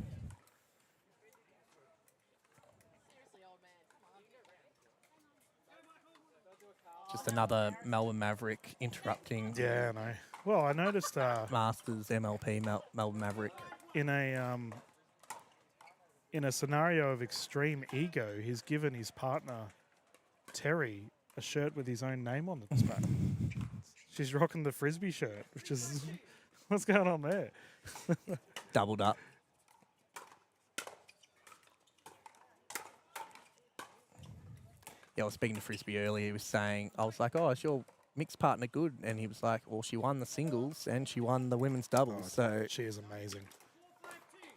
Just another Melbourne Maverick interrupting Yeah, I know. Well, I noticed Masters MLP Melbourne Maverick. in a scenario of extreme ego, he's given his partner Terry a shirt with his own name on the back. She's rocking the Frisbee shirt, which is what's going on there? Doubled up. Yeah, I was speaking to Frisbee earlier. He was saying, I was like, oh, is your mixed partner good? And he was like, well, she won the singles and she won the women's doubles. So She is amazing.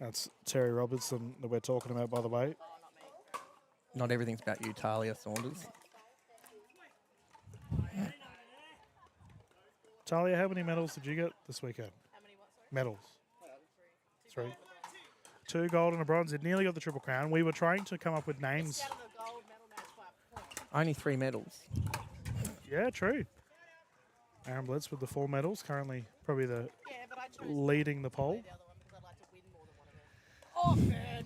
That's Terry Robertson that we're talking about, by the way. not everything's about you, Talia Saunders. Talia, how many medals did you get this weekend? How many what, sorry? Medals. 3. 2 gold and a bronze. It nearly got the Triple Crown. We were trying to come up with names. Out of the gold medal match by a point. Only 3 medals. Yeah, true. Aaron Blitz with the 4 medals, currently probably the Yeah, but I chose leading the poll. the other one because I'd like to win more than one of them. Oh, man.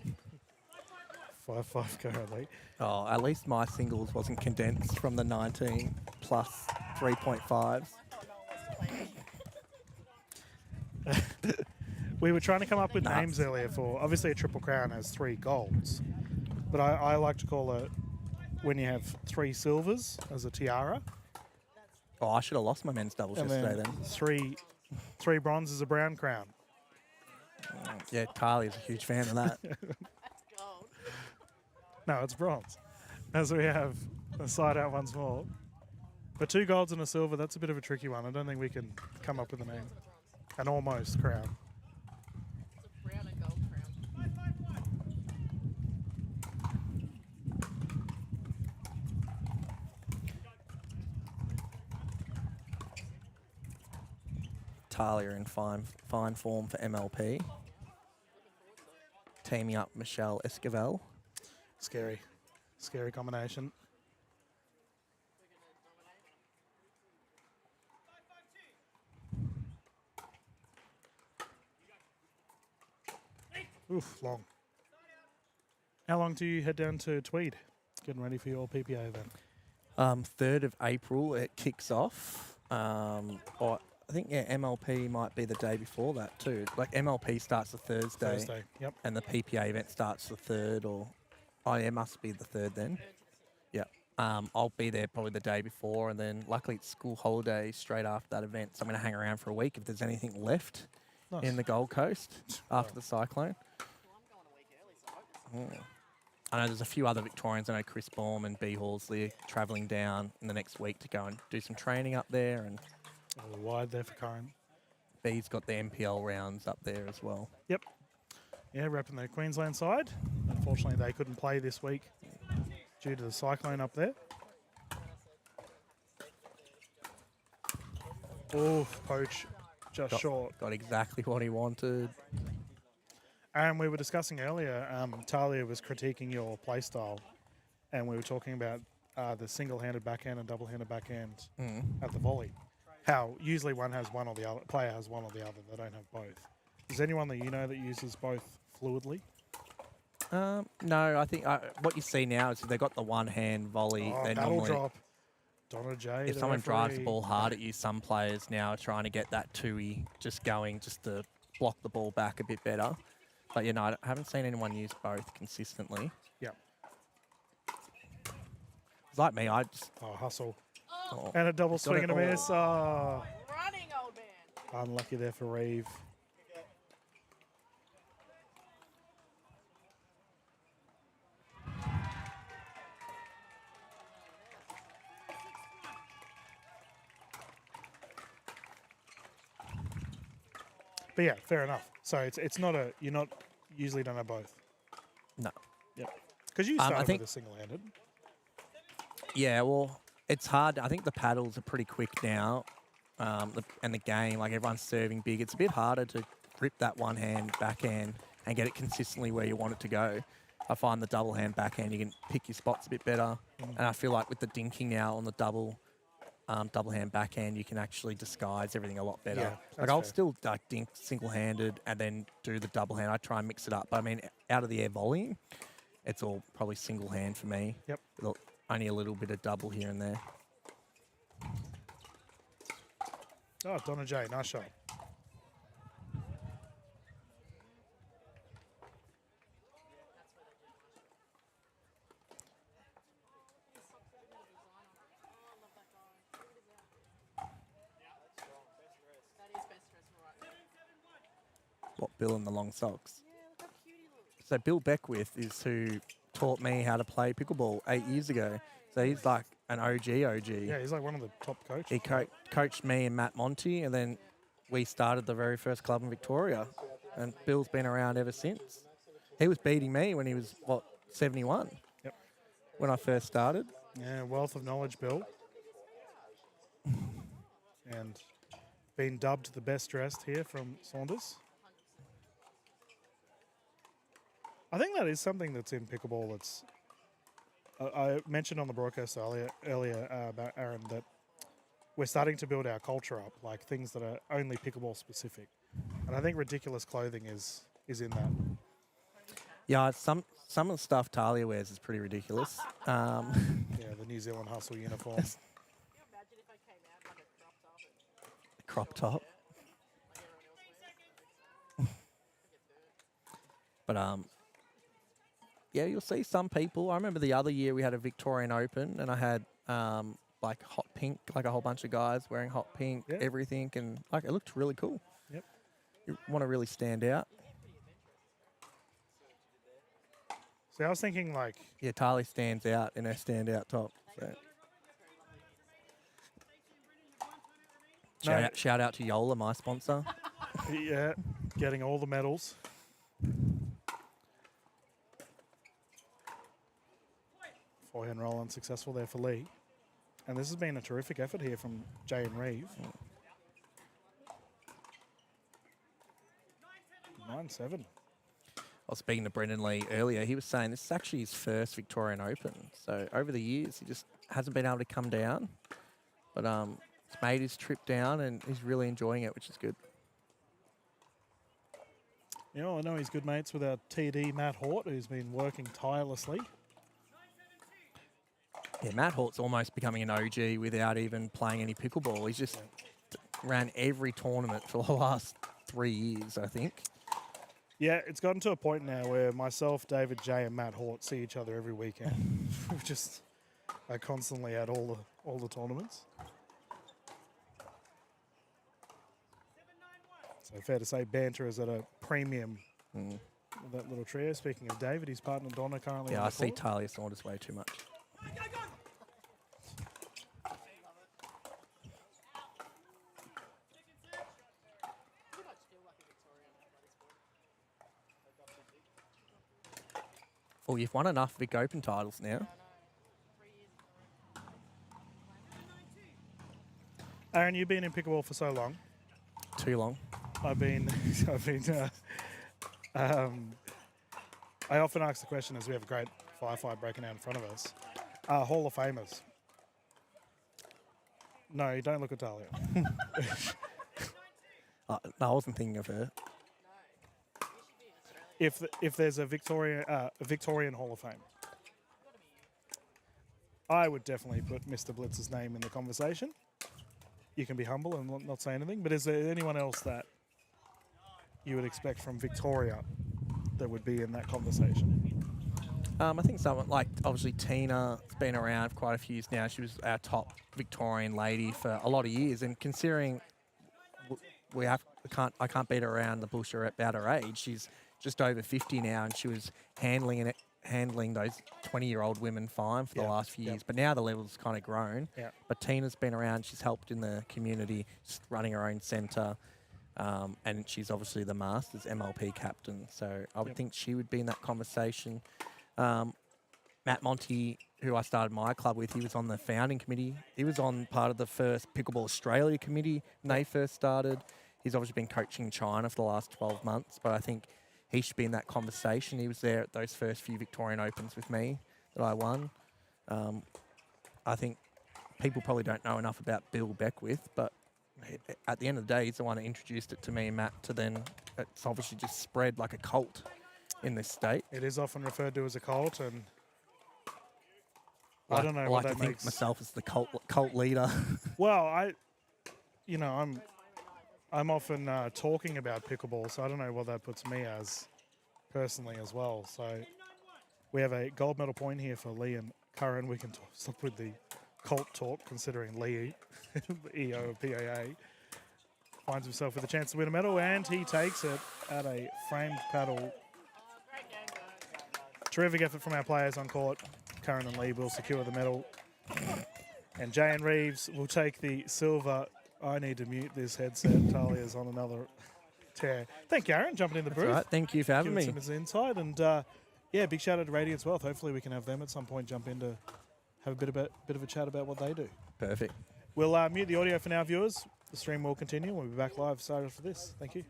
5-5 currently. Oh, at least my singles wasn't condensed from the 19 plus 3.5s. We were trying to come up with names earlier for, obviously a Triple Crown has 3 golds, but I like to call it when you have 3 silvers as a tiara, Oh, I should have lost my men's doubles and yesterday then then. 3 bronze as a brown crown. Yeah, Talia's a huge fan of that. Gold. No, it's bronze. As we have a side out once more. But 2 golds and a silver, that's a bit of a tricky one. I don't think we can come up with a name. An almost crown. It's a brown and gold crown. Talia in fine form for MLP. Teaming up Michelle Esquivel. Scary. Scary combination. Oof, long. How long do you head down to Tweed? Getting ready for your PPA event. 3rd of April it kicks off. Or I think MLP might be the day before that too. Like MLP starts the Thursday, Yep. and the PPA event starts the 3rd, or it must be the 3rd then. Yeah. I'll be there probably the day before, and then luckily it's school holidays straight after that event, so I'm going to hang around for a week if there's anything left Nice. in the Gold Coast after the cyclone. I know there's a few other Victorians. I know Chris Baum and B. Horsley are travelling down in the next week to go and do some training up there, and A little wide there for Karen. B's got the MPL rounds up there as well. Yep. Yeah, repping the Queensland side. Unfortunately, they couldn't play this week due to the cyclone up there. Oh, Poach just short. Got exactly what he wanted. And we were discussing earlier, Talia was critiquing your play style, and we were talking about the single-handed backhand and double-handed backhand at the volley. How usually one has one or the other, player has one or the other. They don't have both. Is anyone that you know that uses both fluidly? No, I think what you see now is if they've got the one-hand volley, Oh, they battle normally, drop. Donna J. if the someone drives the referee. ball hard at you, some players now are trying to get that two-y just going, just to block the ball back a bit better. But, you know, I haven't seen anyone use both consistently. Yep. It's like me, I just... Oh, hustle. Oh, And a double got swing it and a all. miss. Oh, Running, old man. unlucky there for Reeve. But yeah, fair enough. So it's not a, you're not, usually don't have both. No. Yep. Because you I started think- with a single-handed. Yeah, well, it's hard. I think the paddles are pretty quick now. and the game, like everyone's serving big, it's a bit harder to grip that one hand backhand and get it consistently where you want it to go. I find the double hand backhand, you can pick your spots a bit better. And I feel like with the dinking now on the double hand backhand, you can actually disguise everything a lot better. Yeah, Like that's I'll fair. still like dink single-handed and then do the double hand. I try and mix it up. But I mean, out of the air volleying, it's all probably single hand for me. Yep. With only a little bit of double here and there. Oh, Donna J, nice shot. That is best dress, right? What, Bill in the long socks? Yeah, look how cute he looks. So Bill Beckwith is who taught me how to play pickleball 8 years ago. So he's like an OG. Yeah, he's like one of the top coaches. He coached me and Matt Monty, and then we started the very first club in Victoria. And Bill's been around ever since. He was beating me when he was, 71? Yep. When I first started. Yeah, wealth of knowledge, Bill. And being dubbed the best dressed here from Saunders. I think that is something that's in pickleball. It's I mentioned on the broadcast earlier about Aaron that we're starting to build our culture up, like things that are only pickleball specific. And I think ridiculous clothing is in that. Yeah, some of the stuff Talia wears is pretty ridiculous. Yeah, the New Zealand Hustle uniform. Can you imagine if I came out like a crop top Crop top. like everyone else wears? But yeah, you'll see some people. I remember the other year we had a Victorian Open, and I had like hot pink, like a whole bunch of guys wearing hot pink, Yeah. everything, and like it looked really cool. Yep. You want to really stand out. So I was thinking like, Yeah, Tali stands out in her standout top. So. No. Shout out to Yola, my sponsor. yeah, getting all the medals. Forehand roll unsuccessful there for Lee. And this has been a terrific effort here from Jay and Reeve. 9-7. I was speaking to Brendan Lee earlier. He was saying this is actually his first Victorian Open. So over the years, he just hasn't been able to come down. But he's made his trip down and he's really enjoying it, which is good. You know, I know he's good mates with our TD, Matt Hort, who's been working tirelessly. Yeah, Matt Hort's almost becoming an OG without even playing any pickleball. He's just ran every tournament for the last 3 years, I think. Yeah, it's gotten to a point now where myself, David Jay, and Matt Hort see each other every weekend. We've just are constantly at all the tournaments. So fair to say banter is at a premium with that little trio. Speaking of David, his partner Donna currently Yeah, on I the see court. Talia Saunders way too much. Pretty much feel like a Victorian at bloody sport. Well, you've won enough Vic Open titles now. I know. 3 years in a row. Aaron, you've been in pickleball for so long. Too long. I've been. I often ask the question as we have a great firefight breaking out in front of us. Hall of Famers. No, you don't look at Talia. No, I wasn't thinking of her. If there's a Victorian Hall of Fame, I would definitely put Mr. Blitz's name in the conversation. You can be humble and not say anything, but is there anyone else that you would expect from Victoria that would be in that conversation? I think someone like obviously Tina's been around for quite a few years now. She was our top Victorian lady for a lot of years, and considering I can't beat her around the bush or about her age. She's just over 50 now, and she was handling those 20-year-old women fine for the last few years. But now the level's kind of grown. Yeah. But Tina's been around. She's helped in the community, just running her own centre. And she's obviously the Masters MLP captain. So I would think she would be in that conversation. Matt Monty, who I started my club with, he was on the founding committee. He was on part of the first Pickleball Australia committee when they first started. He's obviously been coaching China for the last 12 months, but I think he should be in that conversation. He was there at those first few Victorian Opens with me that I won. I think people probably don't know enough about Bill Beckwith, but at the end of the day, he's the one who introduced it to me and Matt to then it's obviously just spread like a cult in this state. It is often referred to as a cult, and I don't know I what like that to think makes. myself as the cult leader. Well, I'm often talking about pickleball, so I don't know what that puts me as personally as well. So we have a gold medal point here for Lee and Curran. We can stop with the cult talk, considering Lee, the EO of PAA, finds himself with a chance to win a medal, and he takes it at a framed paddle. Terrific effort from our players on court. Curran and Lee will secure the medal. And Jay and Reeves will take the silver. I need to mute this headset. Talia's on another tear. Thank you, Aaron, jumping in the That's booth. all right. Thank you for having Giving me. some insight. And yeah, big shout out to Radiance Wealth. Hopefully we can have them at some point jump in to have a bit of a chat about what they do. Perfect. We'll mute the audio for now, viewers. The stream will continue. We'll be back live straight after this. Thank you.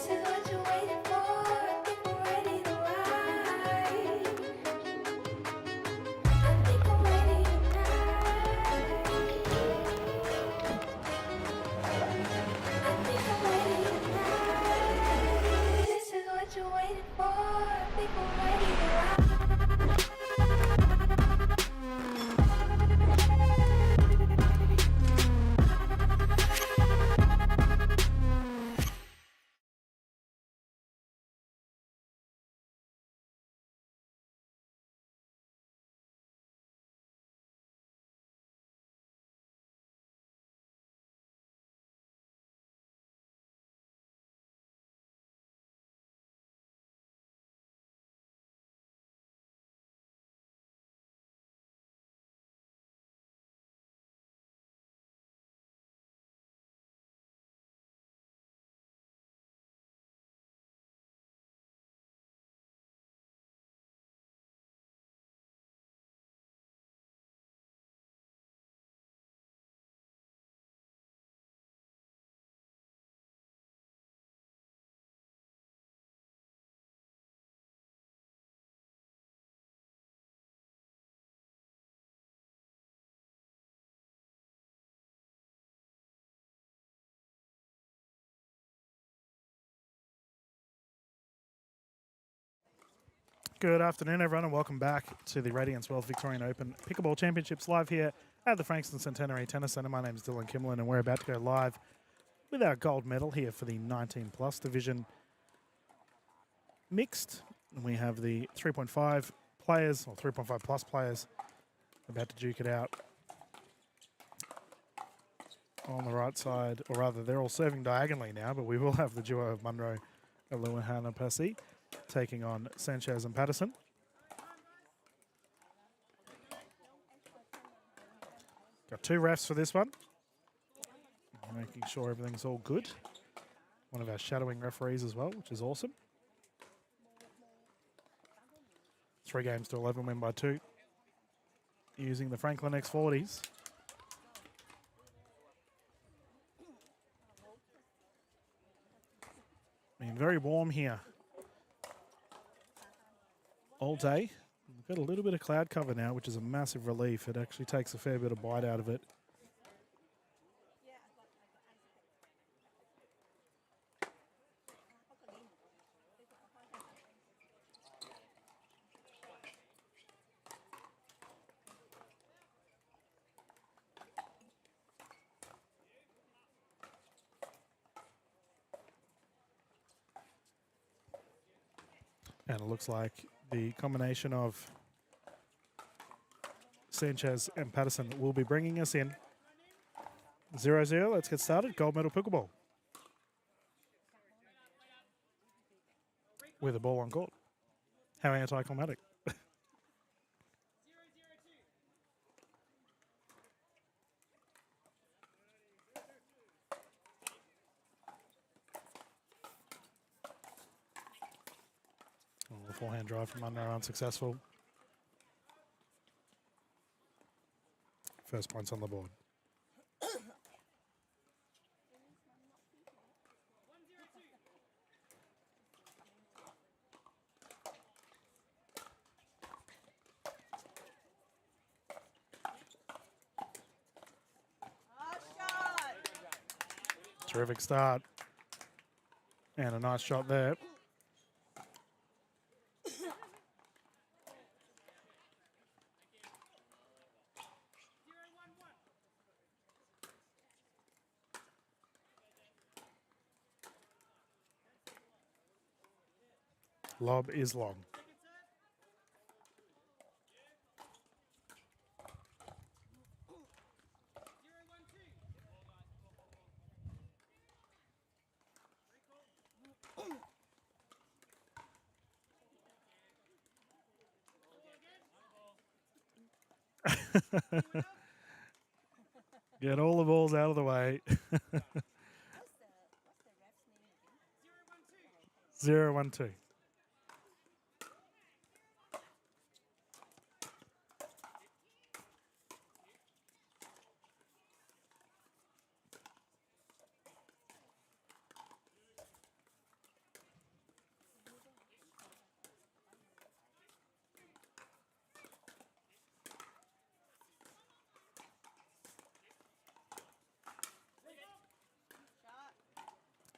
This is what you're waiting for. People ready to ride. I think I'm ready tonight. I think I'm ready tonight. This is what you're waiting for. People ready to ride. Good afternoon, everyone, and welcome back to the Radiance Wealth Victorian Open Pickleball Championships live here at the Frankston Centenary Tennis Centre. My name is Dylan Kimlin, and we're about to go live with our gold medal here for the 19+ division mixed. And we have the 3.5 players, or 3.5 plus players, about to duke it out on the right side, or rather, they're all serving diagonally now, but we will have the duo of Munro and Luahana Passy taking on Sanchez and Patterson. Got two refs for this one, making sure everything's all good. One of our shadowing referees as well, which is awesome. 3 games to 11, win by 2. Using the Franklin X40s. Been very warm here all day. We've got a little bit of cloud cover now, which is a massive relief. It actually takes a fair bit of bite out of it. And it looks like the combination of Sanchez and Patterson will be bringing us in. 0-0, let's get started. Gold medal pickleball. With a ball on court. How anticlimactic. The forehand drive from Munro unsuccessful. First points on the board. Terrific start. And a nice shot there. Lob is long. Get all the balls out of the way. 0-1-2.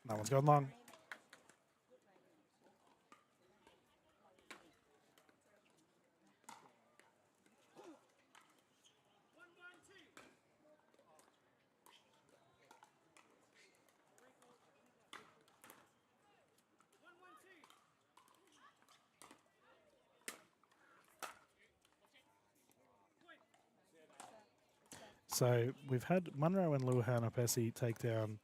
That one's gone long. So we've had Munro and Luhana Pessi take down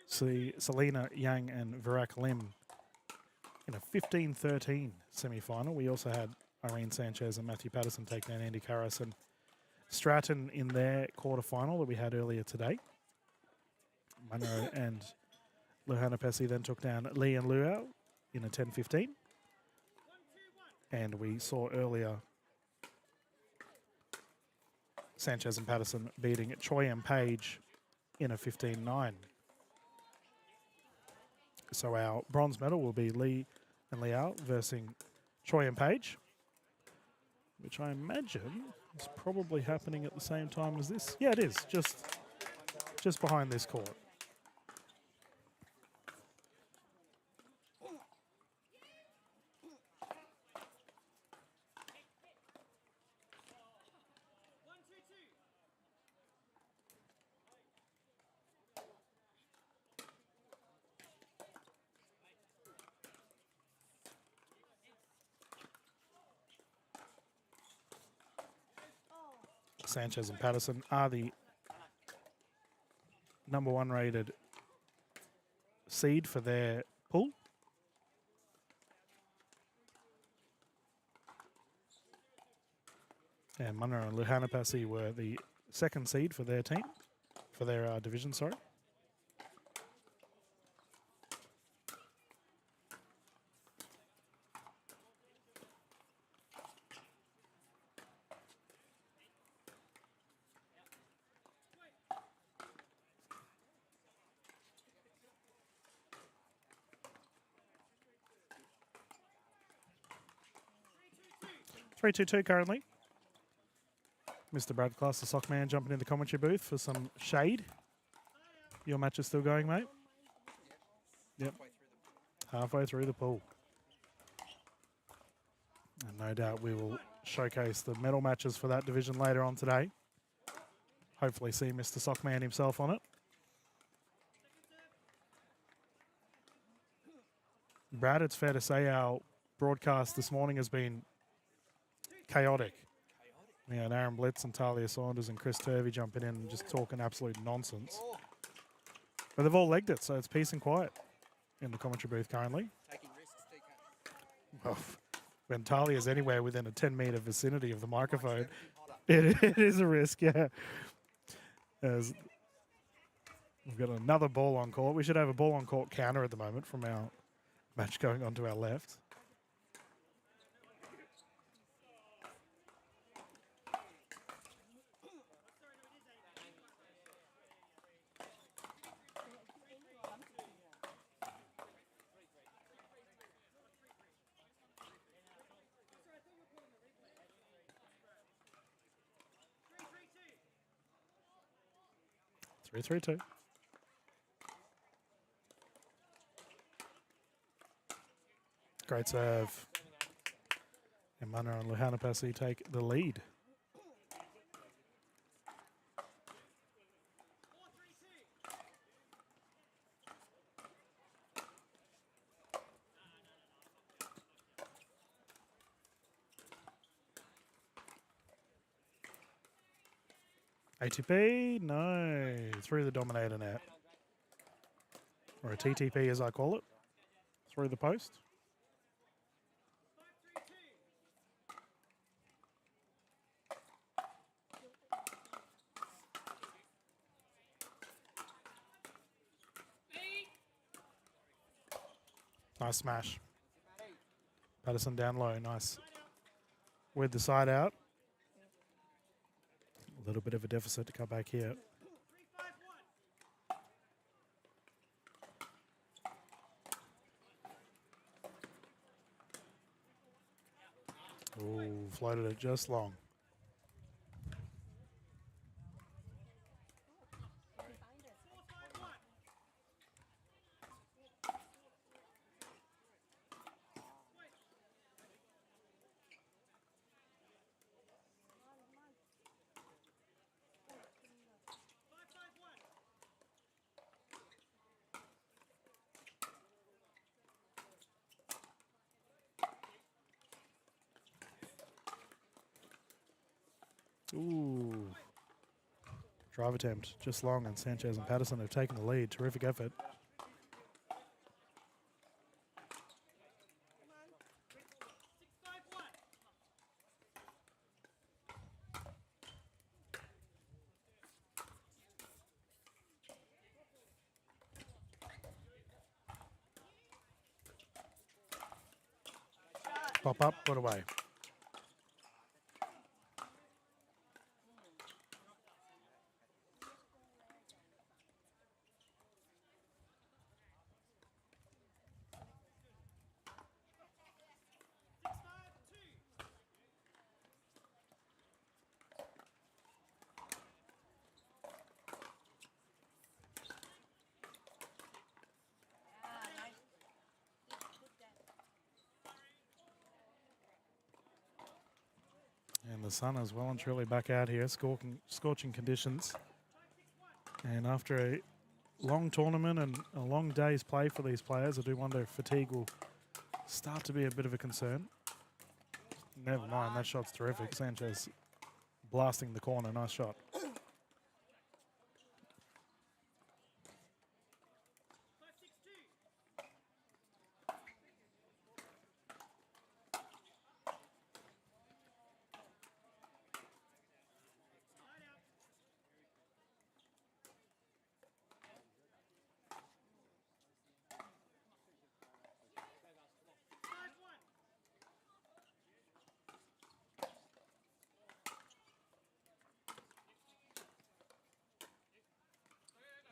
Selena Yang and Virak Lim in a 15-13 semi-final. We also had Irene Sanchez and Matthew Patterson take down Andy Karras and Stratton in their quarterfinal that we had earlier today. Munro and Luhana Pessi then took down Lee and Luau in a 10-15. And we saw earlier Sanchez and Patterson beating Choi and Page in a 15-9. So our bronze medal will be Lee and Liao versus Choi and Page, which I imagine is probably happening at the same time as this. Yeah, it is, just behind this court. Sanchez and Patterson are the #1 rated seed for their pool. And Munro and Luhanapasi were the 2nd seed for their team, for their division, sorry. Three, 2-2 currently. Mr. Brad Class, the sock man, jumping in the commentary booth for some shade. Your match is still going, mate? Yep. Halfway through the pool. And no doubt we will showcase the medal matches for that division later on today. Hopefully see Mr. Sockman himself on it. Brad, it's fair to say our broadcast this morning has been chaotic. We had Aaron Blitz and Talia Saunders and Chris Turvey jumping in and just talking absolute nonsense. But they've all legged it, so it's peace and quiet in the commentary booth currently. Well, when Talia's anywhere within a 10-metre vicinity of the microphone, it is a risk, yeah. As we've got another ball on court. We should have a ball on court counter at the moment from our match going on to our left. Three, 3-2. Great serve. And Munro and Luhanapasi take the lead. ATP, no, through the dominator net. Or a TTP as I call it, through the post. Nice smash. Patterson down low, nice. With the side out. A little bit of a deficit to come back here. Ooh, floated it just long. Ooh. Drive attempt, just long, and Sanchez and Patterson have taken the lead. Terrific effort. Pop up, put away. And the sun is well and truly back out here, scorching conditions. And after a long tournament and a long day's play for these players, I do wonder if fatigue will start to be a bit of a concern. Never mind, that shot's terrific. Sanchez blasting the corner, nice shot.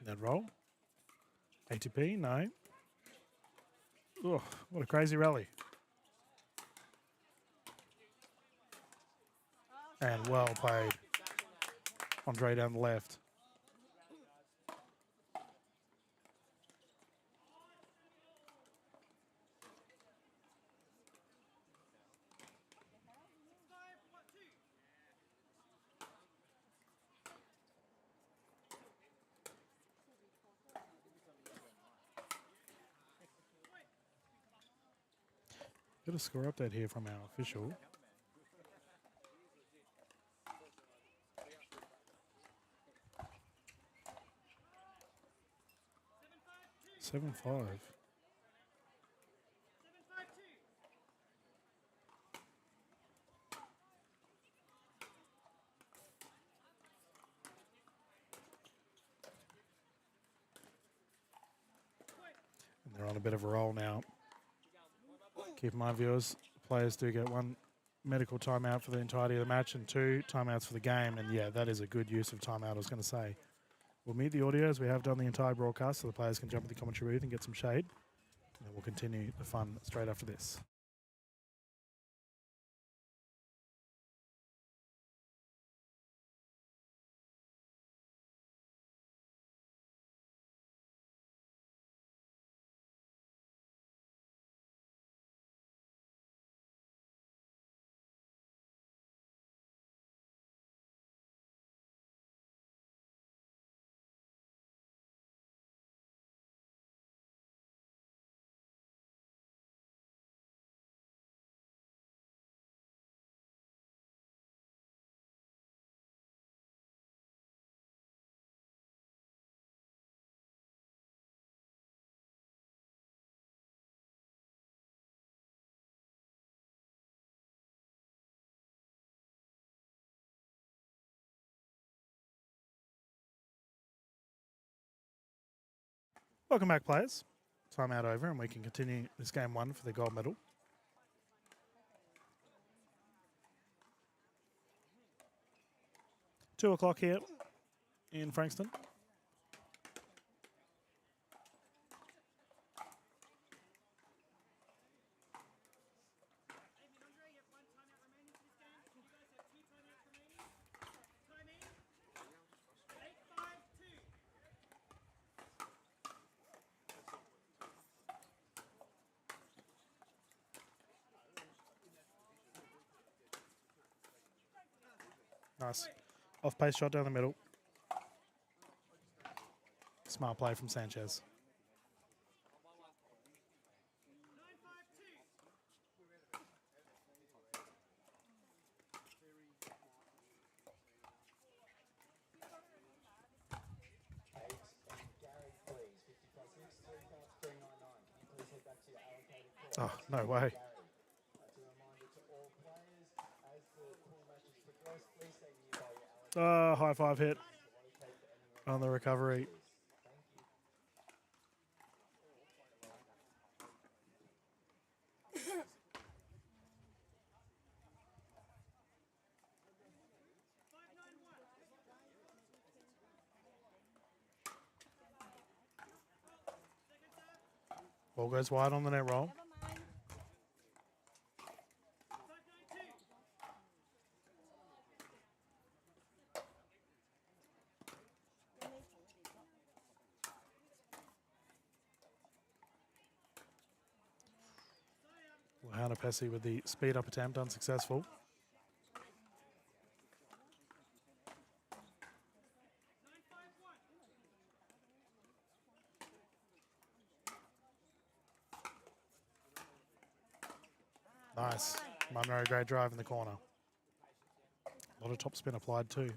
Net roll. ATP, no. Oh, what a crazy rally. And well played. Andre down the left. Got a score update here from our official. Seven five. And they're on a bit of a roll now. Keep in mind, viewers, players do get one medical timeout for the entirety of the match and 2 timeouts for the game. And yeah, that is a good use of timeout, I was going to say. We'll mute the audio as we have done the entire broadcast so the players can jump in the commentary booth and get some shade. And then we'll continue the fun straight after this. Welcome back, players. Timeout over, and we can continue this game 1 for the gold medal. Two o'clock here in Frankston. Nice. Off-pace shot down the middle. Smart play from Sanchez. Oh, no way. As a reminder to all players, as the pool matches progress, please stay nearby your Oh, high five hit on the recovery. Ball goes wide on the net roll. Hannah Pessi with the speed up attempt, unsuccessful. Nice. Munro, great drive in the corner. A lot of top spin applied too.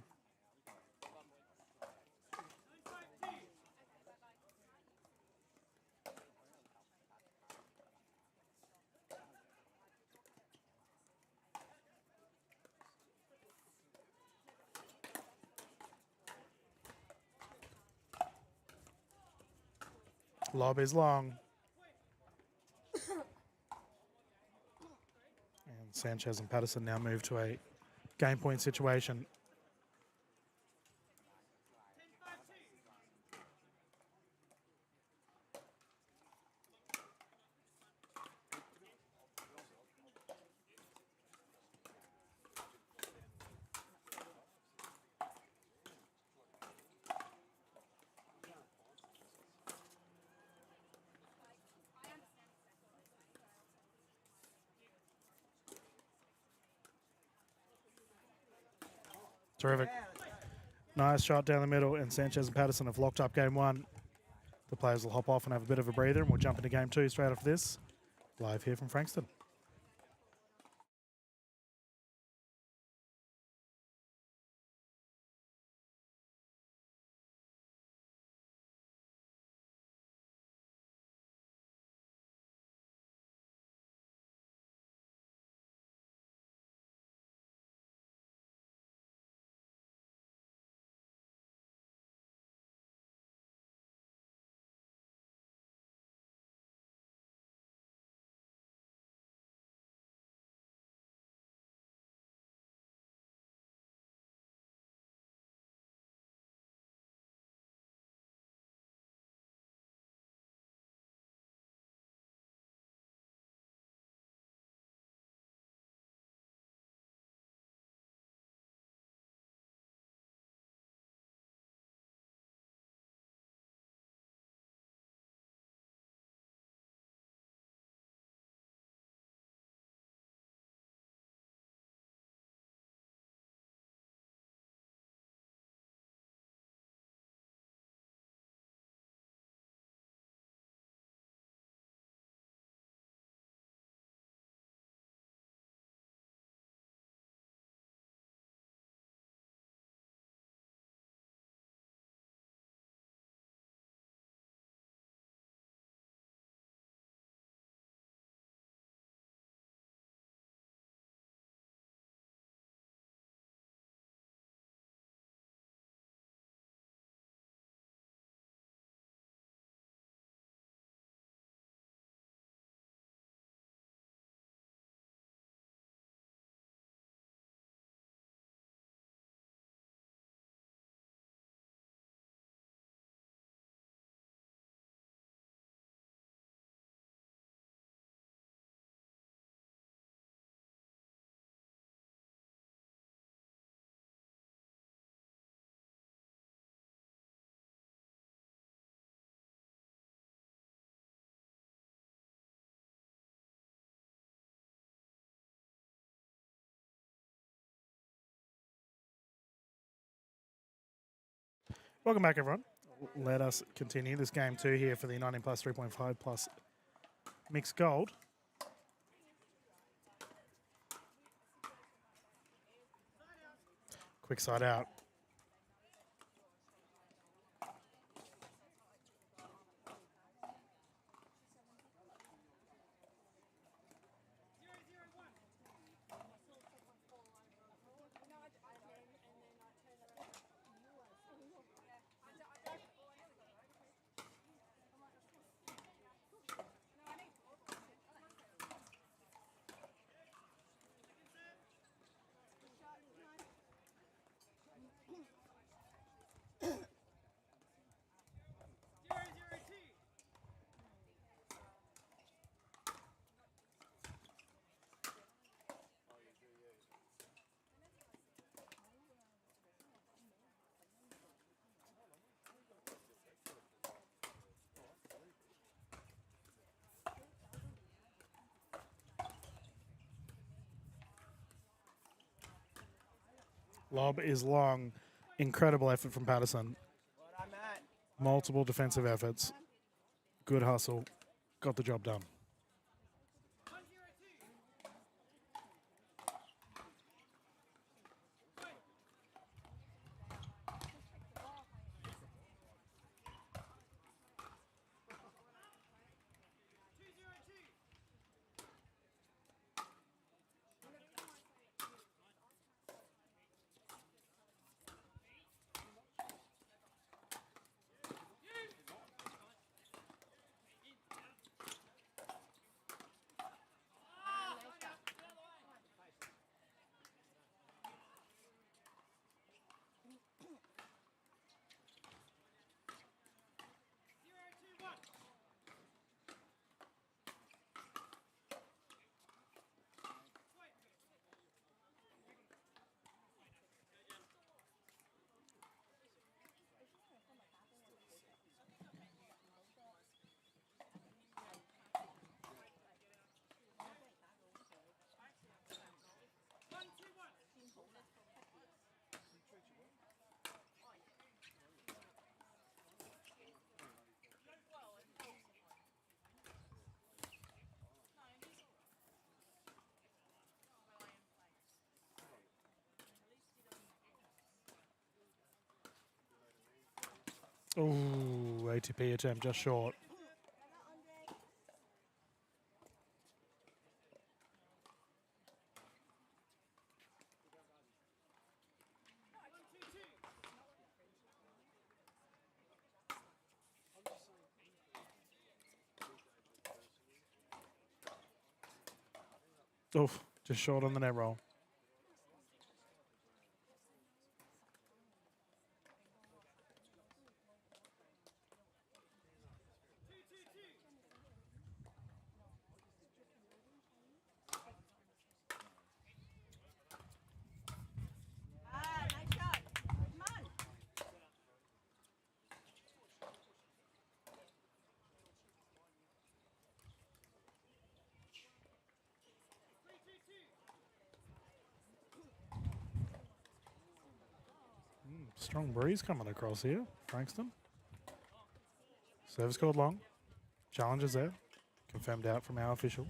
Lob is long. And Sanchez and Patterson now move to a game point situation. Terrific. Nice shot down the middle, and Sanchez and Patterson have locked up game one. The players will hop off and have a bit of a breather, and we'll jump into game two straight after this. Live here from Frankston. Welcome back, everyone. Let us continue this game two here for the 19 plus 3.5 plus mixed gold. Quick side out. Lob is long. Incredible effort from Patterson. Multiple defensive efforts. Good hustle. Got the job done. Ooh, ATP attempt just short. Oof, just short on the net roll. Strong breeze coming across here, Frankston. Service called long. Challenges there. Confirmed out from our official.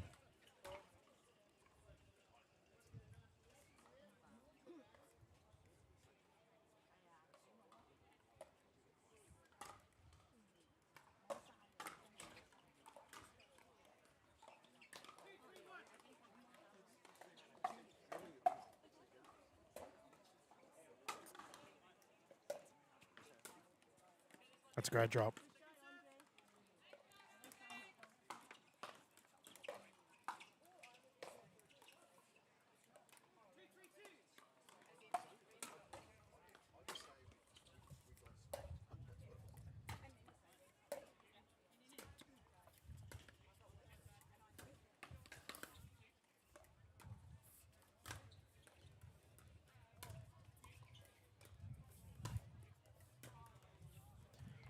That's a great drop.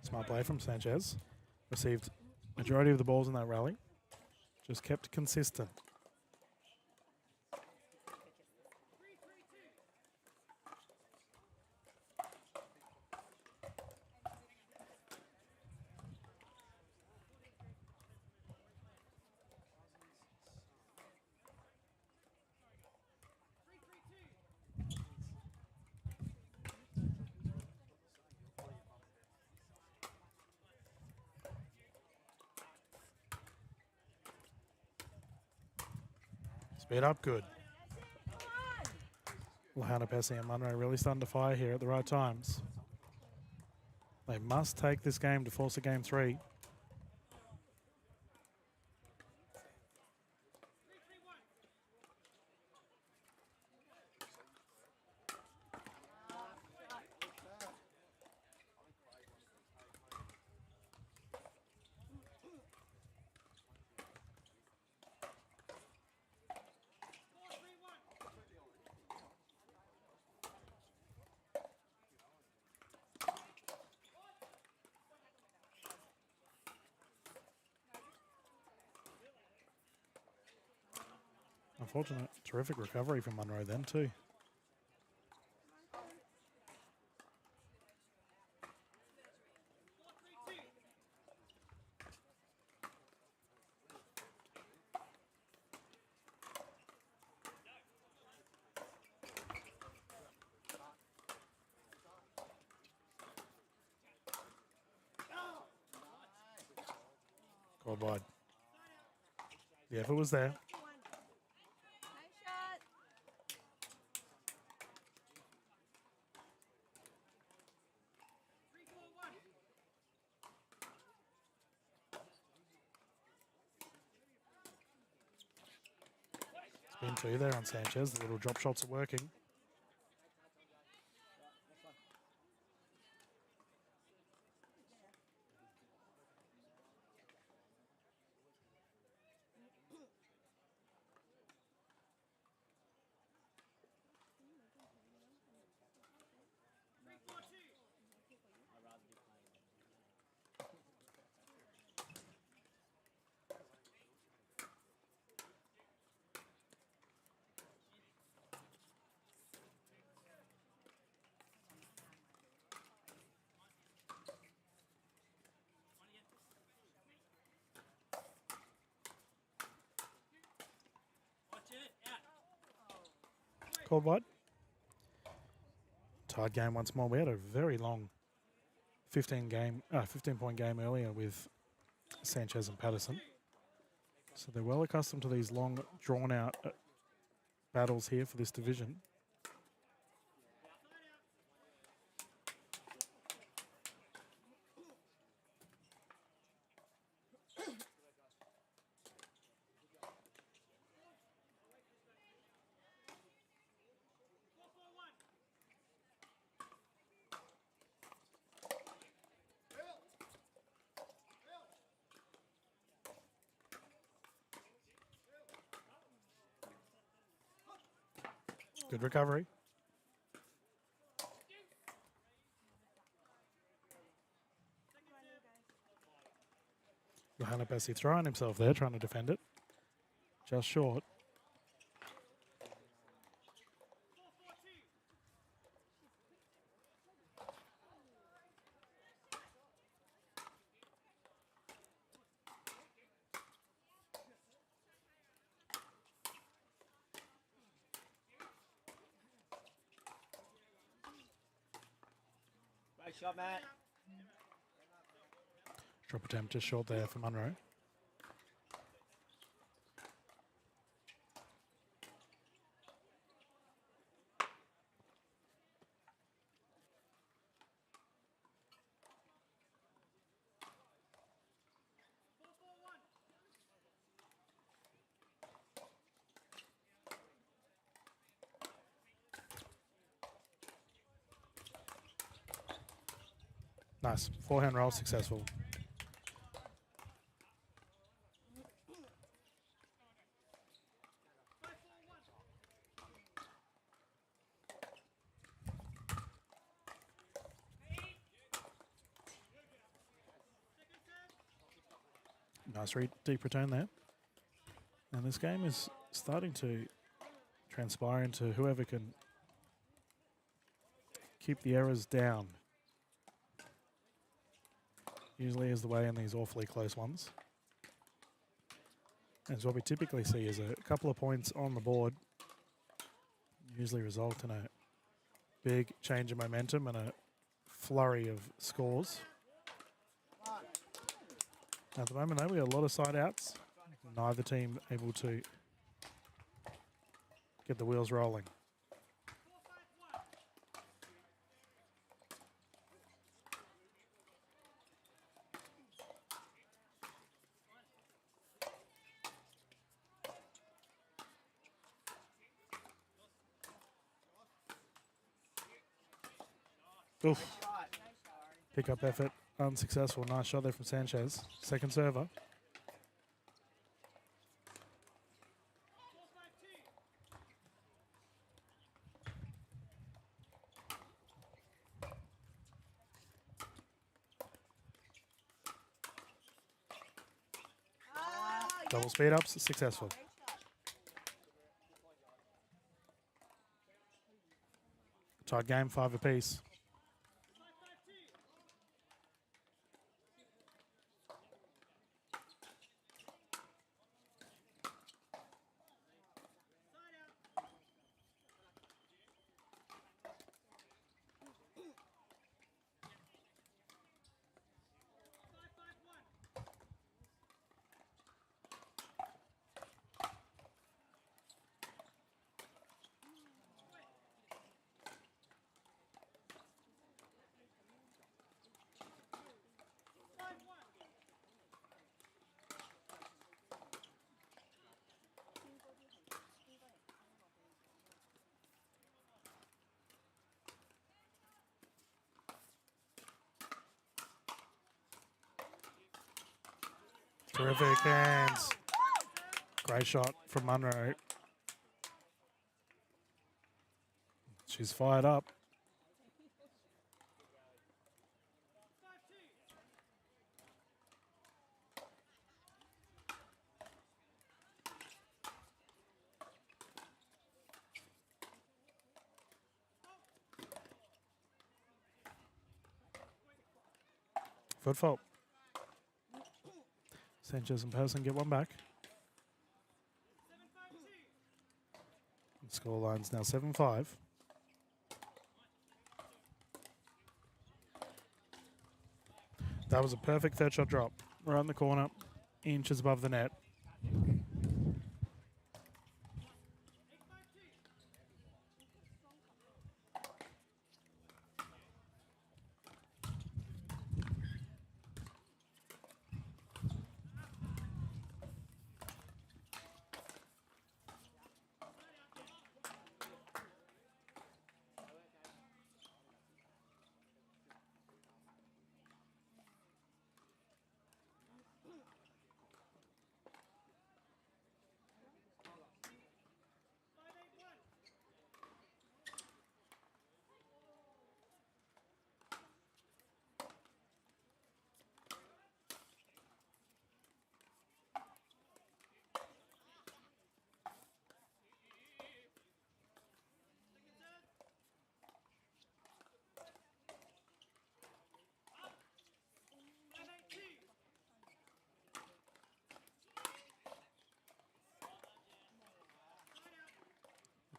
Smart play from Sanchez. Received majority of the balls in that rally. Just kept consistent. Speed up, good. Lahana Pessi and Munro really starting to fire here at the right times. They must take this game to force a game 3. Unfortunate. Terrific recovery from Munro then too. Called wide. The effort was there. Nice shot. Spin two there on Sanchez. The little drop shots are working. Called wide. Tied game once more. We had a very long 15-point game earlier with Sanchez and Patterson. So they're well accustomed to these long, drawn-out battles here for this division. Good recovery. Johanna Bessie throwing himself there, trying to defend it. Just short. Great shot, Matt. Drop attempt just short there for Munro. Nice. Forehand roll successful. Nice deep return there. And this game is starting to transpire into whoever can keep the errors down. Usually is the way in these awfully close ones. As what we typically see is a couple of points on the board usually result in a big change of momentum and a flurry of scores. At the moment, though, we got a lot of side outs. Neither team able to get the wheels rolling. Oof. Pick up effort, unsuccessful. Nice shot there from Sanchez. Second server. Double speed ups, successful. Tied game, 5 apiece. Terrific hands. Great shot from Munro. She's fired up. Foot fault. Sanchez and Person get one back. The scoreline's now 7-5. That was a perfect third shot drop. Right in the corner, inches above the net.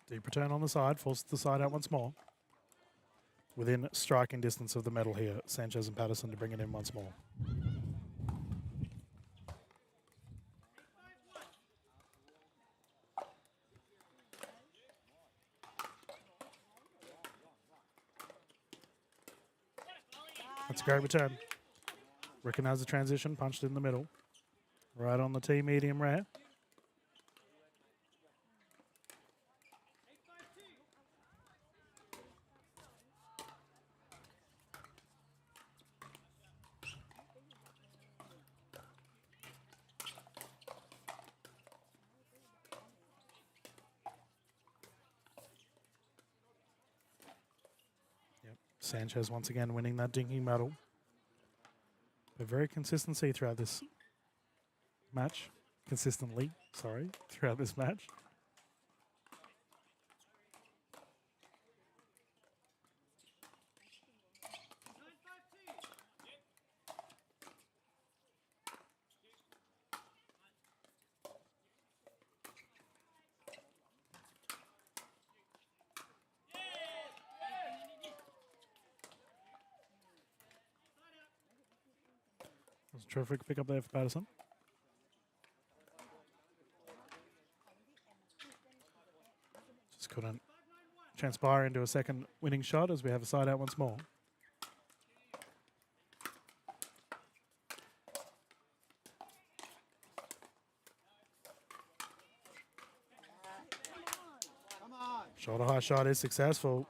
Deep return on the side, forces the side out once more. Within striking distance of the medal here, Sanchez and Patterson to bring it in once more. That's a great return. Recognize the transition, punched in the middle. Right on the T, medium rare. Sanchez once again winning that dinking medal. But very consistency throughout this match. Throughout this match. That was a terrific pick up there for Patterson. Just couldn't transpire into a second winning shot as we have a side out once more. Shoulder high shot is successful.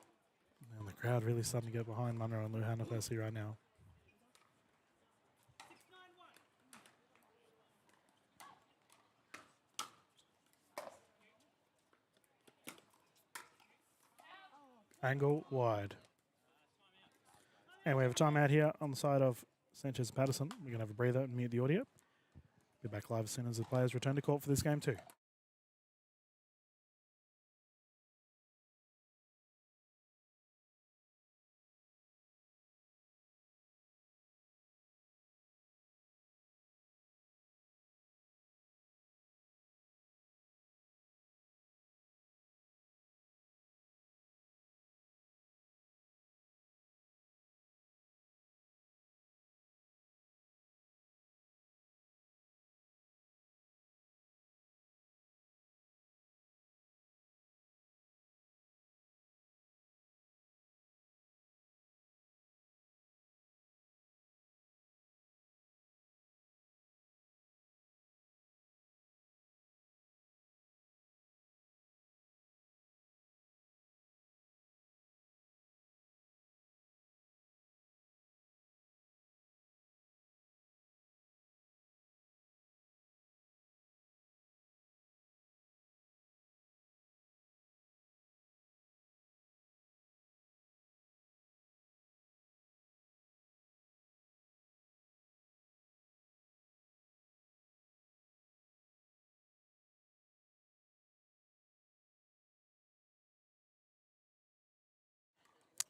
And the crowd really starting to get behind Munro and Luhana Percy right now. Angle wide. And we have a timeout here on the side of Sanchez and Patterson. We're going to have a breather and mute the audio. Be back live as soon as the players return to court for this game too.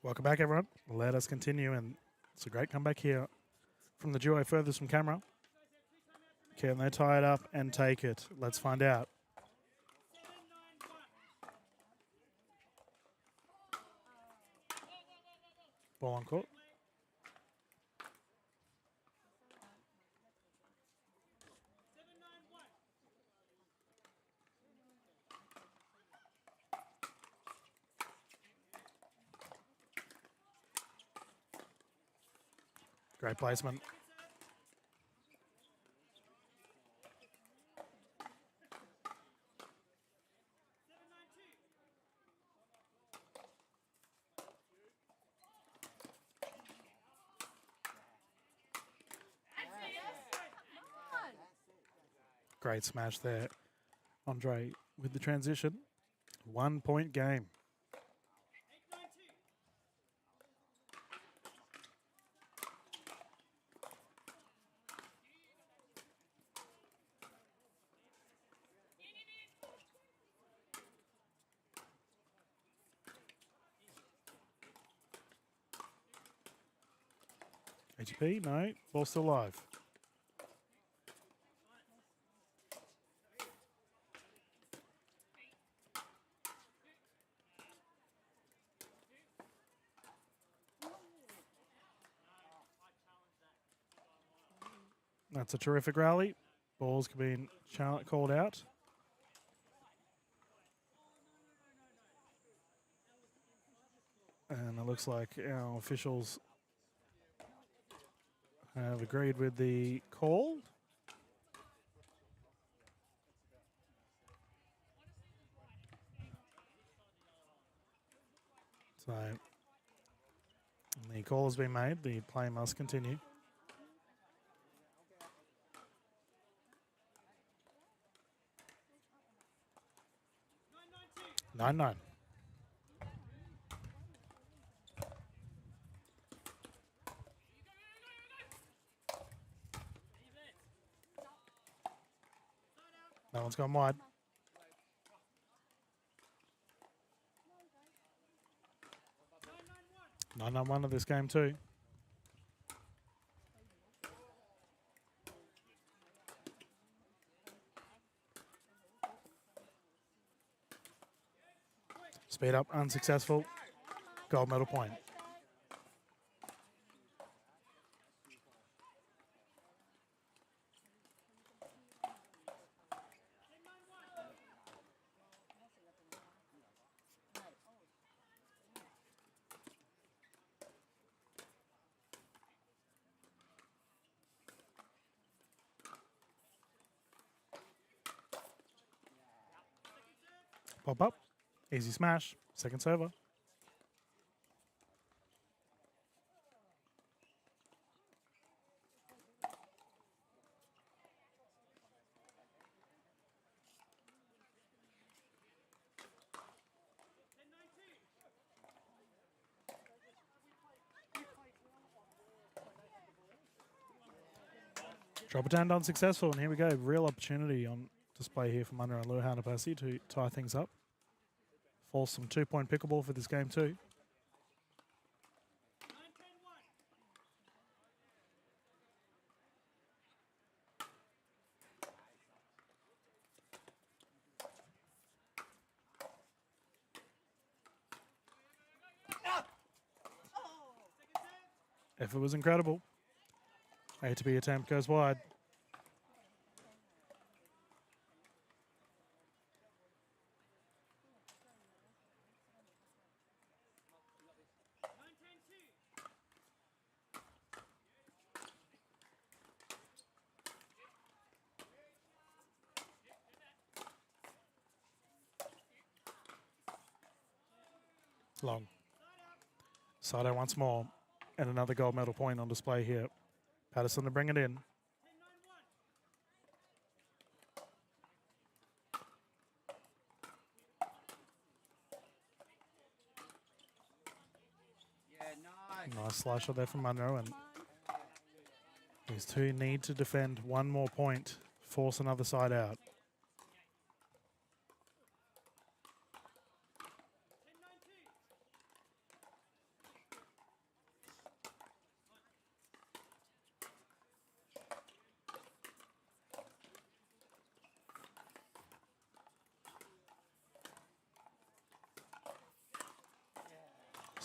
Welcome back, everyone. Let us continue, and it's a great comeback here from the duo furthest from camera. Can they tie it up and take it? Let's find out. Ball on court. Great placement. Great smash there. Andre with the transition. 1 point game. ATP, no, ball still live. That's a terrific rally. Ball's been called out. And it looks like our officials have agreed with the call. So the call has been made. The play must continue. Nine. That one's gone wide. Nine on one of this game too. Speed up, unsuccessful. Gold medal point. Pop up. Easy smash. Second server. Drop it down, unsuccessful, and here we go. Real opportunity on display here from Munro and Luhan Apasi to tie things up. Force some 2-point pickleball for this game too. Effort was incredible. A to B attempt goes wide. Long. Sato once more. And another gold medal point on display here. Patterson to bring it in. Nice slasher there from Munro, and these two need to defend one more point, force another side out.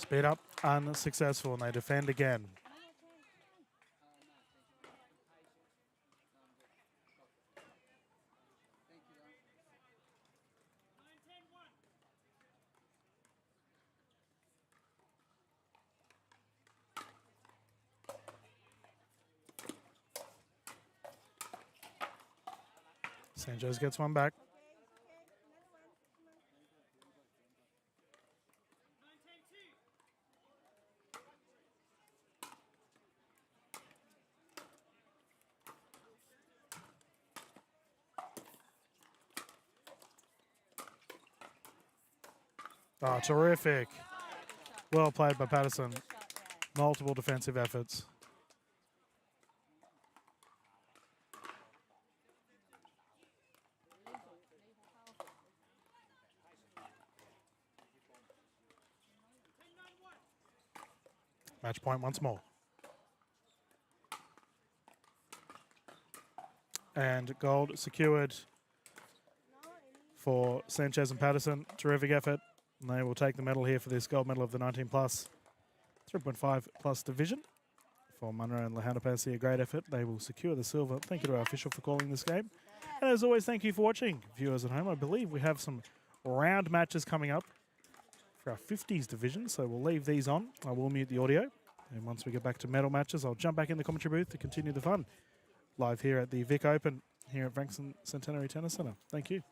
Speed up, unsuccessful, and they defend again. Sanchez gets one back. Oh, terrific. Well played by Patterson. Multiple defensive efforts. Match point once more. And gold secured for Sanchez and Patterson. Terrific effort. And they will take the medal here for this gold medal of the 19 plus, 3.5 plus division. For Munro and Lahanapansi, a great effort. They will secure the silver. Thank you to our official for calling this game. And as always, thank you for watching. Viewers at home, I believe we have some round matches coming up for our 50s division, so we'll leave these on. I will mute the audio. And once we get back to medal matches, I'll jump back in the commentary booth to continue the fun. Live here at the Vic Open here at Frankston Centenary Tennis Centre. Thank you.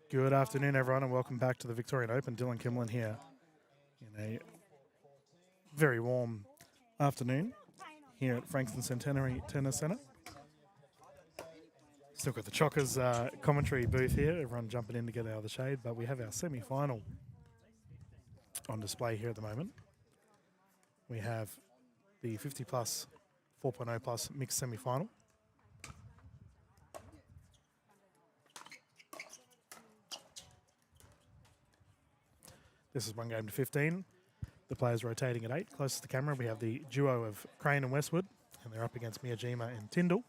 Good afternoon, everyone, and welcome back to the Victorian Open. Dylan Kimlin here in a very warm afternoon here at Frankston Centenary Tennis Centre. Still got the Chockers commentary booth here, everyone jumping in to get out of the shade, but we have our semi-final on display here at the moment. We have the 50 plus, 4.0 plus mixed semi-final. This is 1 game to 15. The players rotating at 8. Closest to the camera, we have the duo of Crane and Westwood, and they're up against Miyajima and Tyndall.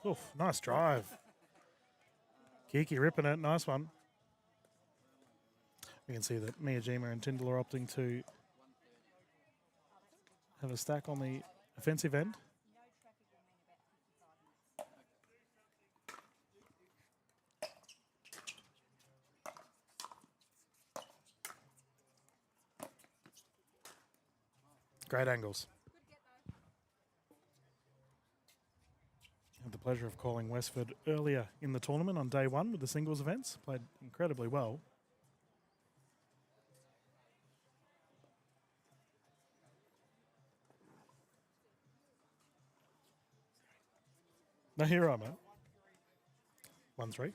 Oof, nice drive. Kiki ripping it, nice one. We can see that Miyajima and Tyndall are opting to have a stack on the offensive end. Great angles. Had the pleasure of calling Westford earlier in the tournament on day 1 with the singles events. Played incredibly well. No hero, mate. 1-3.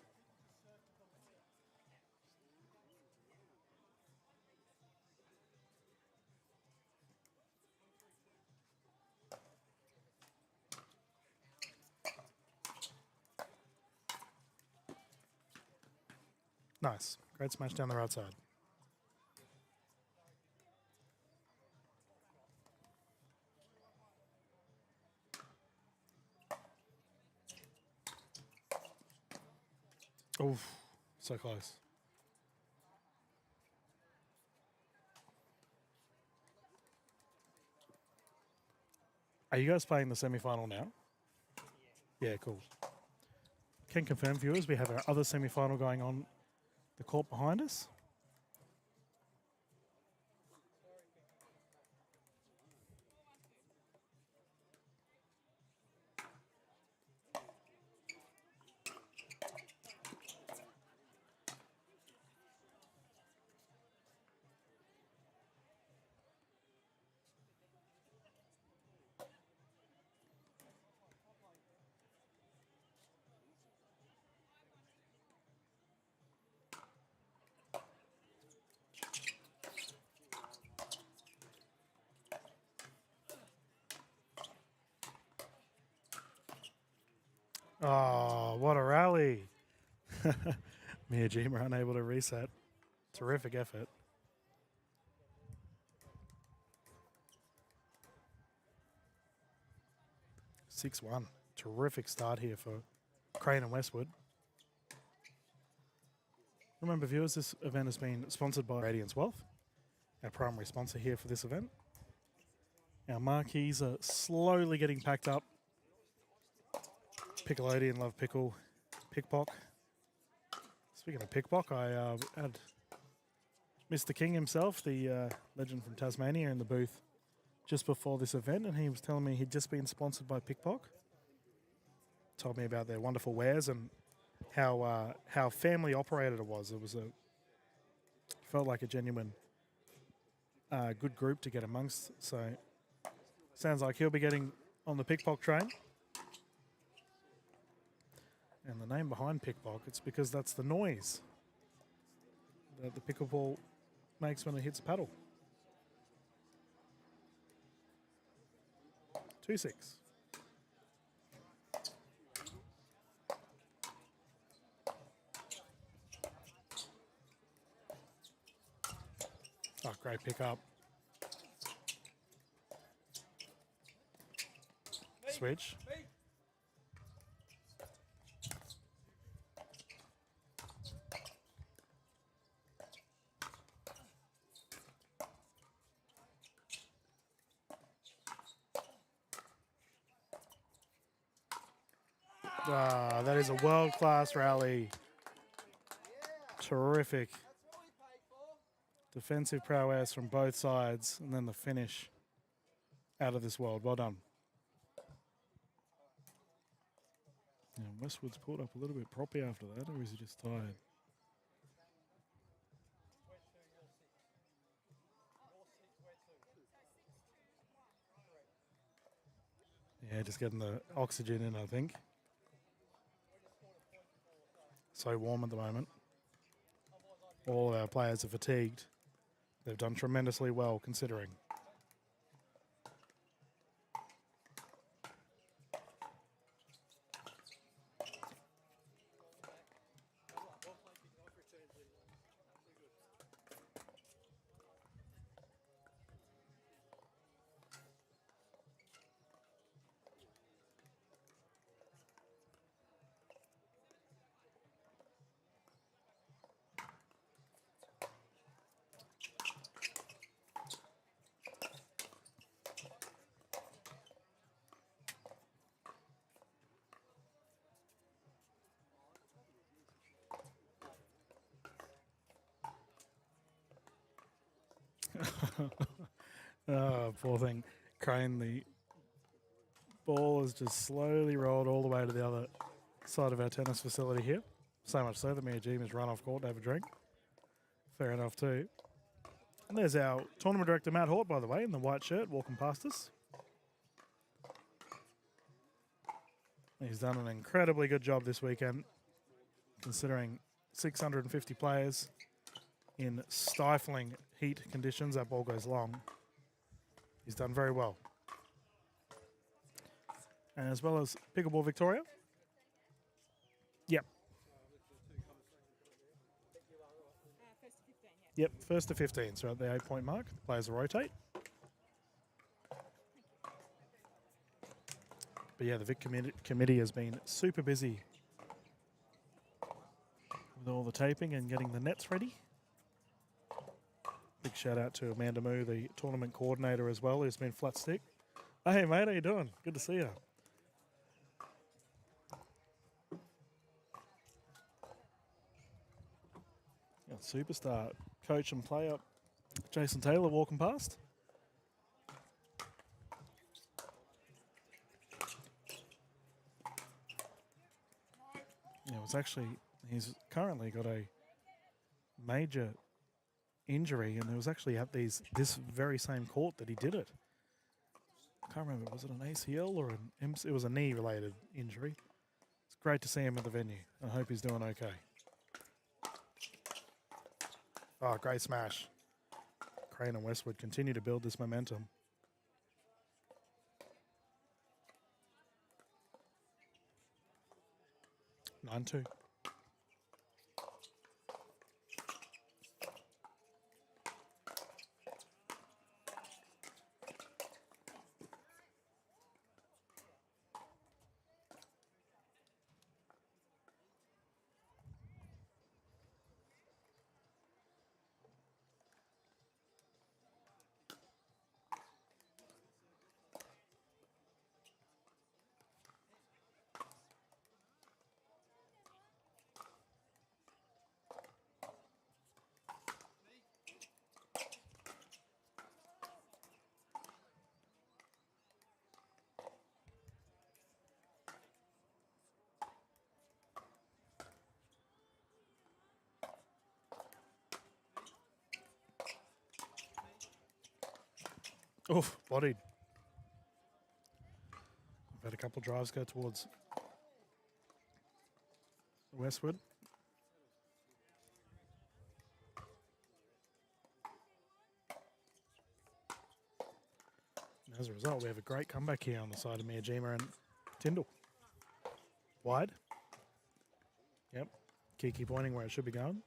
Nice. Great smash down the right side. Oh, so close. Are you guys playing the semi-final now? Yeah, cool. Can confirm, viewers, we have our other semi-final going on the court behind us. Oh, what a rally. Miyajima unable to reset. Terrific effort. (6-1). Terrific start here for Crane and Westwood. Remember, viewers, this event has been sponsored by Radiance Wealth, our primary sponsor here for this event. Our marquees are slowly getting packed up. Pickelodian, Love Pickle, Pickpock. Speaking of Pickpock, I had Mr. King himself, the legend from Tasmania, in the booth just before this event, and he was telling me he'd just been sponsored by Pickpock. Told me about their wonderful wares and how family operated it was. It was felt like a genuine good group to get amongst. So sounds like he'll be getting on the Pickpock train. And the name behind Pickpock, it's because that's the noise that the pickleball makes when it hits a paddle. 2-6. Oh, great pickup. Switch. Ah, that is a world-class rally. terrific defensive prowess from both sides, and then the finish out of this world. Well done. Yeah, Westwood's pulled up a little bit proppy after that, or is he just tired? Yeah, just getting the oxygen in, I think. So warm at the moment. All of our players are fatigued. They've done tremendously well considering. Oh, poor thing. Crane, the ball has just slowly rolled all the way to the other side of our tennis facility here. So much so that Mia Jean has run off court to have a drink. Fair enough too. And there's our tournament director, Matt Hort, by the way, in the white shirt, walking past us. He's done an incredibly good job this weekend, considering 650 players in stifling heat conditions. That ball goes long. He's done very well. And as well as Pickleball Victoria. Yep. Yep, first to 15, so at the 8-point mark, the players will rotate. But yeah, the Vic committee has been super busy with all the taping and getting the nets ready. Big shout out to Amanda Moo, the tournament coordinator as well, who's been flat stick. Hey mate, how you doing? Good to see you. Got superstar coach and player Jason Taylor walking past. Yeah, it was actually, he's currently got a major injury, and it was actually at this very same court that he did it. I can't remember, was it an ACL or it was a knee-related injury. It's great to see him at the venue. I hope he's doing okay. Oh, great smash. Crane and Westwood continue to build this momentum. Nine two. Oof, bodied. We've had a couple drives go towards Westwood. And as a result, we have a great comeback here on the side of Miyajima and Tyndall. Wide. Yep. Kiki pointing where it should be going.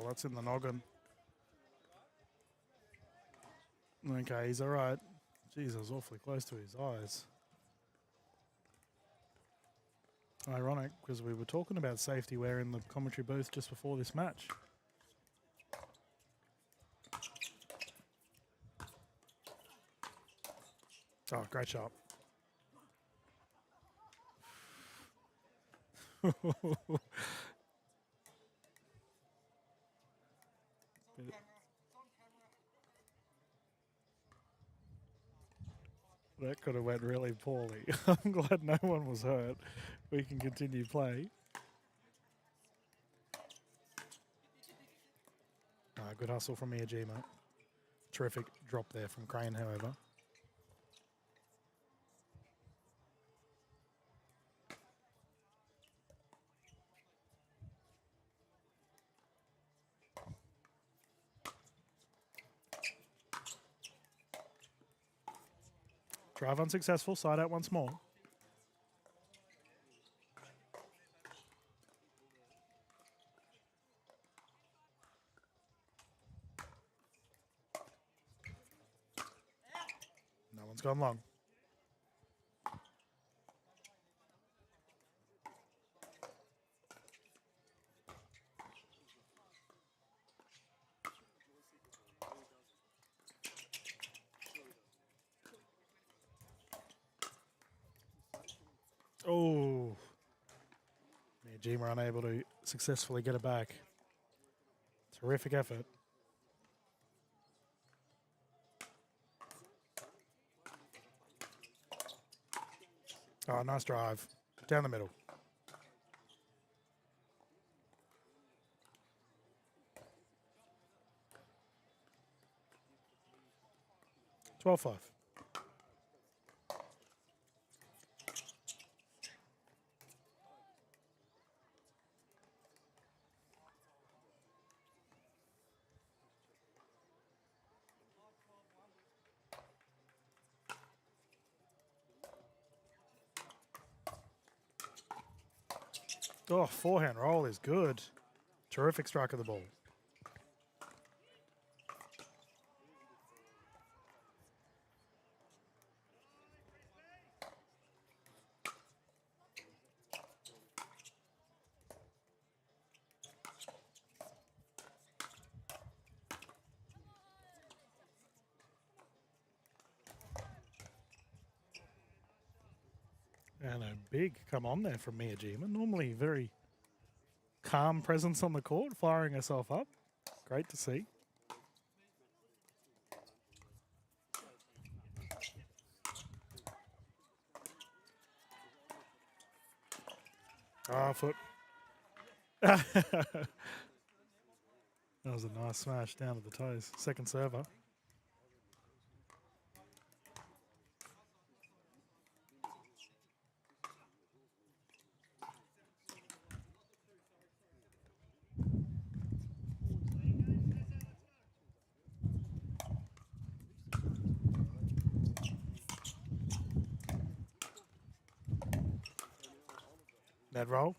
that's in the noggin. Okay, he's all right. Jeez, I was awfully close to his eyes. Ironic, because we were talking about safety wear in the commentary booth just before this match. Oh, great shot. That could have went really poorly. I'm glad no one was hurt. We can continue play. Good hustle from Miyajima. Terrific drop there from Crane, however. Drive unsuccessful, side out once more. No one's gone long. Oh, Miyajima unable to successfully get it back. Terrific effort. Oh, nice drive. Down the middle. $12-5. Oh, forehand roll is good. Terrific strike of the ball. And a big come on there from Miyajima. Normally very calm presence on the court, firing herself up. Great to see. Ah, foot. That was a nice smash down to the toes. Second server. Net roll.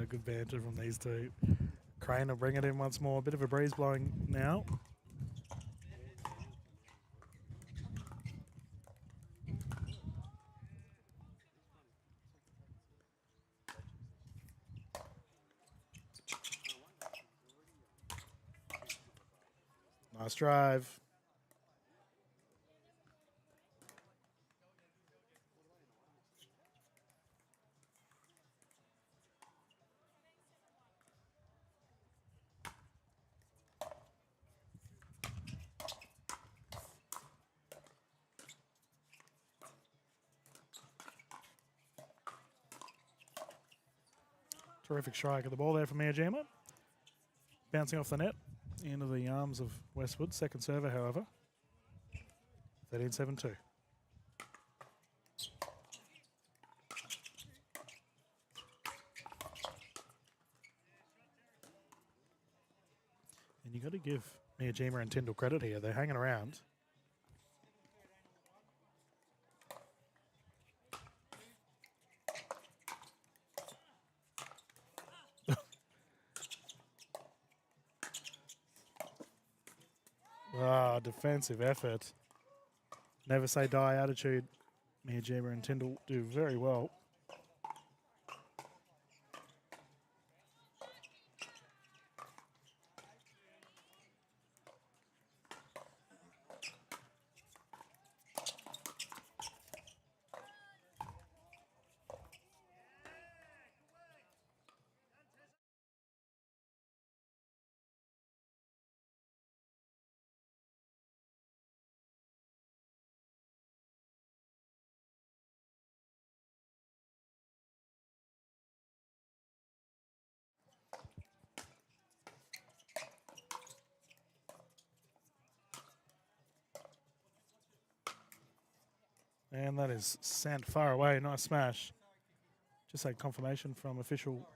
Good banter from these two. Crane will bring it in once more. A bit of a breeze blowing now. Nice drive. Terrific strike of the ball there from Miyajima. Bouncing off the net into the arms of Westwood. Second server, however. 13-7-2. And you got to give Miyajima and Tyndall credit here. They're hanging around. Defensive effort. Never say die attitude. Miyajima and Tyndall do very well. And that is sent far away. Nice smash. Just had confirmation from official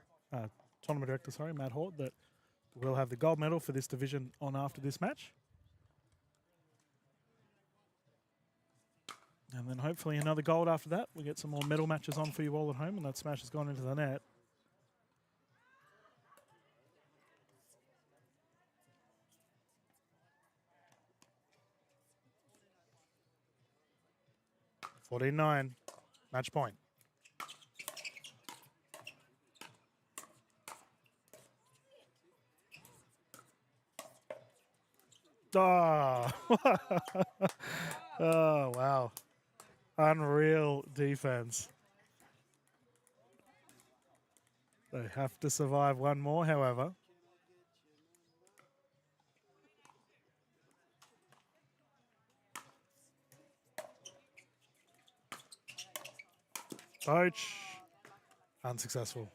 tournament director, Matt Hort, that we'll have the gold medal for this division on after this match. And then hopefully another gold after that. We get some more medal matches on for you all at home, and that smash has gone into the net. $14-9, match point. Oh, oh wow. Unreal defense. They have to survive one more, however. Poach. Unsuccessful.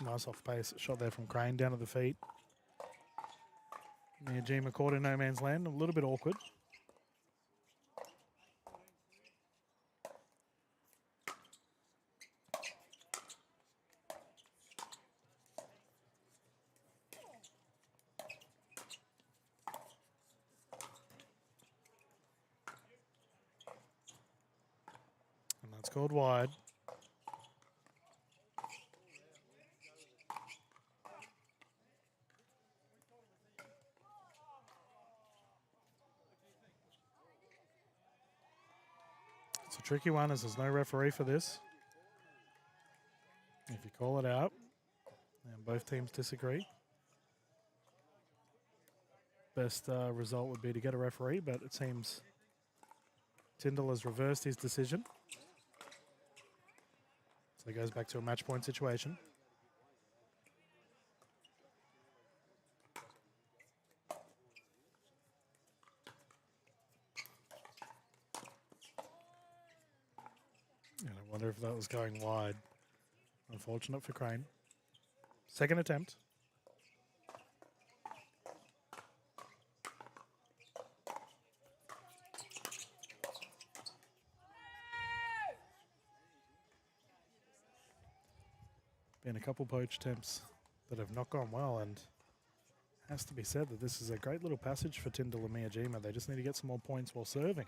Nice off pace shot there from Crane down to the feet. Miyajima caught in no man's land, a little bit awkward. And that's called wide. It's a tricky one as there's no referee for this. If you call it out, and both teams disagree, best result would be to get a referee, but it seems Tyndall has reversed his decision. So it goes back to a match point situation. And I wonder if that was going wide. Unfortunate for Crane. Second attempt. Been a couple poach attempts that have not gone well, and has to be said that this is a great little passage for Tyndall and Miyajima. They just need to get some more points while serving.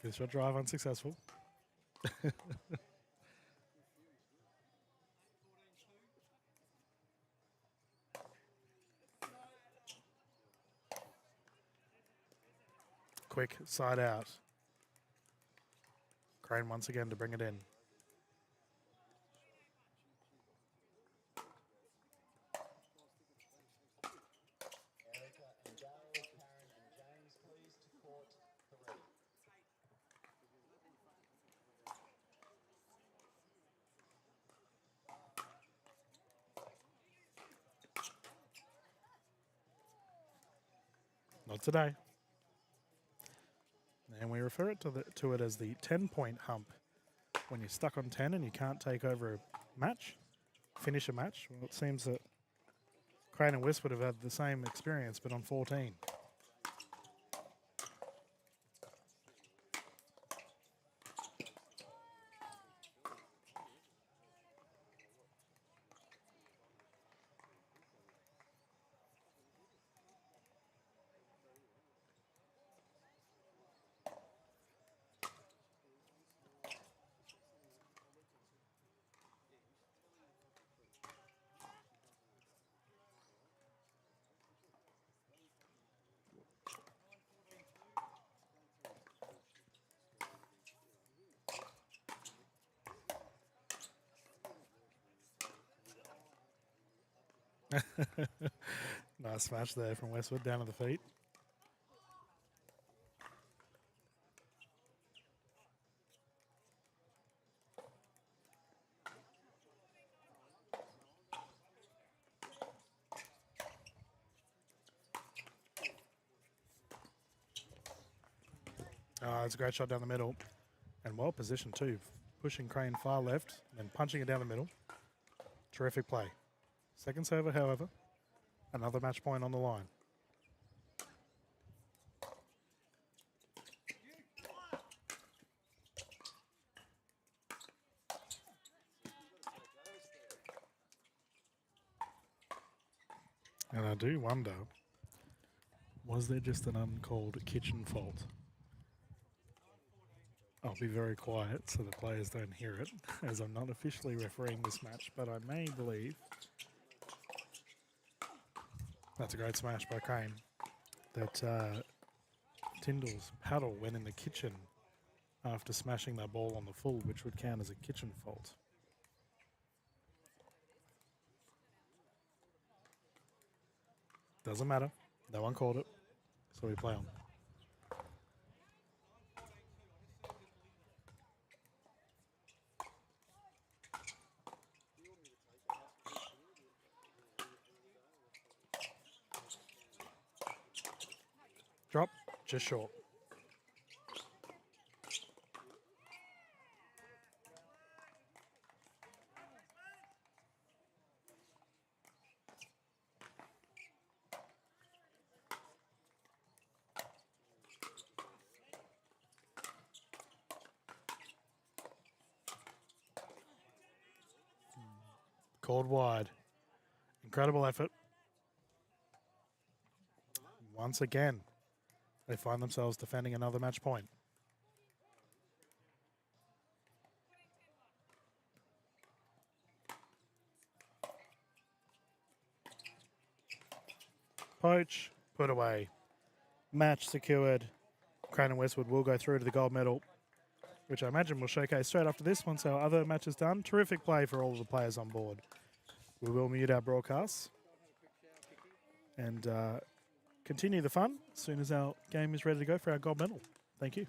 Fifth shot drive unsuccessful. Quick side out. Crane once again to bring it in. Erica and Daryl, Karen and James, please, to court 3. Not today. And we refer to it as the 10-point hump. When you're stuck on 10 and you can't take over a match, finish a match. Well, it seems that Crane and West would have had the same experience, but on 14. Nice smash there from Westwood down to the feet. It's a great shot down the middle and well positioned too. Pushing Crane far left and punching it down the middle. Terrific play. Second server, however, another match point on the line. And I do wonder, was there just an uncalled kitchen fault? I'll be very quiet so the players don't hear it, as I'm not officially refereeing this match, but I may believe. That's a great smash by Crane. That Tyndall's paddle went in the kitchen after smashing that ball on the full, which would count as a kitchen fault. Doesn't matter. No one called it, so we play on. Drop, just short. Called wide. Incredible effort. Once again, they find themselves defending another match point. Poach, put away. Match secured. Crane and Westwood will go through to the gold medal, which I imagine we'll showcase straight after this once our other match is done. Terrific play for all of the players on board. We will mute our broadcasts and continue the fun as soon as our game is ready to go for our gold medal. Thank you.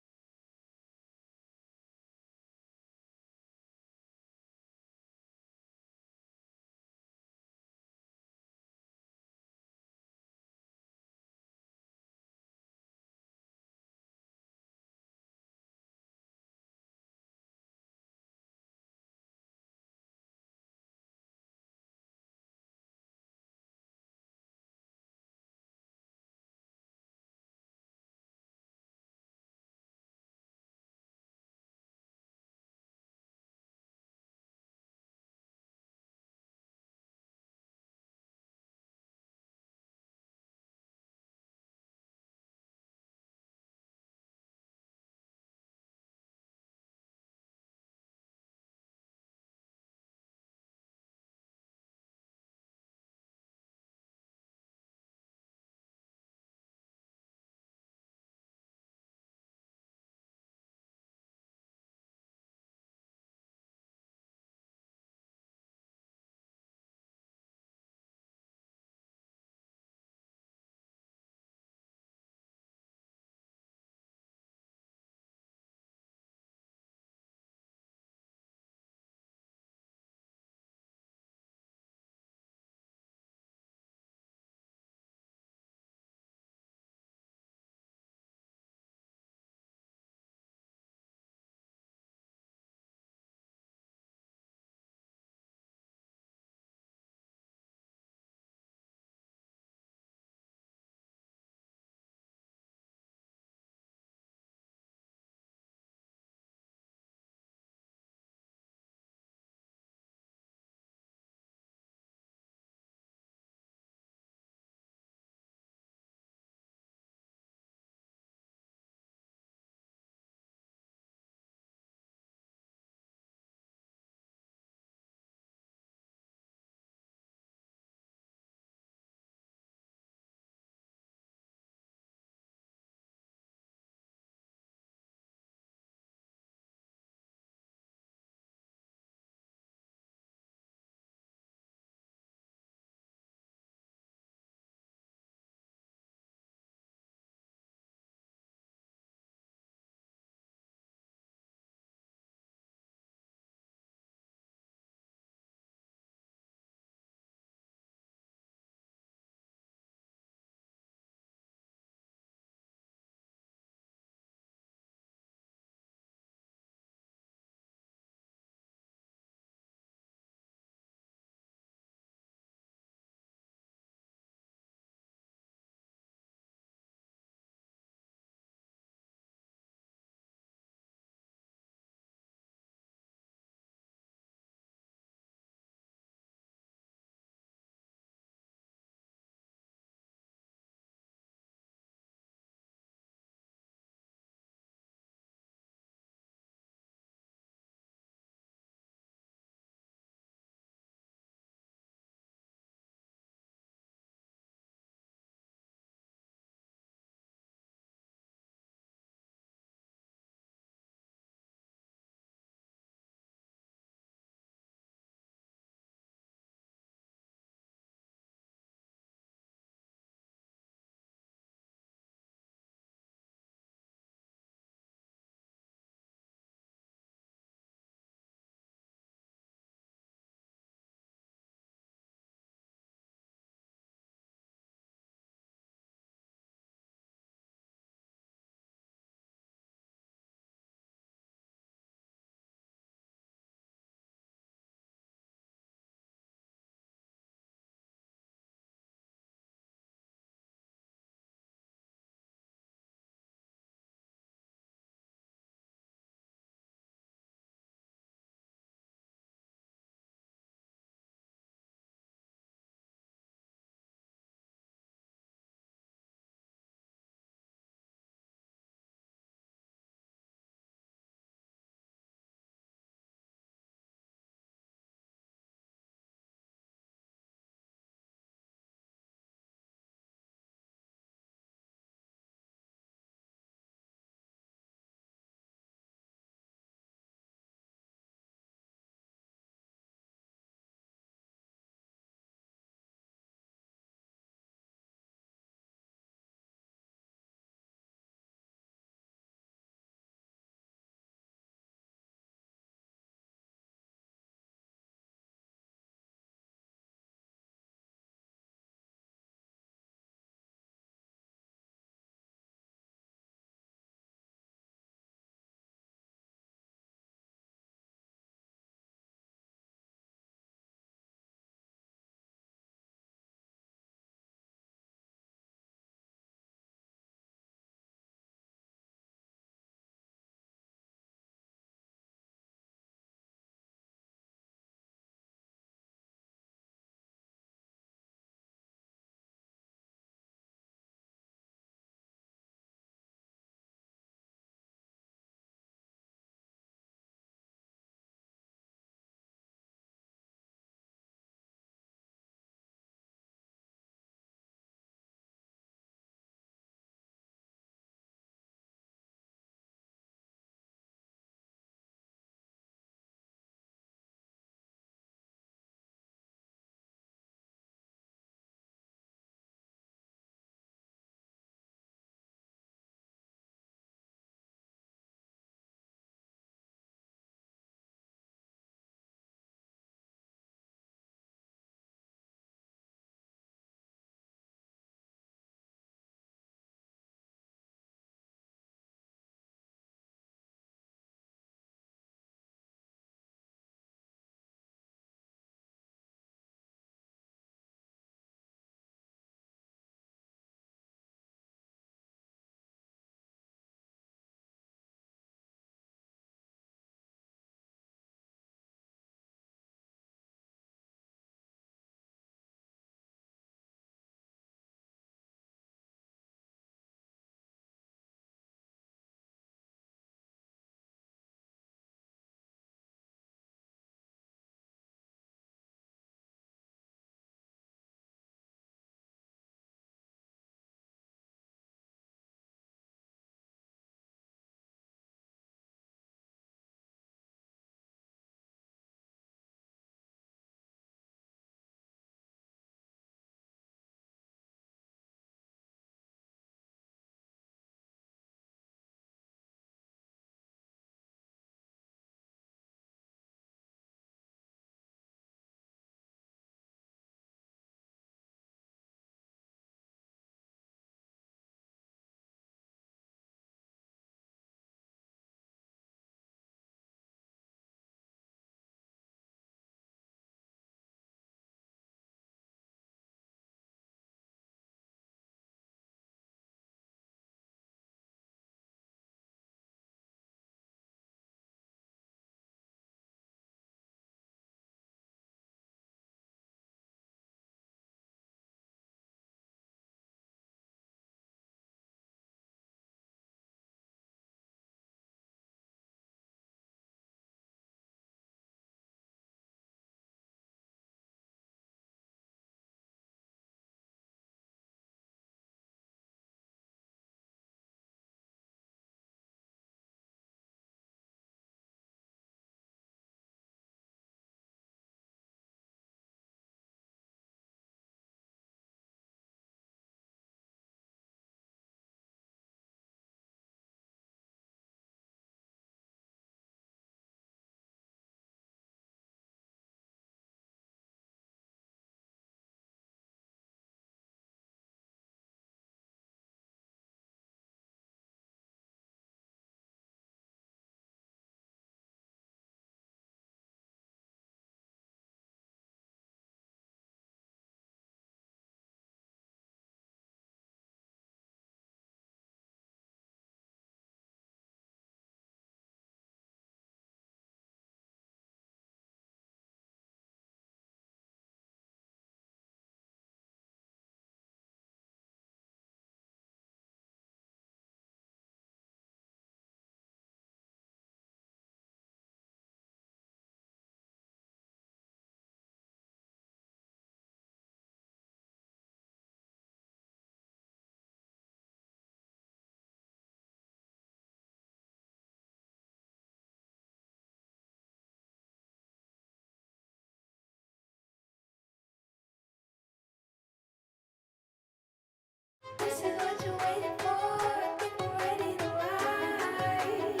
This is what you're waiting for. I think we're ready to ride.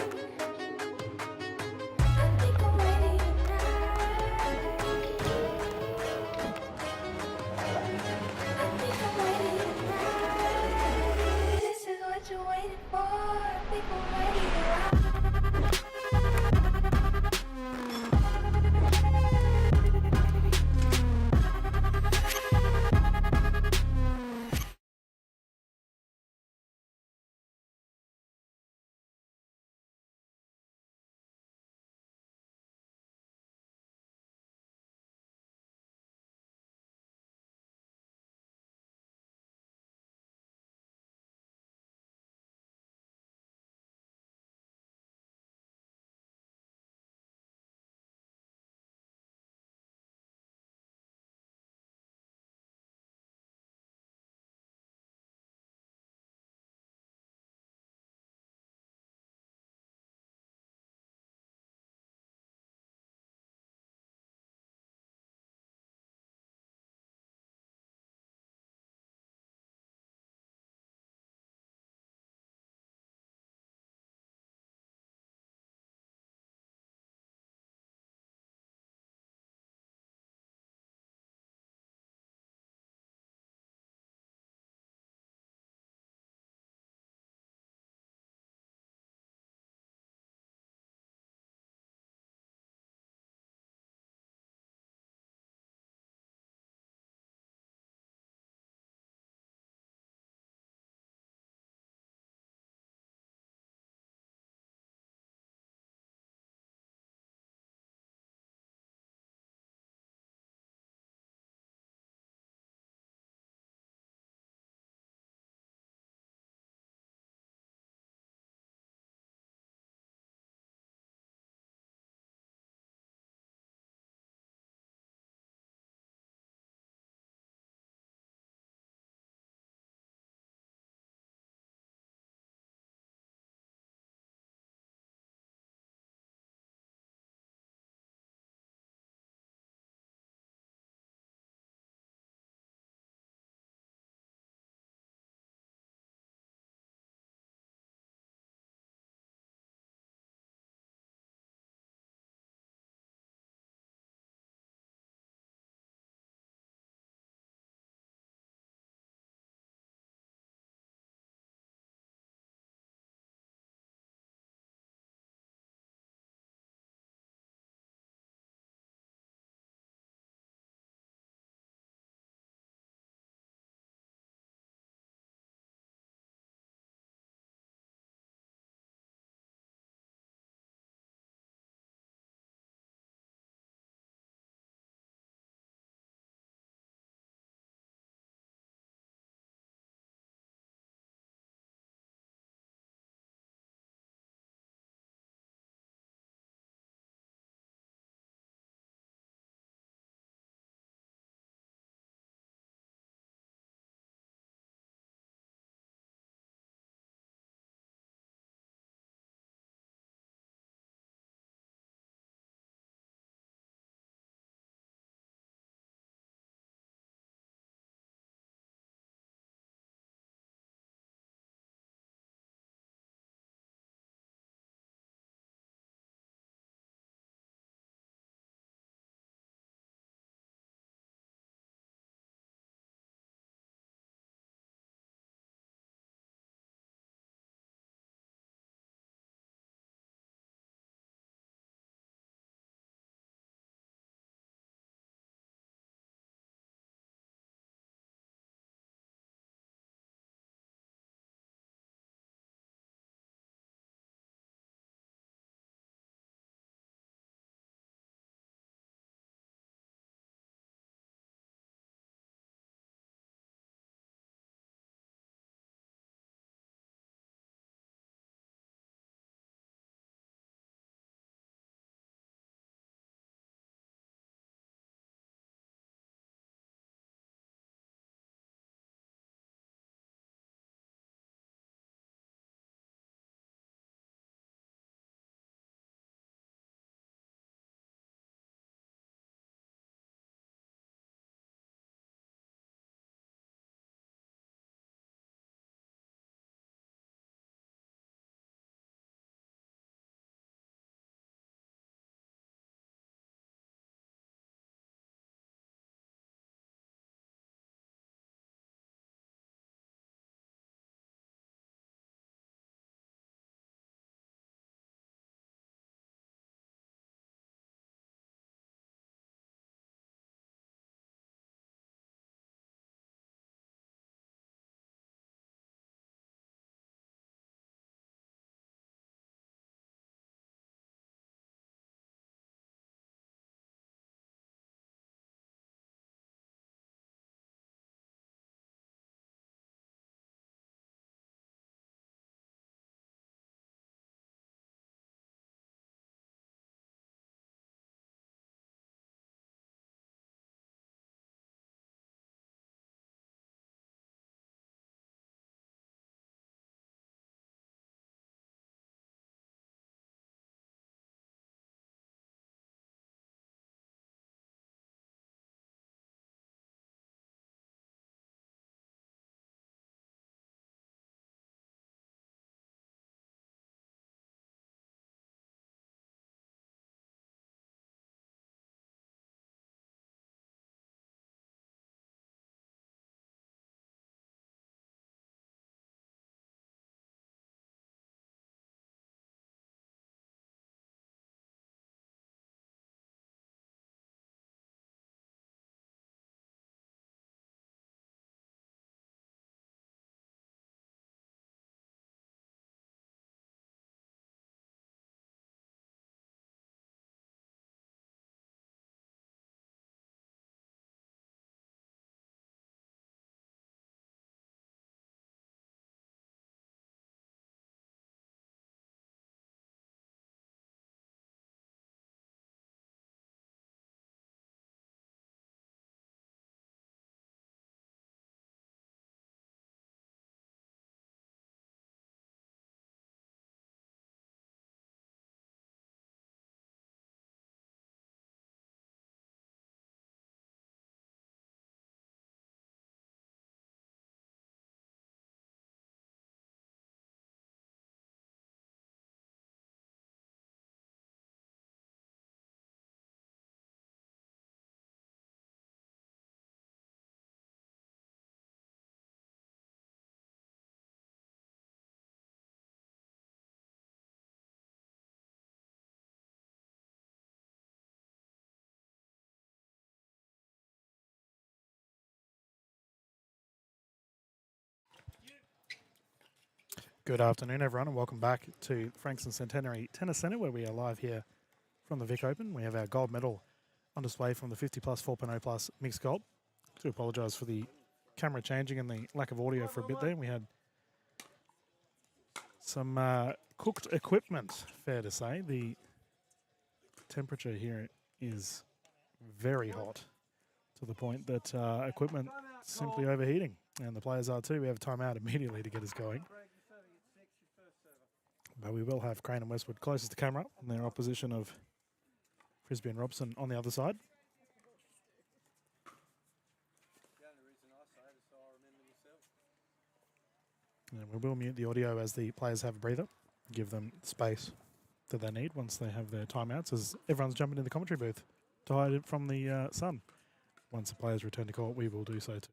I think I'm ready tonight. I think I'm ready tonight. This is what you're waiting for. I think I'm ready to Good afternoon, everyone, and welcome back to Frankston Centenary Tennis Centre, where we are live here from the Vic Open. We have our gold medal on display from the 50 plus 4.0 plus mixed golf. I do apologise for the camera changing and the lack of audio for a bit there. We had some cooked equipment, fair to say. The temperature here is very hot to the point that equipment simply overheating, and the players are too. We have timeout immediately to get us going. But we will have Crane and Westwood closest to camera in their opposition of Frisbee and Robson on the other side. And we will mute the audio as the players have a breather, give them space that they need once they have their timeouts, as everyone's jumping in the commentary booth to hide it from the sun. Once the players return to court, we will do so too.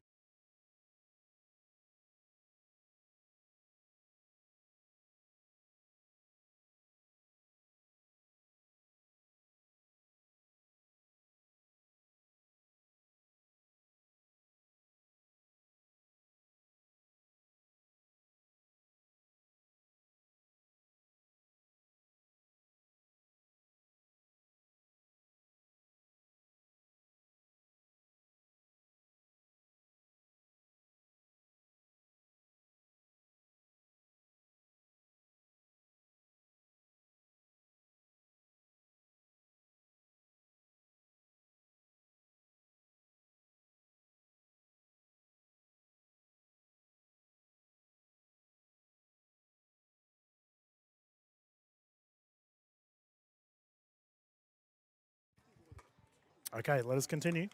Okay, let us continue.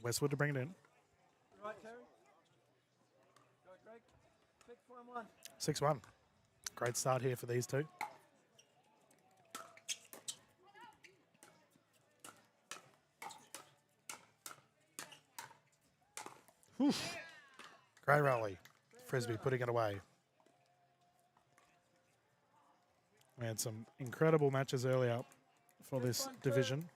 Westwood to bring it in. Right, Terry? Go, Greg. 6-1-1. 6-1. Great start here for these two. Oof. Great rally. Frisbee putting it away. We had some incredible matches earlier for this division.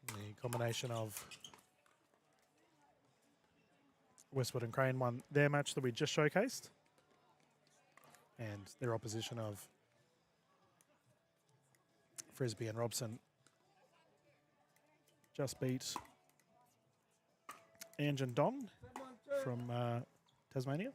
The combination of Westwood and Crane won their match that we just showcased, and their opposition of Frisbee and Robson just beat Ange and Don from Tasmania.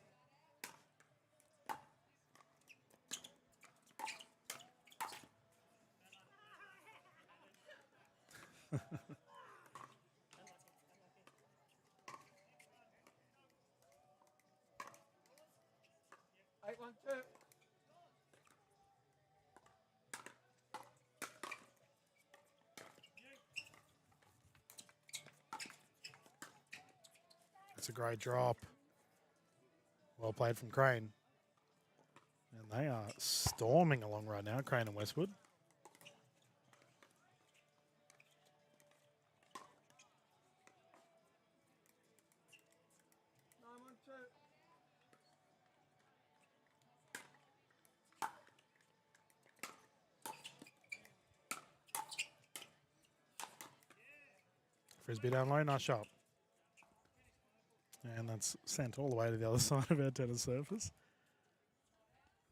That's a great drop. Well played from Crane. And they are storming along right now, Crane and Westwood. Frisbee down low, nice shot. And that's sent all the way to the other side of our tennis surface.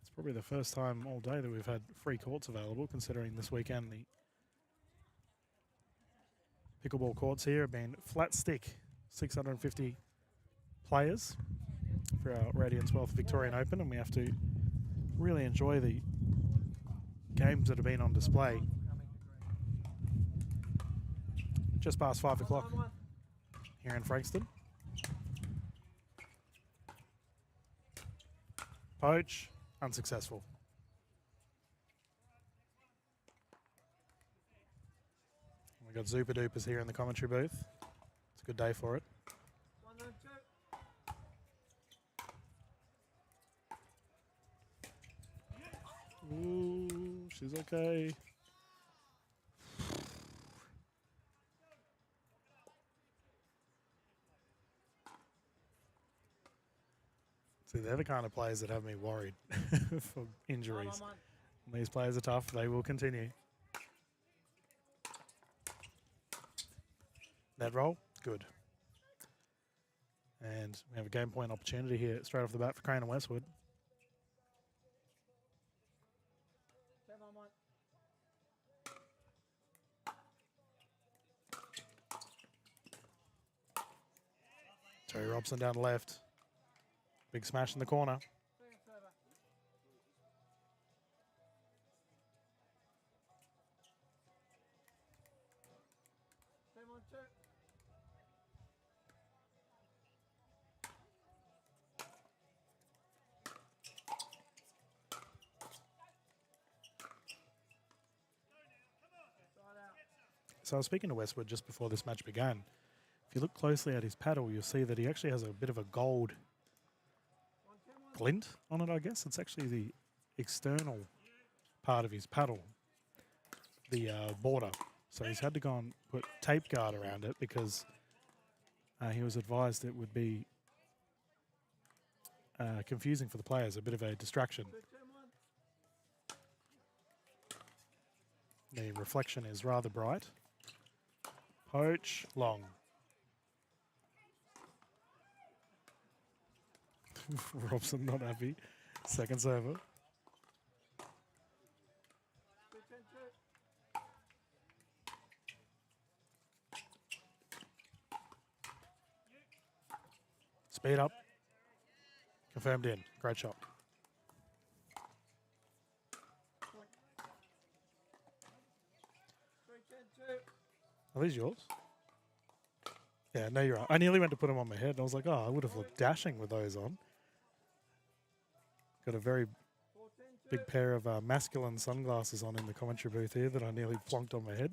It's probably the first time all day that we've had free courts available, considering this weekend the pickleball courts here have been flat stick, 650 players for our Radiance Wealth Victorian Open, and we have to really enjoy the games that have been on display. Just past 5 o'clock here in Frankston. Poach, unsuccessful. We got Zupa Dupas here in the commentary booth. It's a good day for it. 1-2. Ooh, she's okay. See, they're the kind of players that have me worried for injuries. These players are tough. They will continue. Net roll, good. And we have a game point opportunity here straight off the bat for Crane and Westwood. Come on, Mike. Terry Robson down left. Big smash in the corner. Clean server. Come on, 2. Side out. So I was speaking to Westwood just before this match began. If you look closely at his paddle, you'll see that he actually has a bit of a gold 1, 10, 1. glint on it, I guess. It's actually the external part of his paddle, the border. So he's had to go and put tape guard around it because he was advised it would be confusing for the players, a bit of a distraction. 2, 10, 1. The reflection is rather bright. Poach, long. Robson not happy. Second server. 2, 10, 2. Speed up. Confirmed in. Great shot. 3, 10, 2. Are these yours? Yeah, no, you're right. I nearly went to put them on my head. And I was like, oh, I would have looked dashing with those on. Got a very 4, 10, 2. big pair of masculine sunglasses on in the commentary booth here that I nearly plonked on my head.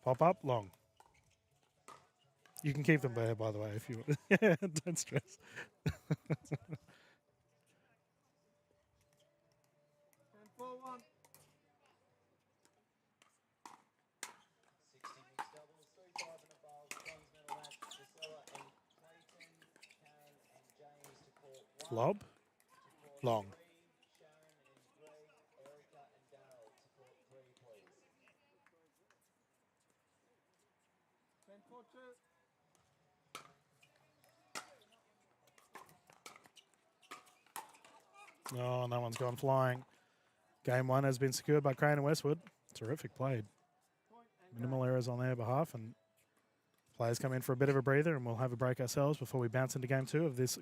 Pop up, long. You can keep them there, by the way, if you want. Yeah, don't stress. 10, 4, 1. 60 mixed doubles, 3, 5 and above, bronze medal match, Priscilla and Clayton, Karen and James to court 1. Lob, To court long. 3, Sharon and Greg, Erica and Daryl to court 3, please. 10, 4, 2. Oh, no one's gone flying. Game 1 has been secured by Crane and Westwood. Terrific played. Point and Minimal errors on their behalf, and players come in for a bit of a breather, and we'll have a break ourselves before we bounce into Game 2 of this.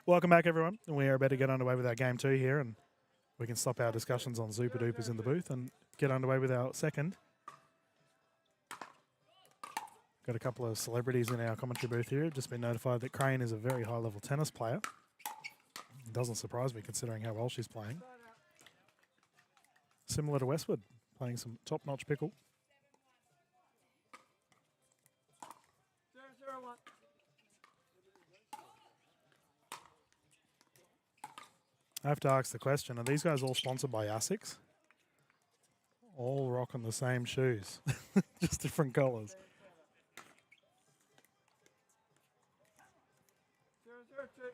Welcome back, everyone. We are about to get underway with our game 2 here, and we can stop our discussions on Super Dupers in the booth and get underway with our second. Got a couple of celebrities in our commentary booth here. Just been notified that Crane is a very high-level tennis player. It doesn't surprise me considering how well she's playing. Similar to Westwood, playing some top-notch pickle. 0-0-1. I have to ask the question, are these guys all sponsored by ASICS? All rocking the same shoes, just different colours. 0-0-2.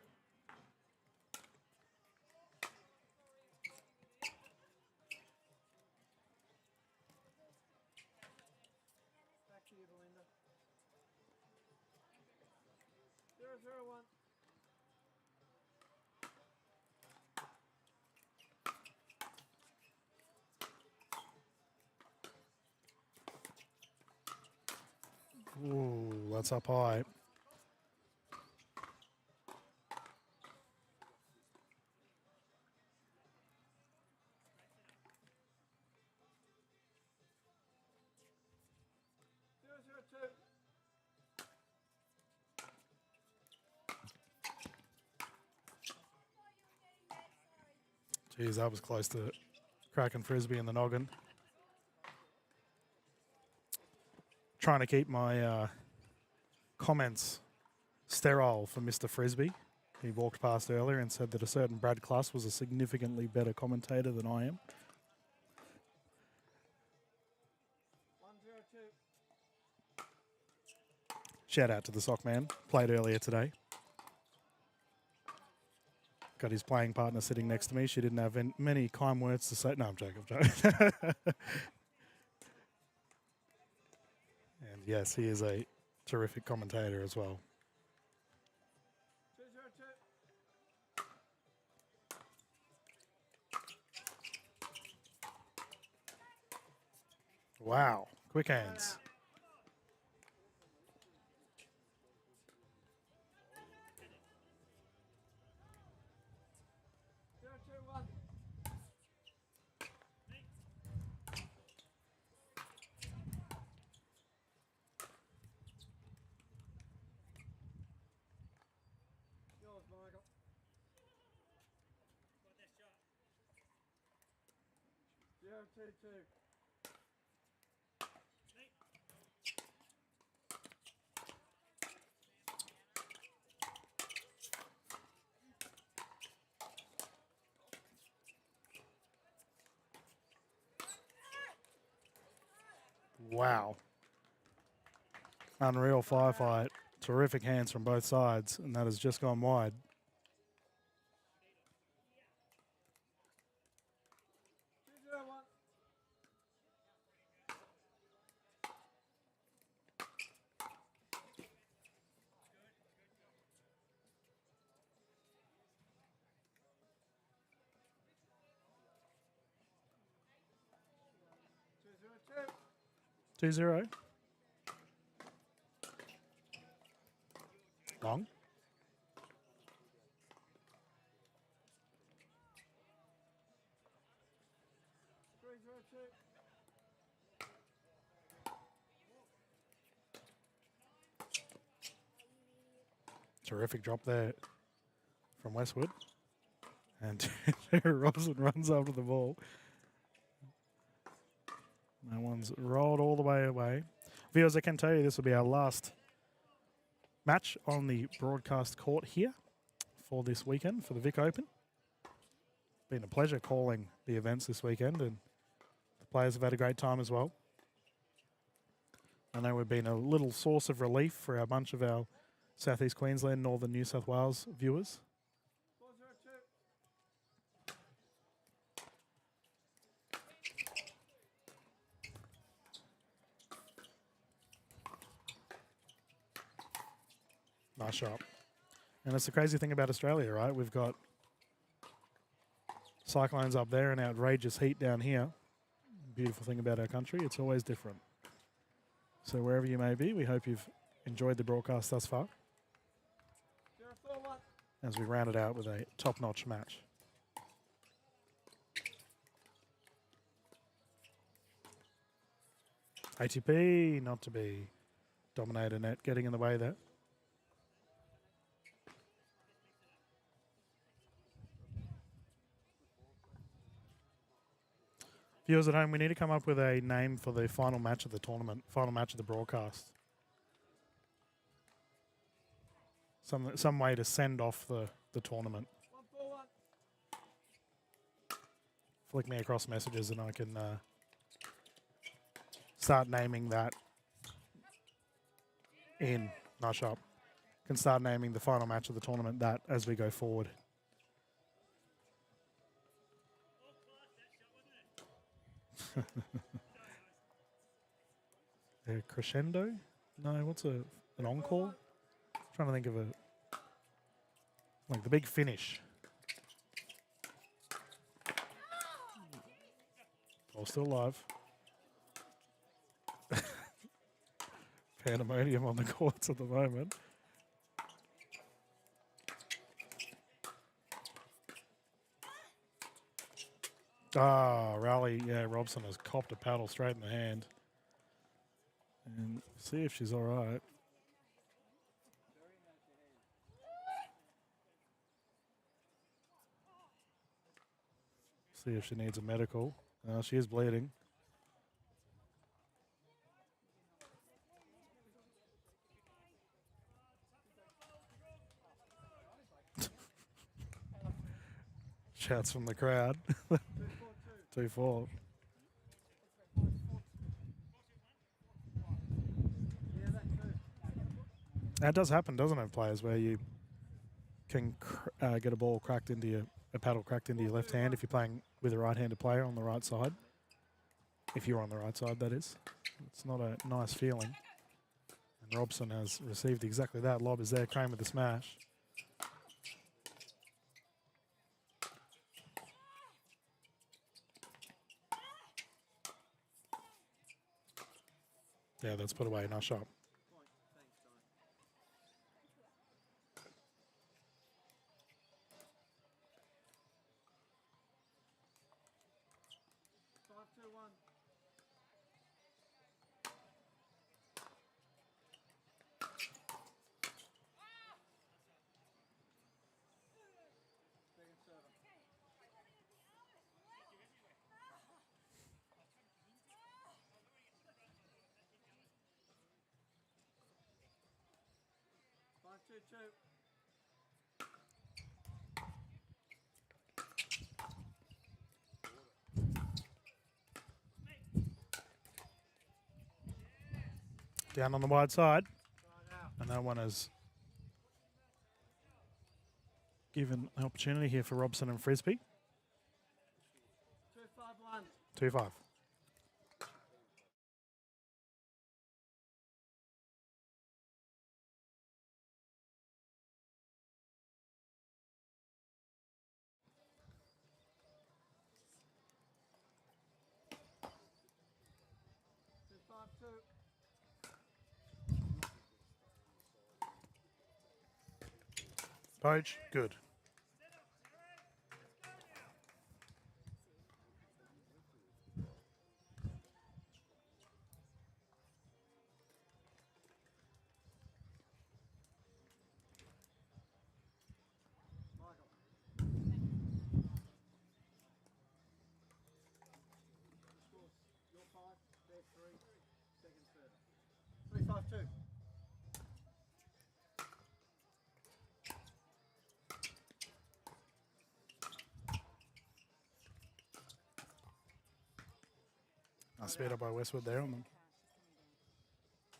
Back to you, Belinda. 0-0-1. Ooh, that's up high. Geez, that was close to cracking Frisbee in the noggin. Trying to keep my comments sterile for Mr. Frisbee. He walked past earlier and said that a certain Brad Cluss was a significantly better commentator than I am. 1-0-2. Shout out to the sock man. Played earlier today. Got his playing partner sitting next to me. She didn't have many kind words to say. No, I'm joking. And yes, he is a terrific commentator as well. 2-0-2. Wow, quick hands. Yours, Michael. 0-2-2. Wow. Unreal firefight. Terrific hands from both sides, and that has just gone wide. 2-0-1. Two. 2-0. Long. 3-0-2. Terrific drop there from Westwood. And Robson runs after the ball. That one's rolled all the way away. Viewers, I can tell you this will be our last match on the broadcast court here for this weekend for the Vic Open. Been a pleasure calling the events this weekend, and the players have had a great time as well. I know we've been a little source of relief for a bunch of our Southeast Queensland, Northern New South Wales viewers. 4-0-2. Nice shot. And it's the crazy thing about Australia, right? We've got cyclones up there and outrageous heat down here. Beautiful thing about our country, it's always different. So wherever you may be, we hope you've enjoyed the broadcast thus far. 0-4-1. as we round it out with a top-notch match. ATP, not to be. Dominator net getting in the way there. Viewers at home, we need to come up with a name for the final match of the tournament, final match of the broadcast. Some way to send off the tournament. Flick me across messages and I can start naming that in my shop. Can start naming the final match of the tournament that as we go forward. A crescendo? No, what's an encore? Trying to think of like the big finish. All still alive. Pandemonium on the courts at the moment. Ah, Raleigh, yeah, Robson has copped a paddle straight in the hand. And see if she's all right. See if she needs a medical. She is bleeding. Shouts from the crowd. 2-4. That does happen, doesn't it, players, where you can get a ball cracked into a paddle cracked into your left hand if you're playing with a right-handed player on the right side. If you're on the right side, that is. It's not a nice feeling. And Robson has received exactly that. Lob is there, Crane with the smash. Yeah, that's put away. Nice shot. Down on the wide side. And that one is given an opportunity here for Robson and Frisbee. 2-5. Poach, good. Nice speed up by Westwood there on them.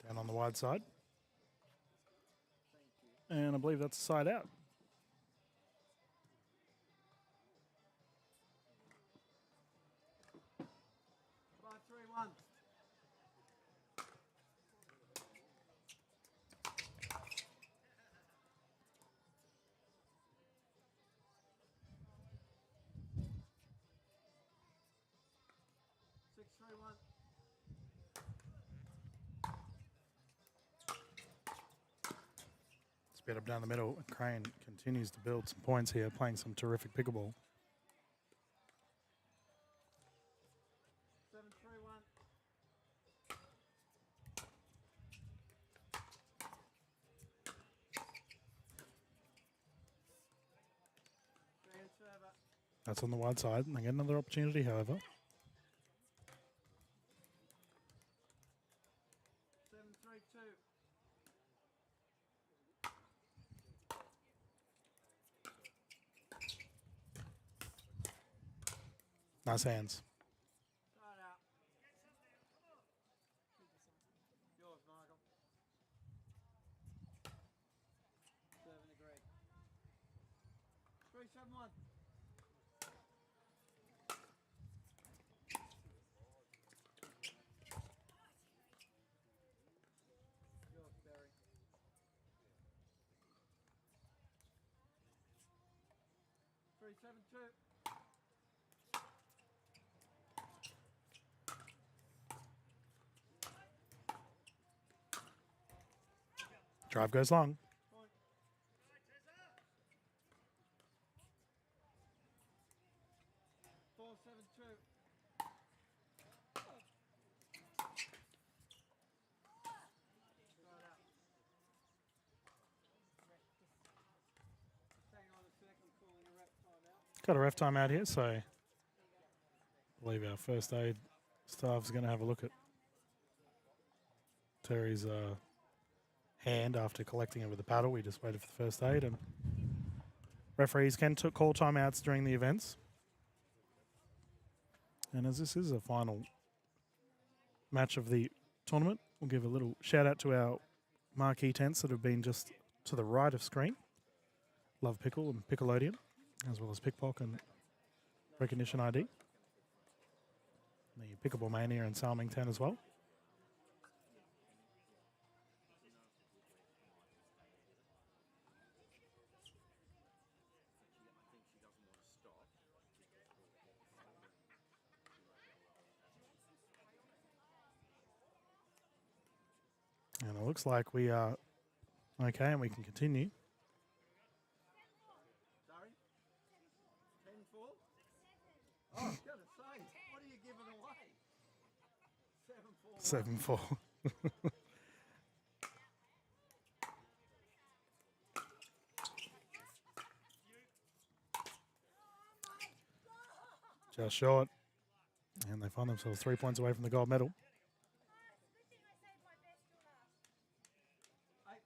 Down on the wide side. And I believe that's a side out. Get up down the middle. Crane continues to build some points here, playing some terrific pickleball. 7-3-1. Grand server. That's on the wide side. And they get another opportunity, however. 7-3-2. Nice hands. Start out. Yours, Michael. 7 agreed. 3-7-1. Yours, Barry. 3-7-2. Drive goes long. Point. 4-7-2. Start out. Just hang on a sec, I'm calling a rep timeout. Got a ref timeout here, so I believe our first aid staff's going to have a look at Terry's hand after collecting it with the paddle. We just waited for the first aid, and referees can call timeouts during the events. And as this is a final match of the tournament, we'll give a little shout out to our marquee tents that have been just to the right of screen. Love Pickle and Pickelodian, as well as Pickpock and Recognition ID. The Pickleball Mania and Salming 10 as well. And it looks like we are okay and we can continue. Sorry? 10-4? Oh, I was going to say, what are you giving away? 7-4. 7-4. Just short. And they find themselves 3 points away from the gold medal. 8-4-1.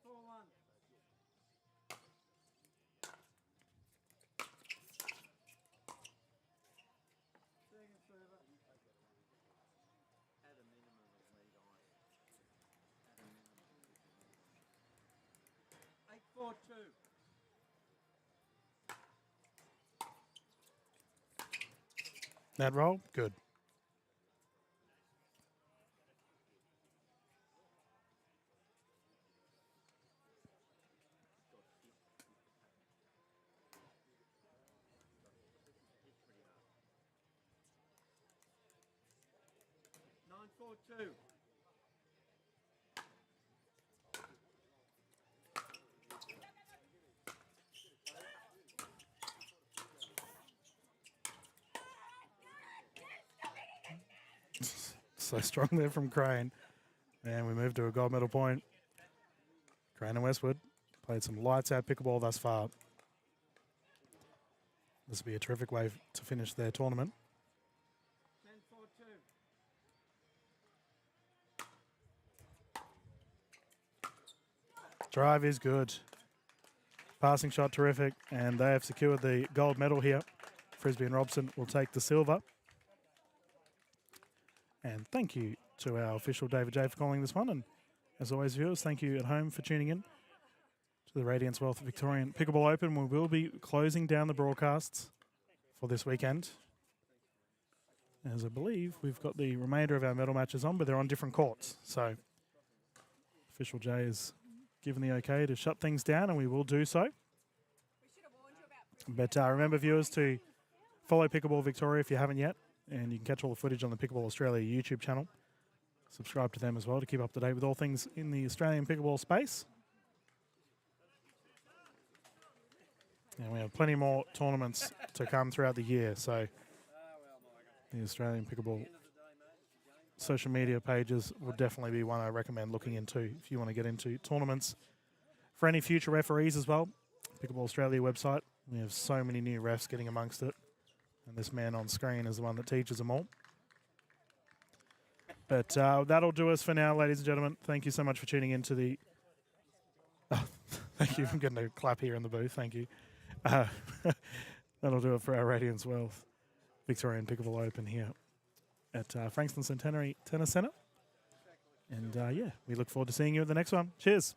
Second server. At a minimum of lead ice. 8-4-2. Net roll, good. Nine, 4-2. So strong there from Crane. And we move to a gold medal point. Crane and Westwood played some lights out pickleball thus far. This will be a terrific way to finish their tournament. 10-4-2. Drive is good. Passing shot terrific. And they have secured the gold medal here. Frisbee and Robson will take the silver. And thank you to our official David J for calling this one. And as always, viewers, thank you at home for tuning in to the Radiance Wealth Victorian Pickleball Open. We will be closing down the broadcasts for this weekend, as I believe we've got the remainder of our medal matches on, but they're on different courts. So official J has given the okay to shut things down, and we will do so. But remember, viewers, to follow Pickleball Victoria if you haven't yet. And you can catch all the footage on the Pickleball Australia YouTube channel. Subscribe to them as well to keep up to date with all things in the Australian pickleball space. And we have plenty more tournaments to come throughout the year. So the Australian Pickleball social media pages would definitely be one I recommend looking into if you want to get into tournaments. For any future referees as well, Pickleball Australia website. We have so many new refs getting amongst it. And this man on screen is the one that teaches them all. But that'll do us for now, ladies and gentlemen. Thank you so much for tuning into the... Oh, thank you. I'm getting a clap here in the booth. Thank you. That'll do it for our Radiance Wealth Victorian Pickleball Open here at Frankston Centenary Tennis Centre. And yeah, we look forward to seeing you at the next one. Cheers.